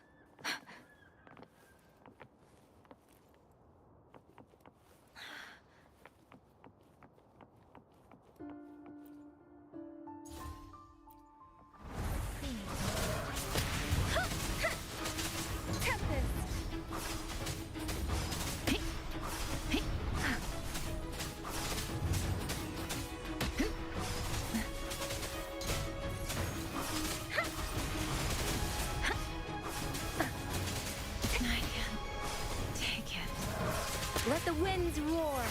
Let the winds roar!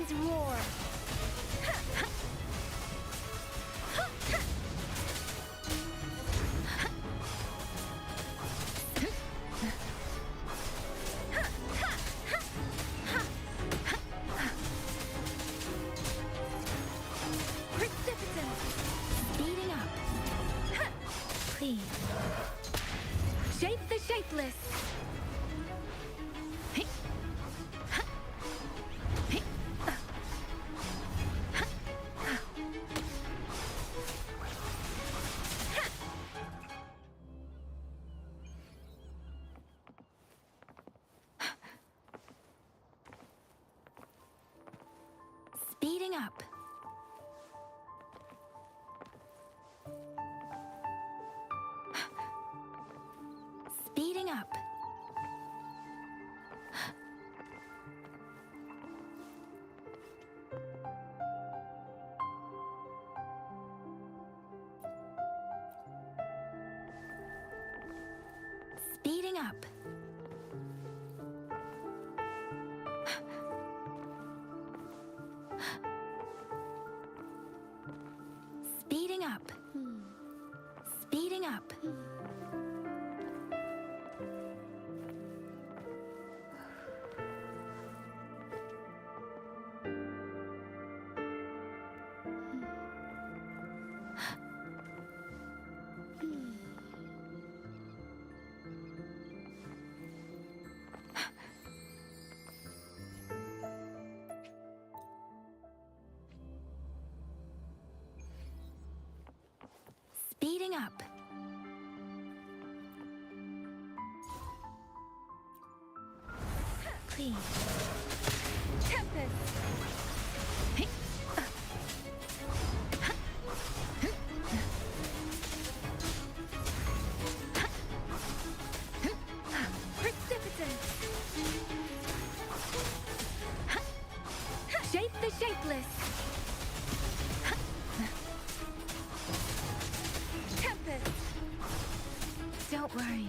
winds roar. Speeding up. Clean. Shape the shapeless. Speeding up. Speeding up. Speeding up. Speeding up. Speeding up. Speeding up. Clean. Tempest. Precipitant. Shape the shapeless. Tempest. Don't worry.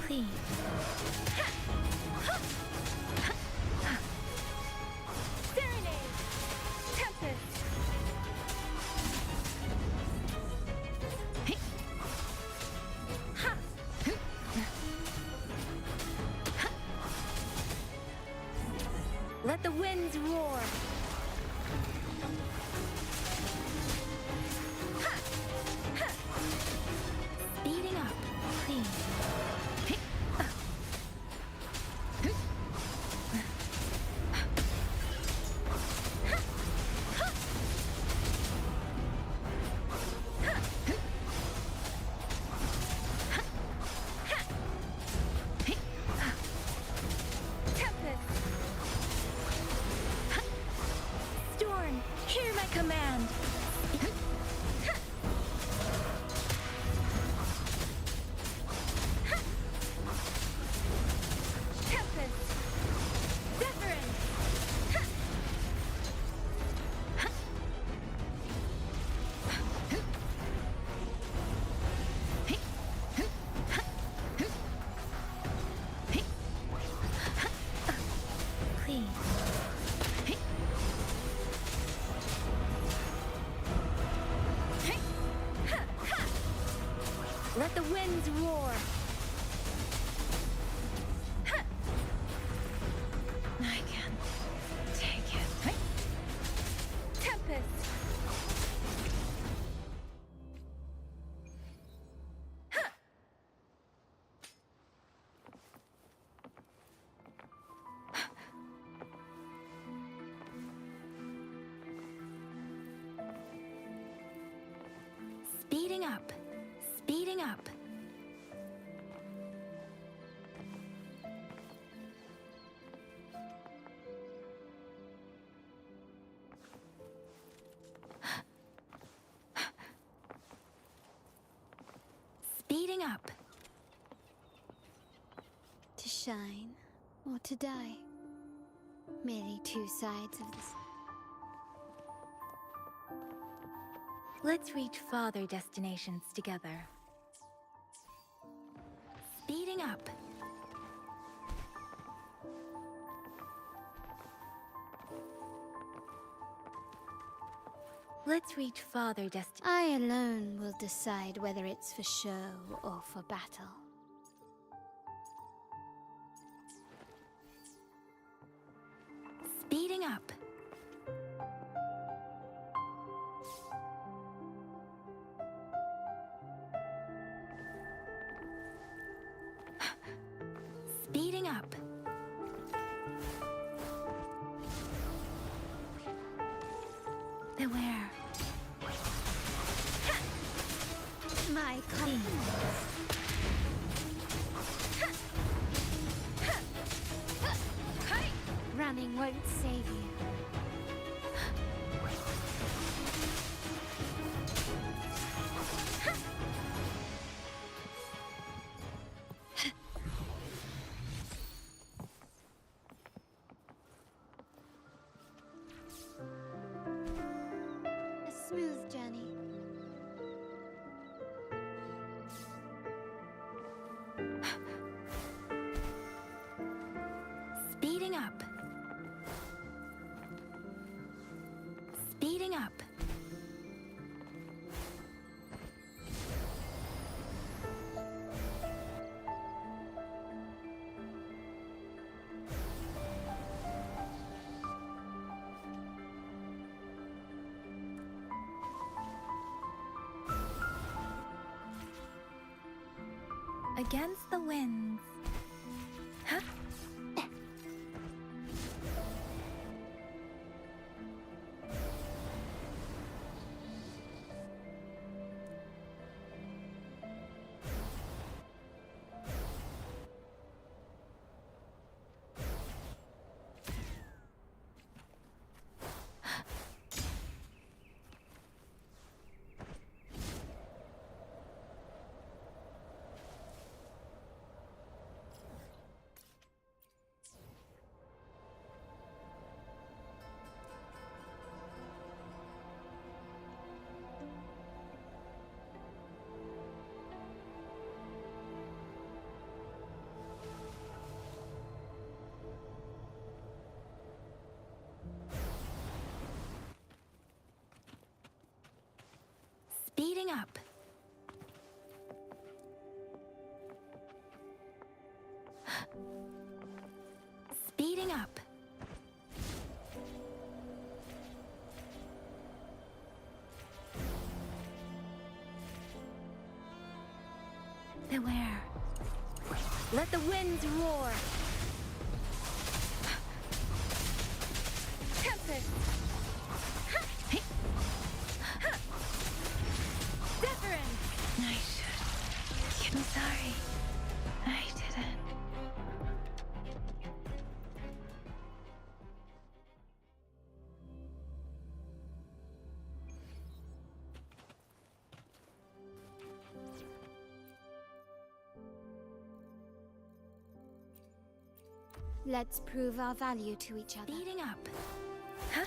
Clean. Serenade. Tempest. Let the winds roar. Speeding up. Clean. Storm, hear my command. Tempest, Wuthering. Clean. Let the winds roar. I can't take it. Tempest. Speeding up. Speeding up. Speeding up. To shine or to die. Merely two sides of this. Let's reach farther destinations together. Speeding up. Let's reach farther destiny. I alone will decide whether it's for show or for battle. Speeding up. Speeding up. Beware. My queen. Running won't save you. A smooth journey. Speeding up. Speeding up. Against the winds. Huh? Speeding up. Speeding up. Beware. Let the winds roar. Tempest. I should. I'm sorry. I didn't. Let's prove our value to each other. Speeding up. Huh?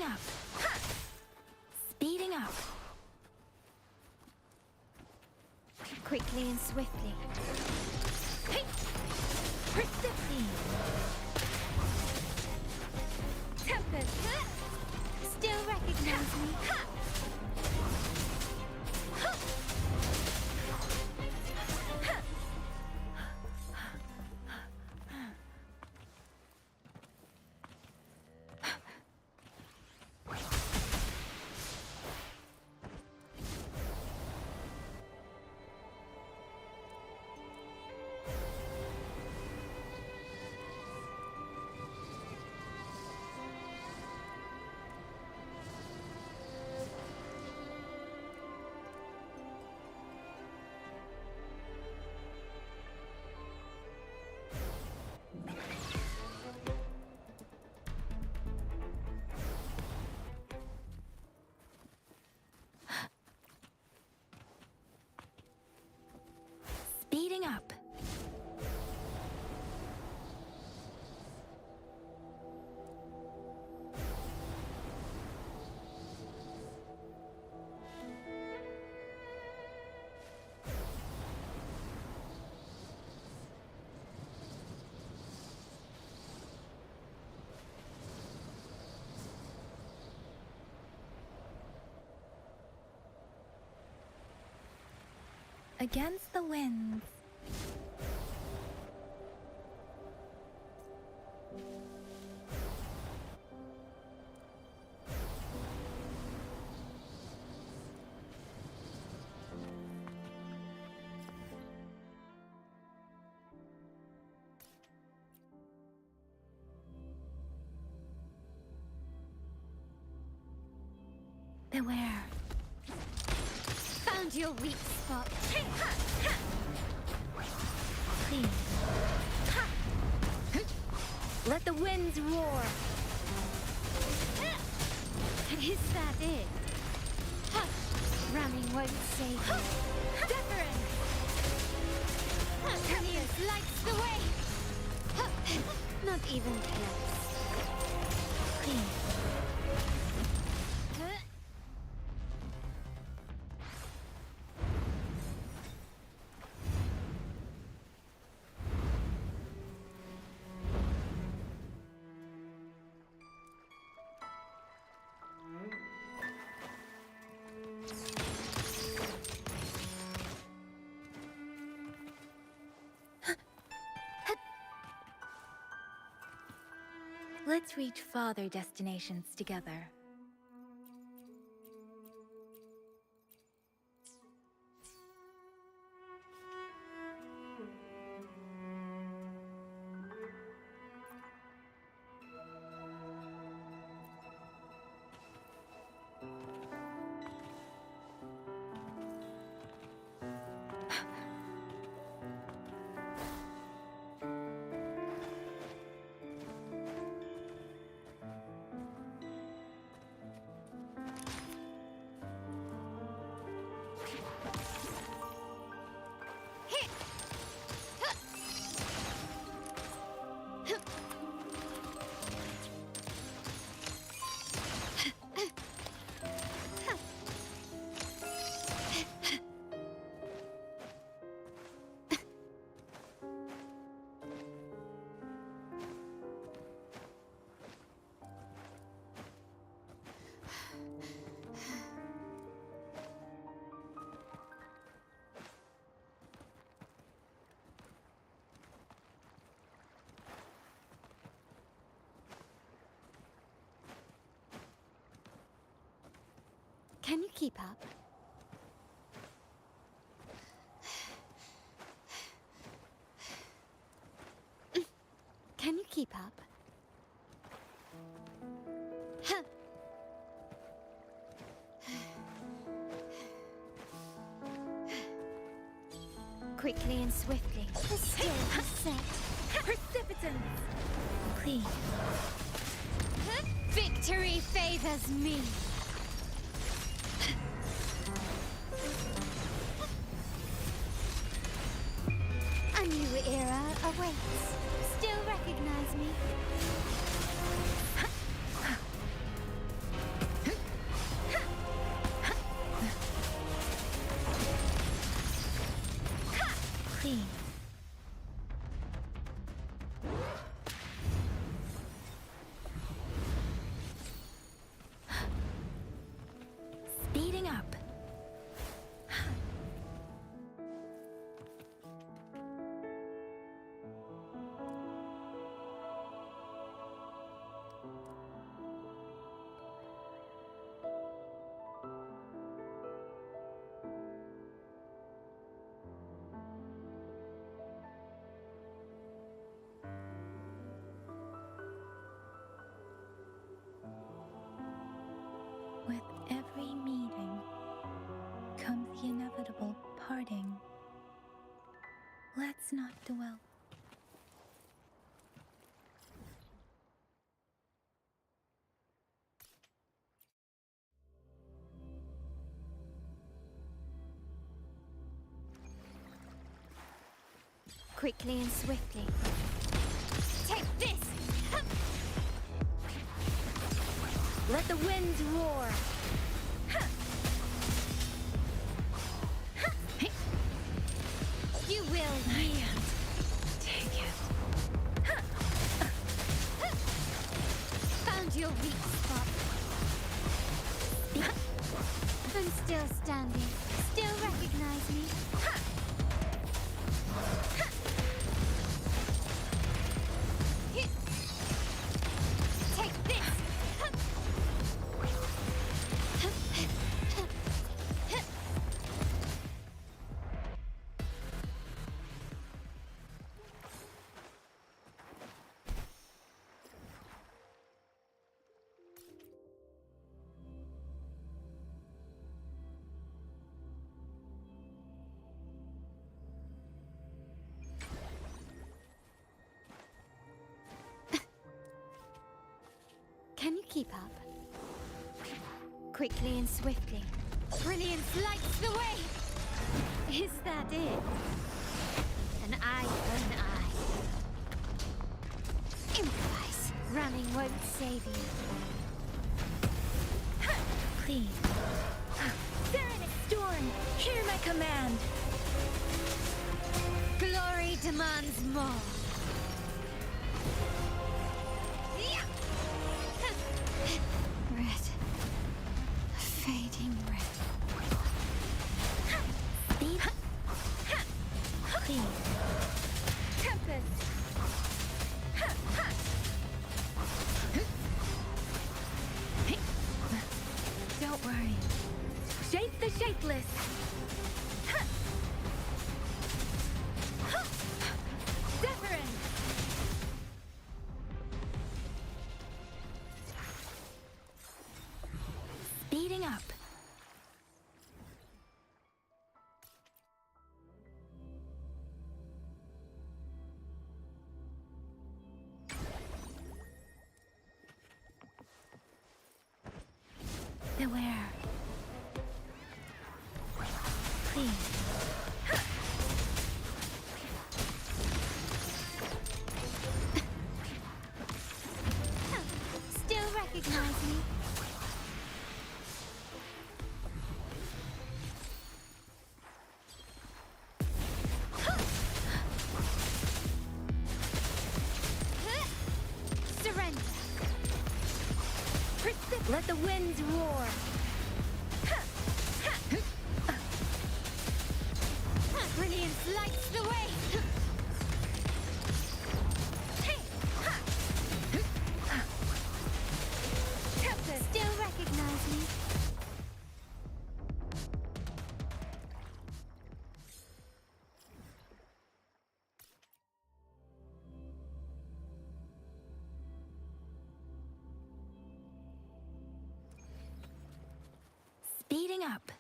Speeding up. Speeding up. Quickly and swiftly. Hey! Persephone! Tempest! Still recognize me? Speeding up. Against the winds. Beware. Found your weak spot. Clean. Let the winds roar. Is that it? Ramming won't save you. Deference! Tempest lights the way! Not even close. Clean. Let's reach farther destinations together. Can you keep up? Can you keep up? Quickly and swiftly. Still set. Precipitance. Clean. Victory favors me. A new era awaits. Still recognize me? comes the inevitable parting. Let's not dwell. Quickly and swiftly. Take this! Let the winds roar. You will yield. Take it. Found your weak spot. I'm still standing. Still recognize me. Take this! Can you keep up? Quickly and swiftly. Brilliance lights the way! Is that it? An eye for an eye. Improvise. Running won't save you. Clean. Serenity Storm, hear my command. Glory demands more. Red. A fading red. Speed. Clean. Tempest. Don't worry. Shape the shapeless. Wuthering. Speeding up. Beware. Clean. Still recognize me? Surrender. Let the winds roar. Brilliance lights the way. Tempest. Still recognize me? Speeding up.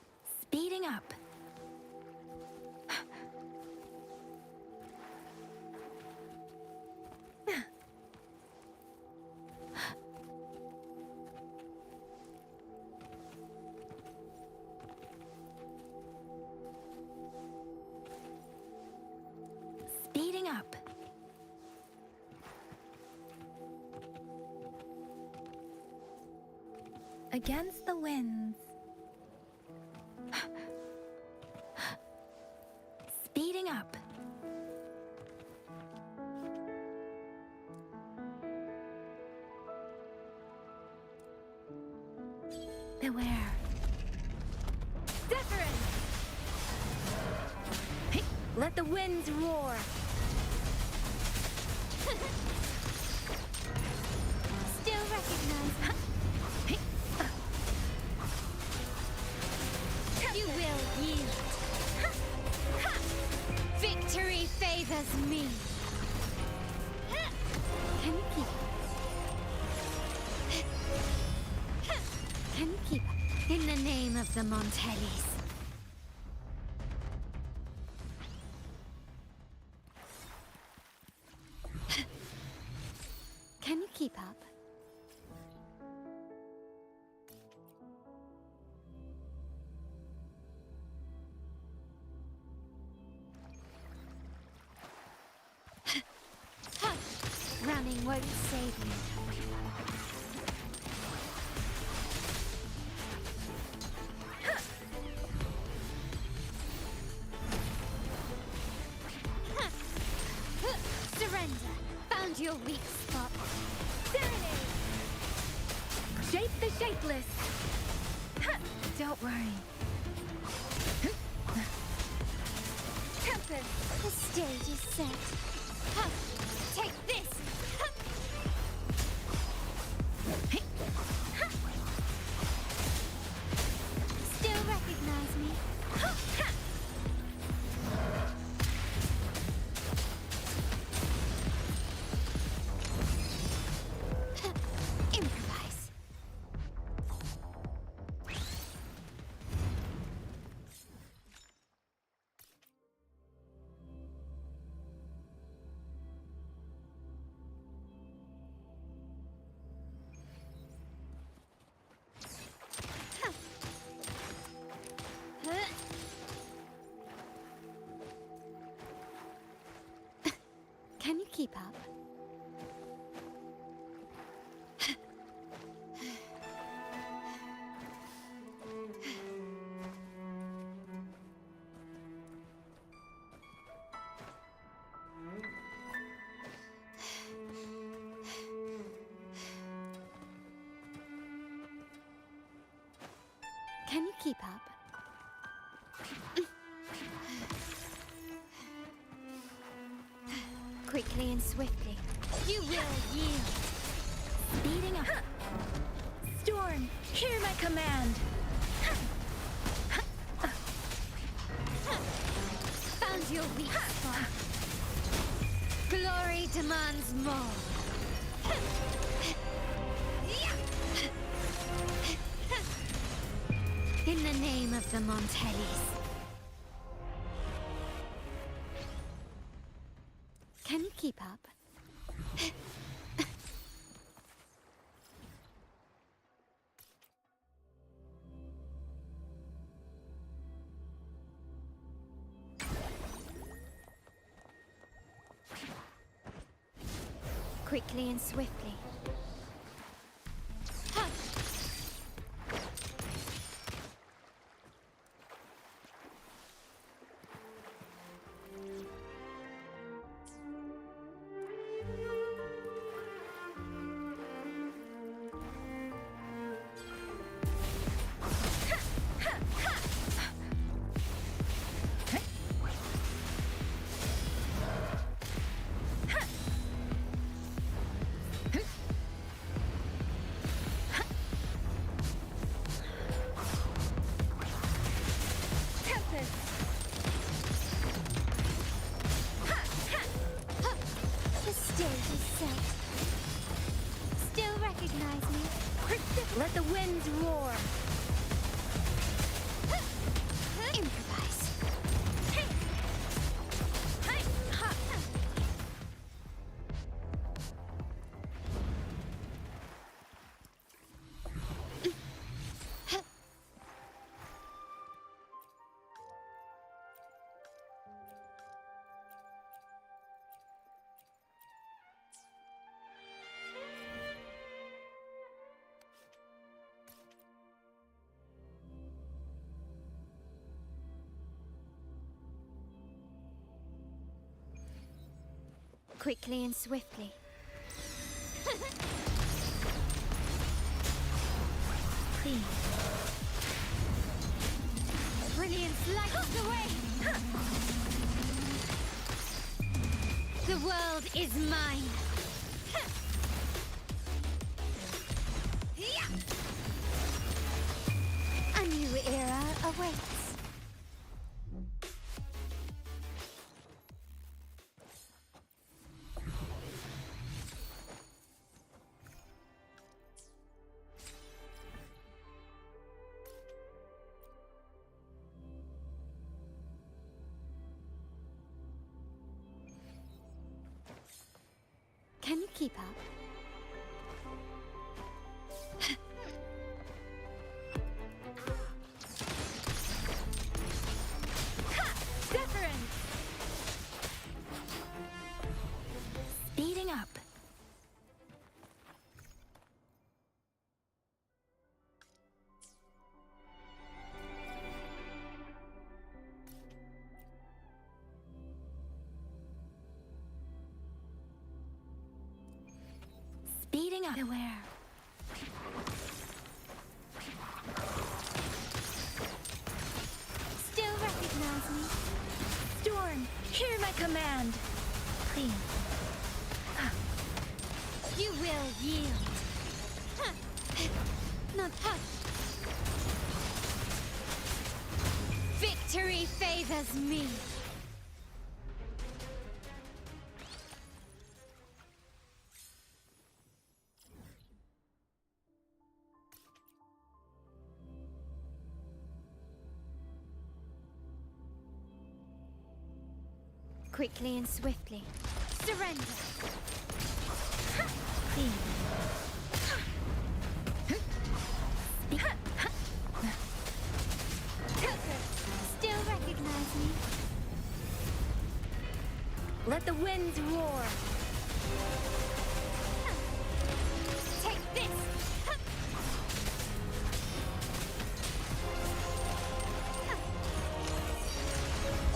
Speeding up. Speeding up. Against the winds. Speeding up. Beware. Wuthering. Let the winds roar. Still recognize me? You will yield. Victory favors me. Can you keep up? Can you keep up? In the name of the Montellis. your weak spot. Serenade! Shape the shapeless! Ha! Don't worry. Tempest! The stage is set. Ha! Take this! Ha! Still recognize me? Ha! Ha! Improvise. Can you keep up? Can you keep up? Quickly and swiftly. You will yield. Speeding up. Storm, hear my command. Found your weak spot. Glory demands more. In the name of the Montellis. Can you keep up? Quickly and swiftly. The stage is set. Still recognize me? Let the winds roar. Improvise. Quickly and swiftly. Please. Brilliance lights the way! The world is mine! A new era awaits. Can you keep up? Speeding up. Beware. Still recognize me? Storm, hear my command. Clean. You will yield. Not touch. Victory favors me. Quickly and swiftly. Surrender. Clean. Still recognize me? Let the winds roar. Take this!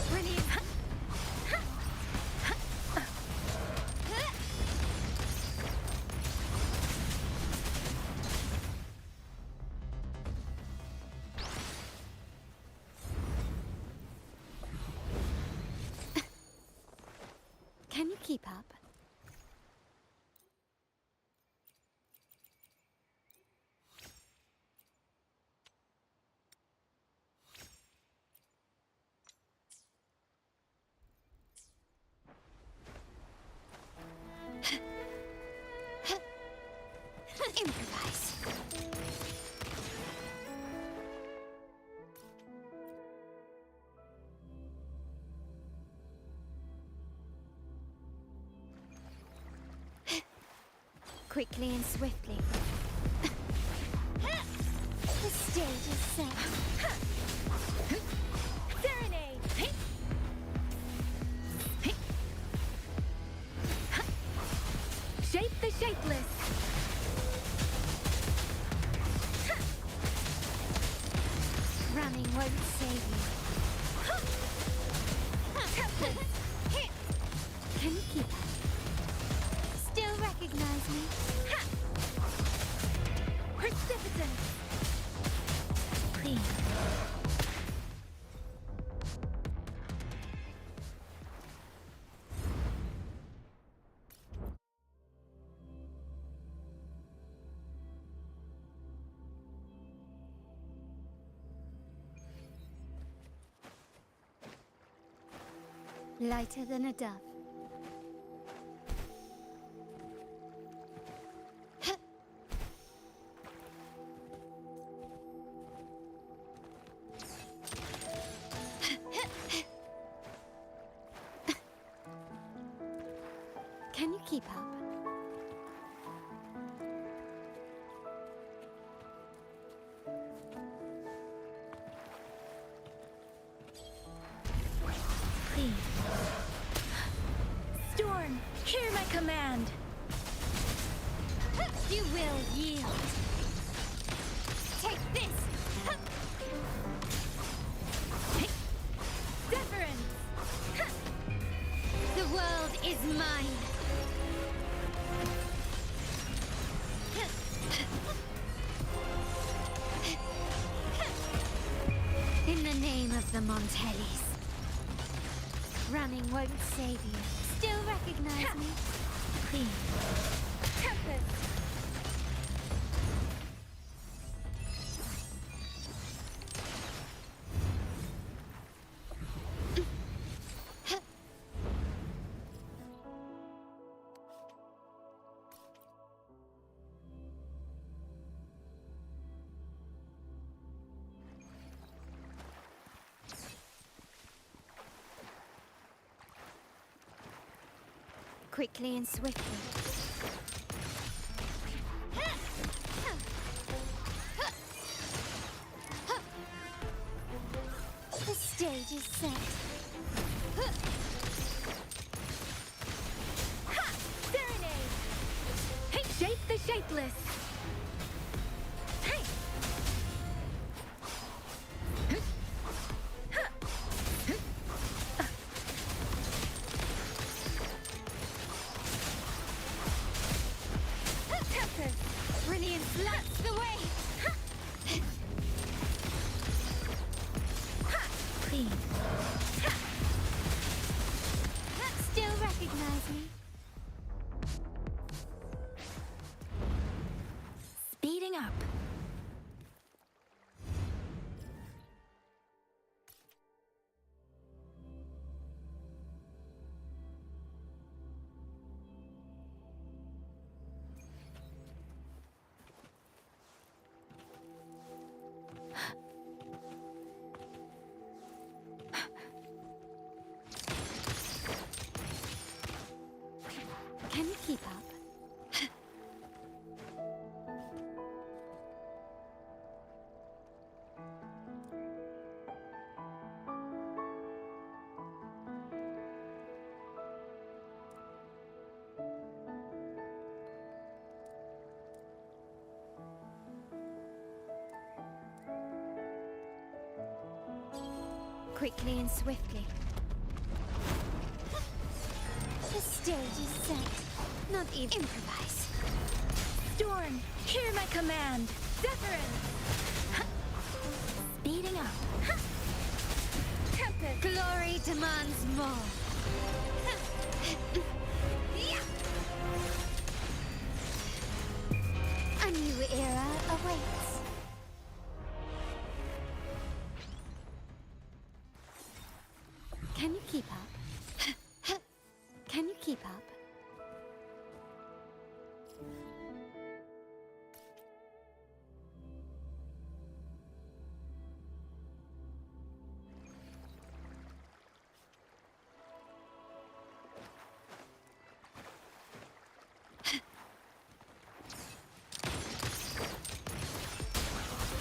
Brilliant! Can you keep up? Improvise. Quickly and swiftly. The stage is set. Serenade. Shape the shapeless. Running won't save you. Can you keep up? Still recognize me? Precipitant. Clean. Lighter than a dove. Can you keep up? Clean. Storm, hear my command. You will yield. Take this. Deference. The world is mine. In the name of the Montellis. Running won't save you. Still recognize me? Clean. Tempest. Quickly and swiftly. The stage is set. Serenade. Hey, shape the shapeless. Hey. Tempest. quickly and swiftly. The stage is set. Not even improvise. Storm, hear my command. Deference. Speeding up. Tempest. Glory demands more. A new era awaits. Can you keep up? Can you keep up?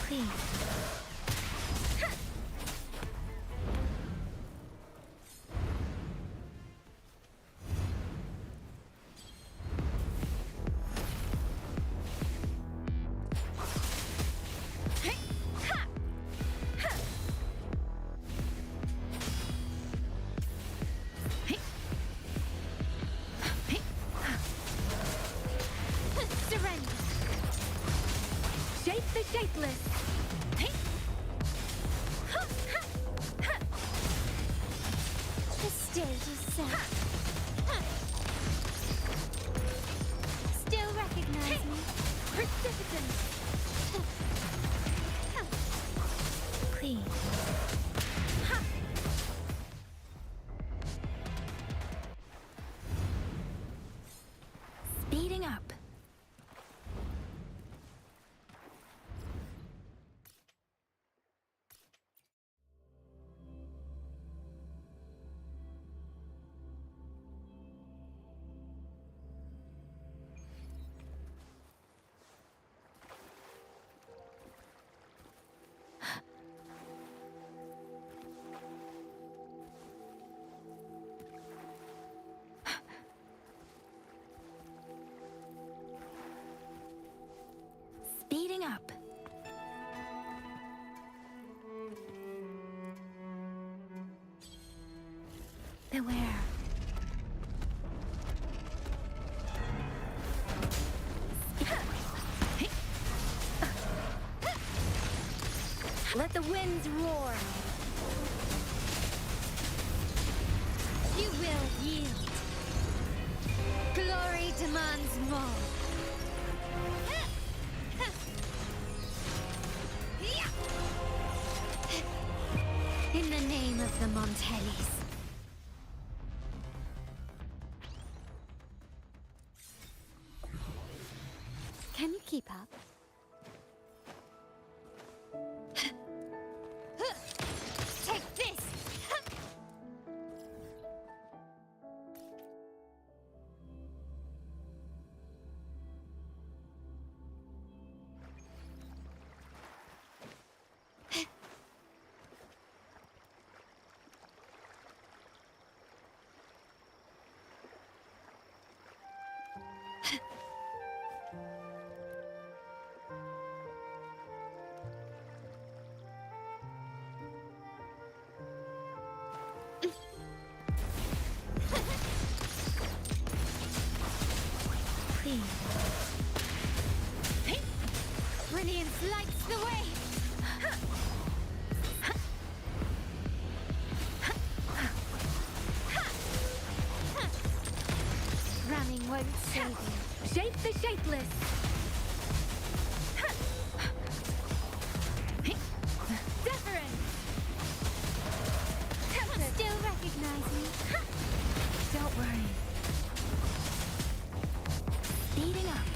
Please. Surrender. Shape the shapeless. The stage is set. Still recognize me? Precipitance. Please. Speeding up. Speeding up. Beware. Let the winds roar. You will yield. Glory demands more. In the name of the Montellis. Can you keep up? Take this! Brilliance lights the way! Ramming won't save you. Shape the shapeless. Deference. Still recognize me? Don't worry. Speeding up.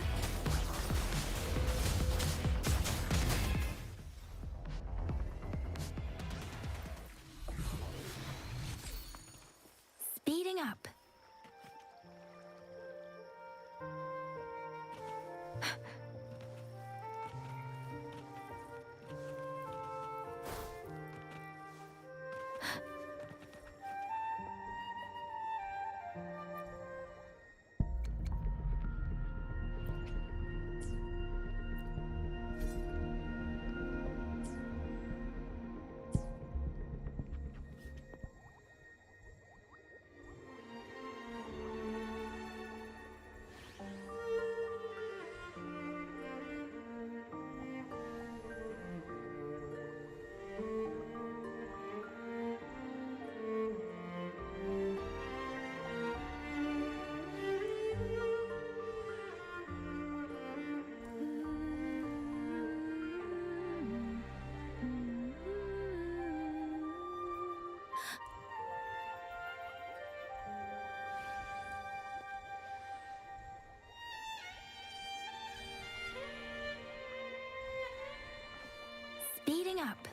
Speeding up.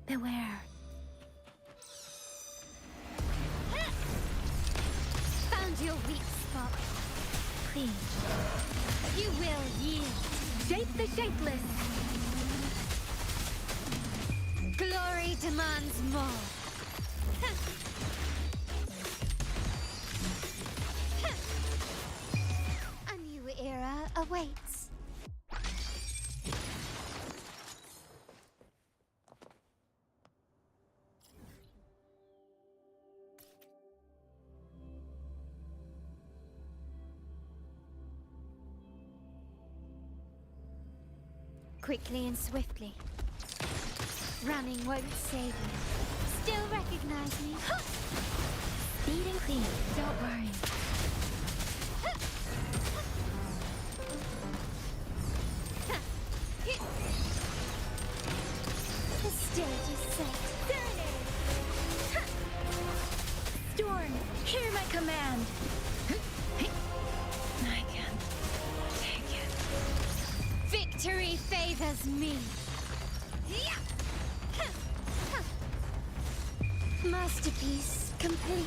Beware. Found your weak spot. Please. You will yield. Shape the shapeless. Glory demands more. A new era awaits. Quickly and swiftly. Running won't save you. Still recognize me? Speeding clean. Don't worry. The stage is set. Serenade! Storm, hear my command. I can't take it. Victory favors me. Masterpiece complete.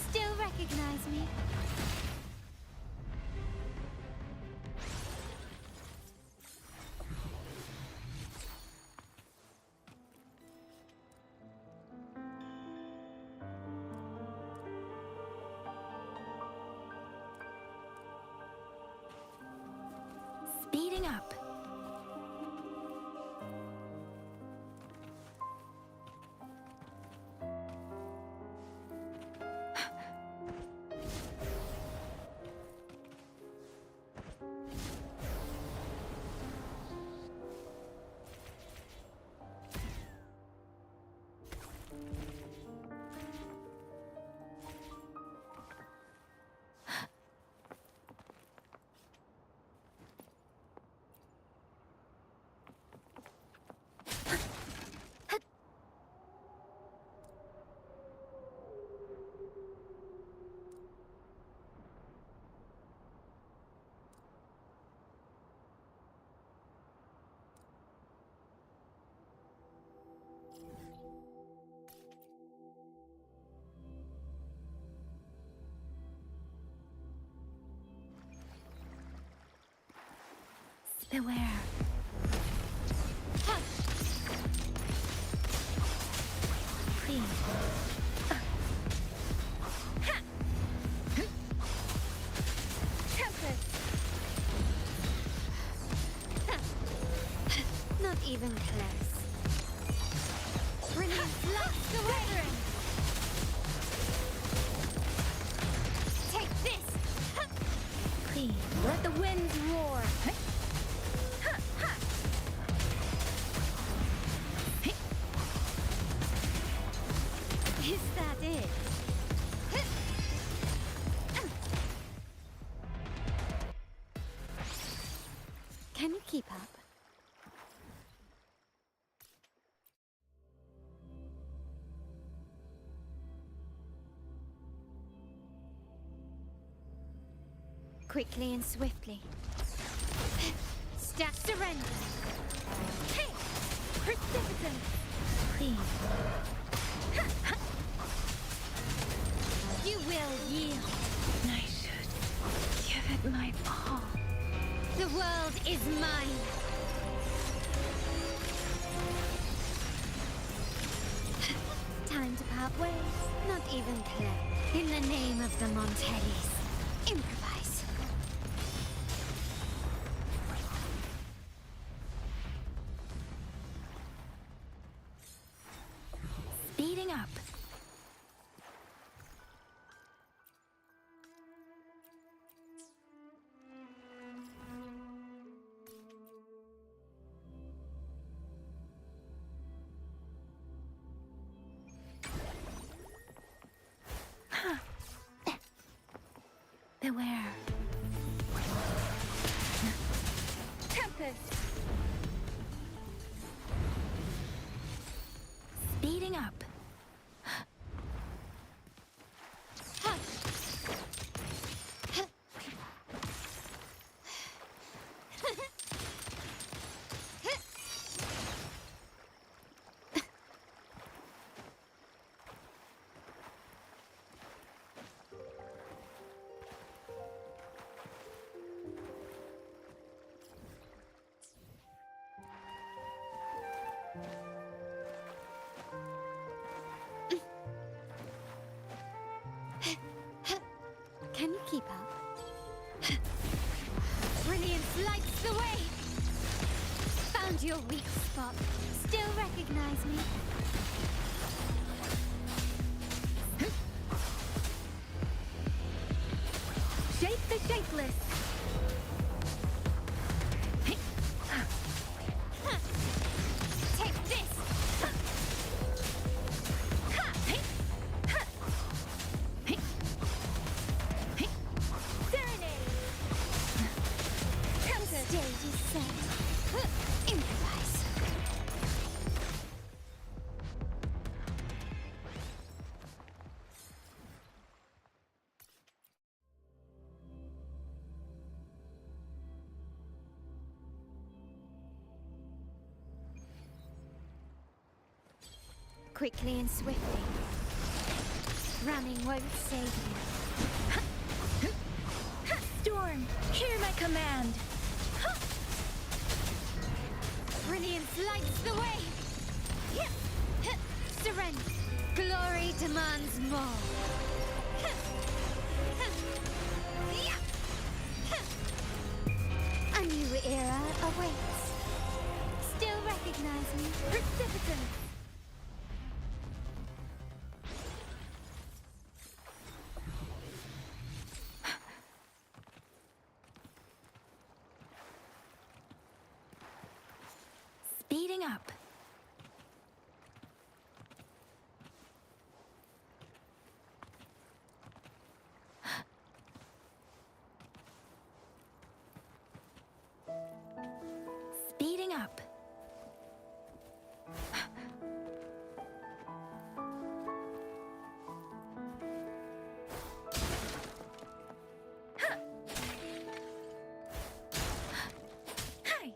Still recognize me? Speeding up. Beware. Please. Tempest! Not even close. Brilliant light to Wuthering! Take this! Please, let the winds roar. Is that it? Can you keep up? Quickly and swiftly. Step surrender. Hey! Precipitant! Please. You will yield. I should give it my all. The world is mine. Time to part ways. Not even close. In the name of the Montellis, improvise. Speeding up. Beware. Tempest! Speeding up. Can you keep up? Brilliance lights the way! Found your weak spot. Still recognize me? Shape the shapeless. Take this! Stage is set. Improvise. Quickly and swiftly. Running won't save you. Storm, hear my command. Brilliance lights the way! Surrender! Glory demands more! A new era awaits. Still recognize me? Precipitance! Speeding up. Speeding up. Hi.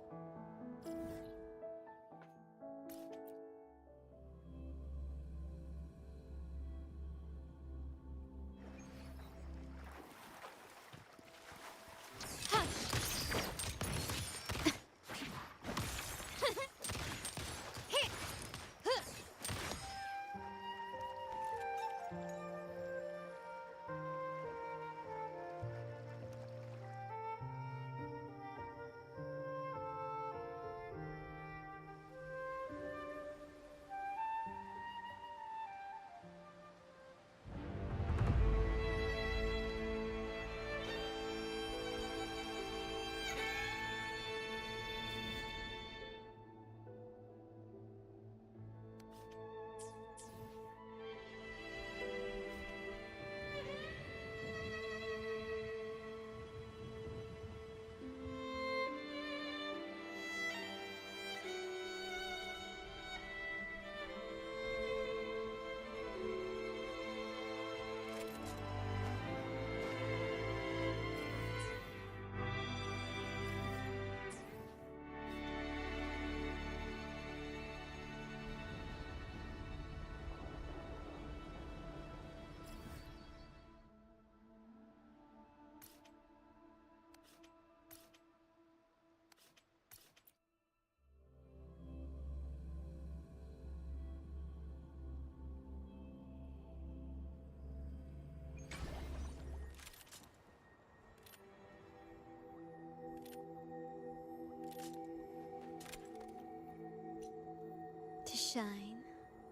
To shine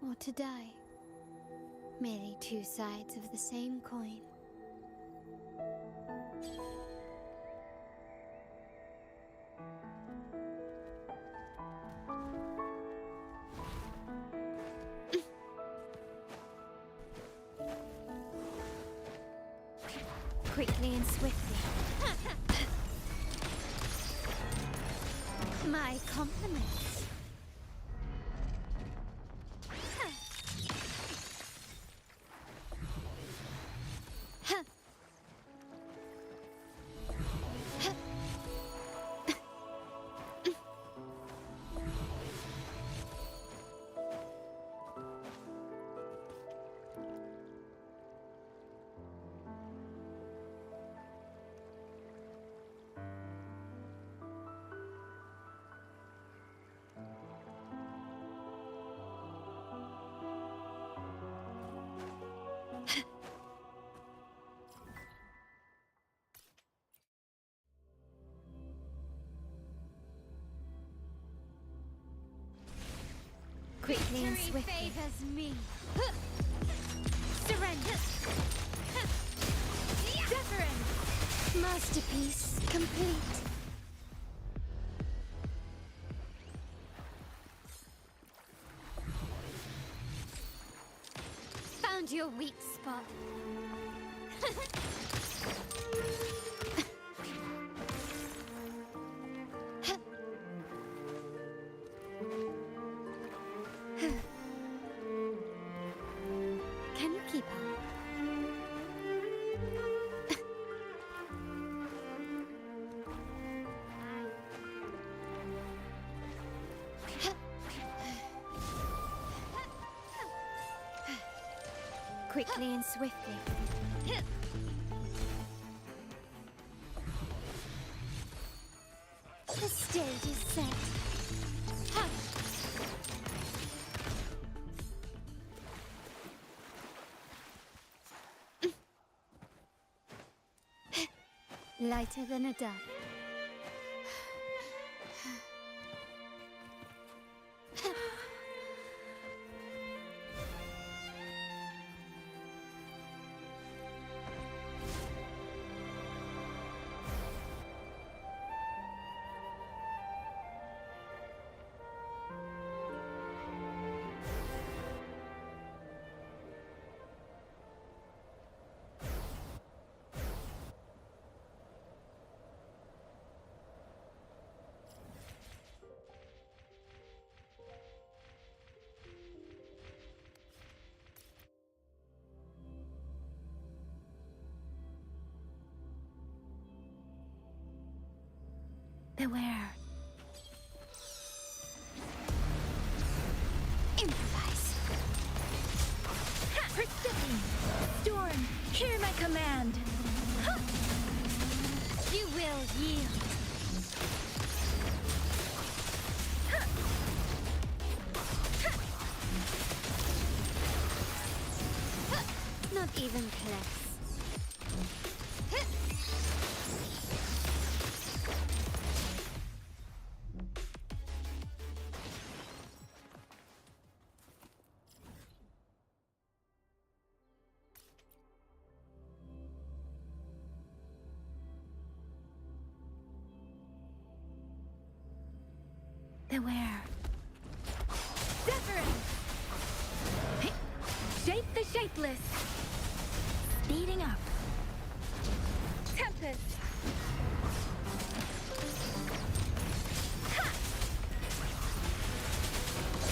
or to die. Merely two sides of the same coin. Quickly and swiftly. My compliments. Quickly and swiftly. Favors me. Surrender. Wuthering. Masterpiece complete. Found your weak spot. Can you keep up? Quickly and swiftly. The stage is set. Lighter than a dove. Beware. Improvise. Precision! Storm, hear my command! You will yield. Not even close. Beware. Wuthering! Shape the shapeless! Speeding up. Tempest!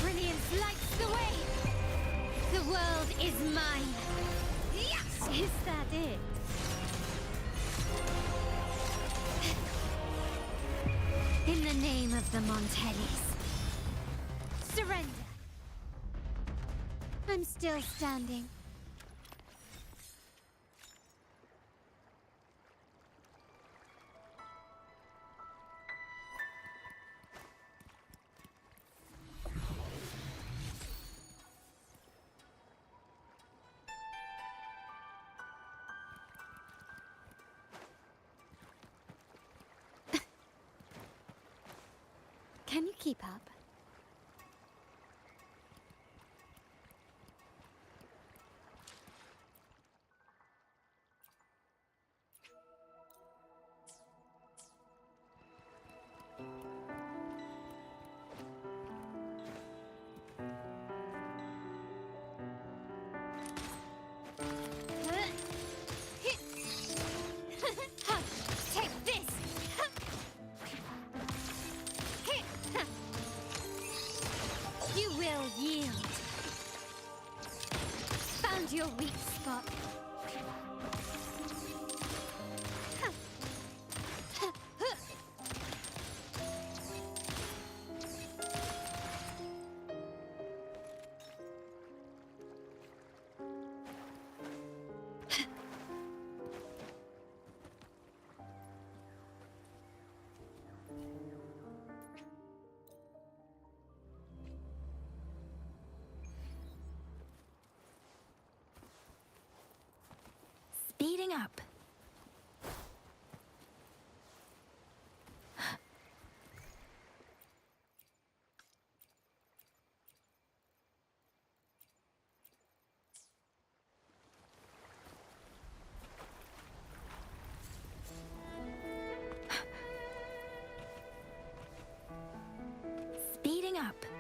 Brilliance lights the way. The world is mine. Yes! Is that it? In the name of the Montellis. Surrender. I'm still standing. Can you keep up? your weak spot. Speeding up. Speeding up.